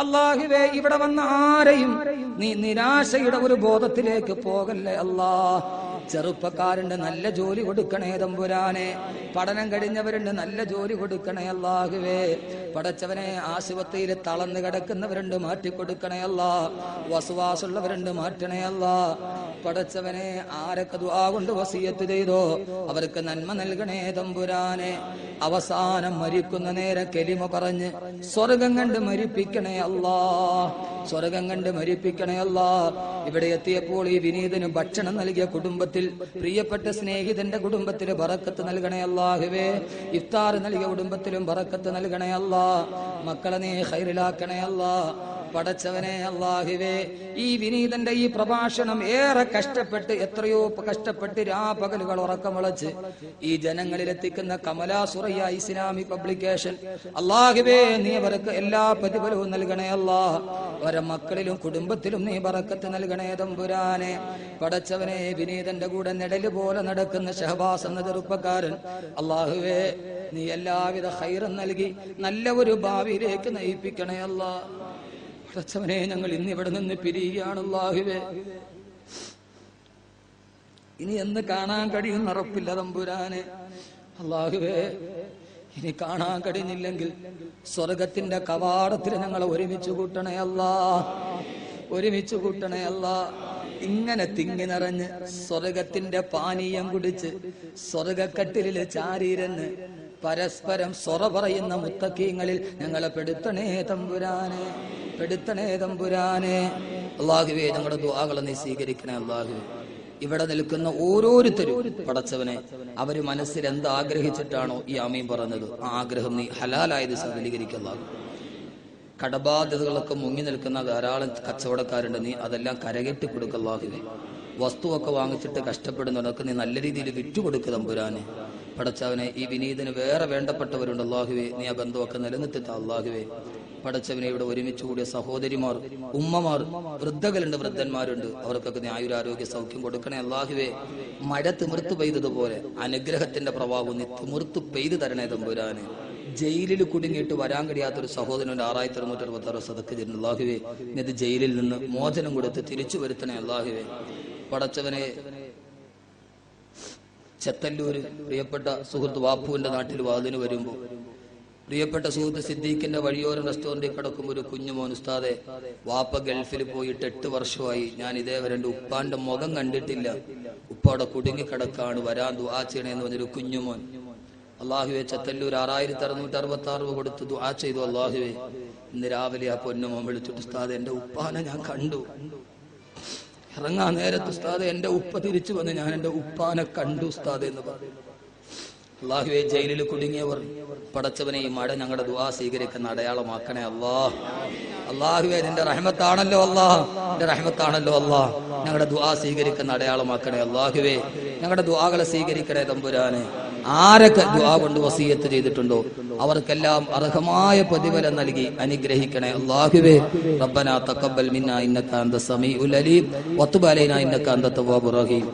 അല്ലാഹുവേ ഇവിടെ വന്ന ആരെയും നീ നിരാശയുടെ ഒരു ബോധത്തിലേക്ക് പോകല്ലേ അല്ലാ. ചെറുപ്പക്കാരുണ്ട്, നല്ല ജോലി കൊടുക്കണേ തമ്പുരാനെ. പഠനം കഴിഞ്ഞവരുണ്ട്, നല്ല ജോലി കൊടുക്കണേ അല്ലാഹുവേ. പടച്ചവനെ ആശുപത്രിയിൽ തളർന്നു കിടക്കുന്നവരുണ്ട്, മാറ്റിക്കൊടുക്കണേ അല്ലാ. വസ്വാസുള്ളവരുണ്ട്, മാറ്റണേ അല്ലാ. പടച്ചവനെ ആരൊക്കെ ദുആ കൊണ്ട് വസിയത്ത് ചെയ്തോ അവർക്ക് നന്മ നൽകണേ തമ്പുരാനെ. അവസാനം മരിക്കുന്ന നേരം കലിമ പറഞ്ഞ് സ്വർഗം കണ്ട് മരിപ്പിക്കണേ അല്ലാ, സ്വർഗം കണ്ട് മരിപ്പിക്കണേ അല്ലാ. ഇവിടെ എത്തിയപ്പോൾ ഈ വിനീതന് ഭക്ഷണം നൽകിയ കുടുംബത്തിൽ, പ്രിയപ്പെട്ട സ്നേഹിതന്റെ കുടുംബത്തിൽ ബറക്കത്ത് നൽകണേ അല്ലാഹുവേ. ഇഫ്താർ നൽകിയ കുടുംബത്തിലും ബറക്കത്ത് നൽകണേ അല്ലാ. മക്കളെ നീ ഖൈറിലാക്കണേ അല്ലാ. പടച്ചവനെ അല്ലാഹുവേ ഈ വിനീതന്റെ ഈ പ്രഭാഷണം ഏറെ കഷ്ടപ്പെട്ട്, എത്രയോ കഷ്ടപ്പെട്ട് രാപകലുകൾ ഉറക്കമുളച്ച് ഈ ജനങ്ങളിൽ എത്തിക്കുന്ന കമലാ സുറയ്യ ഇസ്ലാമിക് പബ്ലിക്കേഷൻ, അല്ലാഹുവേ നീ അവർക്ക് എല്ലാ പ്രതിഫലവും നൽകണേ അല്ലാ. അവരെ മക്കളിലും കുടുംബത്തിലും നീ ബറക്കത്ത് നൽകണേ തമ്പുരാനെ. പടച്ചവനെ വിനീതന്റെ കൂടെ നിഴല് പോലെ നടക്കുന്ന ഷഹബാസ് എന്ന ചെറുപ്പക്കാരൻ, അല്ലാഹുവേ നീ എല്ലാവിധ ഖൈറും നൽകി നല്ല ഒരു ഭാവിയിലേക്ക് നയിപ്പിക്കണേ അല്ലാ. പടച്ചവനെ ഞങ്ങൾ ഇന്നിവിടെ നിന്ന് പിരിയുകയാണ് അല്ലാഹുവേ. ഇനി എന്ന് കാണാൻ കഴിയും ഉറപ്പില്ല തമ്പുരാനെ. അല്ലാഹുവേ, ഇനി കാണാൻ കഴിഞ്ഞില്ലെങ്കിൽ സ്വർഗത്തിന്റെ കവാടത്തിൽ ഞങ്ങളെ ഒരുമിച്ച് കൂട്ടണേ അല്ലാ, ഒരുമിച്ച് കൂട്ടണേ അല്ലാ. ഇങ്ങനെ തിങ്ങി നിറഞ്ഞ് സ്വർഗത്തിന്റെ പാനീയം കുടിച്ച് സ്വർഗക്കട്ടിലില് ചാരീരന്ന് പരസ്പരം സൊറ പറയുന്ന മുത്തക്കീങ്ങളിൽ ഞങ്ങളെ പെടുത്തണേ തമ്പുരാനെ, പെടുത്തണേ തമ്പുരാനെ. അല്ലാഹുവേ, ഞങ്ങളുടെ ദുആകളെ നീ സ്വീകരിക്കണേ അല്ലാഹുവേ. ഇവിടെ നിൽക്കുന്ന ഓരോരുത്തരും പടച്ചവനെ അവര് മനസ്സിൽ എന്ത് ആഗ്രഹിച്ചിട്ടാണോ ഈ ആമീൻ പറഞ്ഞത് ആ ആഗ്രഹം നീ ഹലാലായത് സഫലീകരിക്കുക. കടബാധ്യതകളൊക്കെ മുങ്ങി നിൽക്കുന്ന ധാരാളം കച്ചവടക്കാരുണ്ട്, നീ അതെല്ലാം കരകെട്ടി കൊടുക്കല്ലാഹുവേ. വസ്തുവൊക്കെ വാങ്ങിച്ചിട്ട് കഷ്ടപ്പെടുന്നവർക്ക് നീ നല്ല രീതിയിൽ വിറ്റുകൊടുക്കുക തമ്പുരാനെ. പടച്ചവനെ, ഈ വിനീതന് വേറെ വേണ്ടപ്പെട്ടവരുണ്ട് അല്ലാഹുവേ, നീ ആ ബന്ധമൊക്കെ നിലനിർത്തിത്ത അല്ലാഹുവേ. പടച്ചവനെ, ഇവിടെ ഒരുമിച്ച് കൂടിയ സഹോദരിമാർ, ഉമ്മമാർ, വൃദ്ധകളുണ്ട്, വൃദ്ധന്മാരുണ്ട്, അവർക്കൊക്കെ നീ ആയുരാരോഗ്യ സൗഖ്യം കൊടുക്കണേ അല്ലാഹുവേ. മഴ തിമിർത്ത് പെയ്തതുപോലെ അനുഗ്രഹത്തിന്റെ പ്രവാഹം നീ തിമിർത്ത് പെയ്തു തരണേ തമ്പുരാനെ. ജയിലിൽ കുടുങ്ങിയിട്ട് വരാൻ കഴിയാത്തൊരു സഹോദരൻ 6,666 സദക്ക് തരുന്നു അല്ലാഹുവേ. നീ അത് ജയിലിൽ നിന്ന് മോചനം കൊടുത്ത് തിരിച്ചു വരുത്തണേ അല്ലാഹുവേ. പടച്ചവനെ, ചെത്തല്ലൂര് പ്രിയപ്പെട്ട സുഹൃത്ത് വാപ്പുവിന്റെ നാട്ടിൽ വാതിന് വരുമ്പോൾ പ്രിയപ്പെട്ട സുഹൃത്ത് സിദ്ദീഖിന്റെ വഴിയോരം റെസ്റ്റോറന്റിൽ കിടക്കുമ്പോൾ ഒരു കുഞ്ഞുമോൻ, ഉസ്താദെ വാപ്പ ഗൾഫിൽ പോയിട്ട് 8 വർഷമായി, ഞാൻ ഇതേവരെ എൻ്റെ ഉപ്പാന്റെ മുഖം കണ്ടിട്ടില്ല, ഉപ്പ അവിടെ കുടുങ്ങിക്കിടക്കാണ്, വരാൻ ദുആ ചെയ്യണേന്ന് പറഞ്ഞൊരു കുഞ്ഞുമോൻ. അല്ലാഹുവേ, ചെത്തല്ലൂർ 6,666 രൂപ കൊടുത്ത് ദുആ ചെയ്തു അല്ലാഹുവേ. ഇന്ന് രാവിലെ ആ പൊന്നുമോൻ വിളിച്ചിട്ട്, ഉസ്താദെ എൻ്റെ ഉപ്പാനെ ഞാൻ കണ്ടു, ഇറങ്ങാൻ നേരത്ത് ഉസ്താദെ എൻ്റെ ഉപ്പ തിരിച്ചു വന്ന് ഞാൻ എൻ്റെ ഉപ്പാനെ കണ്ടു ഉസ്താദെ എന്ന് പറഞ്ഞു. അല്ലാഹുവേ, ജയിലിൽ കുടുങ്ങിയവർ പടച്ചവനെ ഈ മഴ ഞങ്ങളുടെ ദുആ സ്വീകരിക്കുന്ന അടയാളമാക്കണേ അല്ലാ. അല്ലാഹുവേ, നിന്റെ റഹ്മത്താണല്ലോ അല്ലാ, നിന്റെ റഹ്മത്താണല്ലോ അല്ലാ, ഞങ്ങളുടെ ദുആ സ്വീകരിക്കുന്ന അടയാളമാക്കണേ അല്ലാഹുവേ. ഞങ്ങളുടെ ദുആകളെ സ്വീകരിക്കണേ തമ്പുരാനെ. ആരൊക്കെ ദുആ കൊണ്ട് വസിയത്ത് ചെയ്തിട്ടുണ്ടോ അവർക്കെല്ലാം അർഹമായ പ്രതിഫലം നൽകി അനുഗ്രഹിക്കണേ അല്ലാഹുവേ. റബ്ബനാ തഖബ്ബൽ മിന്നാ ഇന്നക അൻത സമീഉൽ അലീം വതുബ് അലൈനാ ഇന്നക അൻത തവ്വാബുർ റഹീം.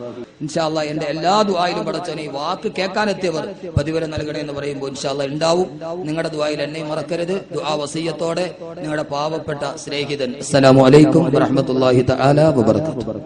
ഇൻഷാ അല്ലാഹ് എന്റെ എല്ലാ ദുആയിലും പടച്ചവനെ ഈ വാക്ക് കേൾക്കാനെത്തിയവർ പ്രതിഫലം നൽകണേ എന്ന് പറയുമ്പോൾ ഇൻഷാ അല്ലാഹ് ഉണ്ടാവും. നിങ്ങളുടെ ദുആയിൽ എന്നെയും മറക്കരുത്. ദുആ വസിയത്തോടെ നിങ്ങളുടെ പാവപ്പെട്ട സ്നേഹിതൻ. അസ്സലാമു അലൈക്കും വറഹ്മത്തുള്ളാഹി തആല വബറകാതുഹു.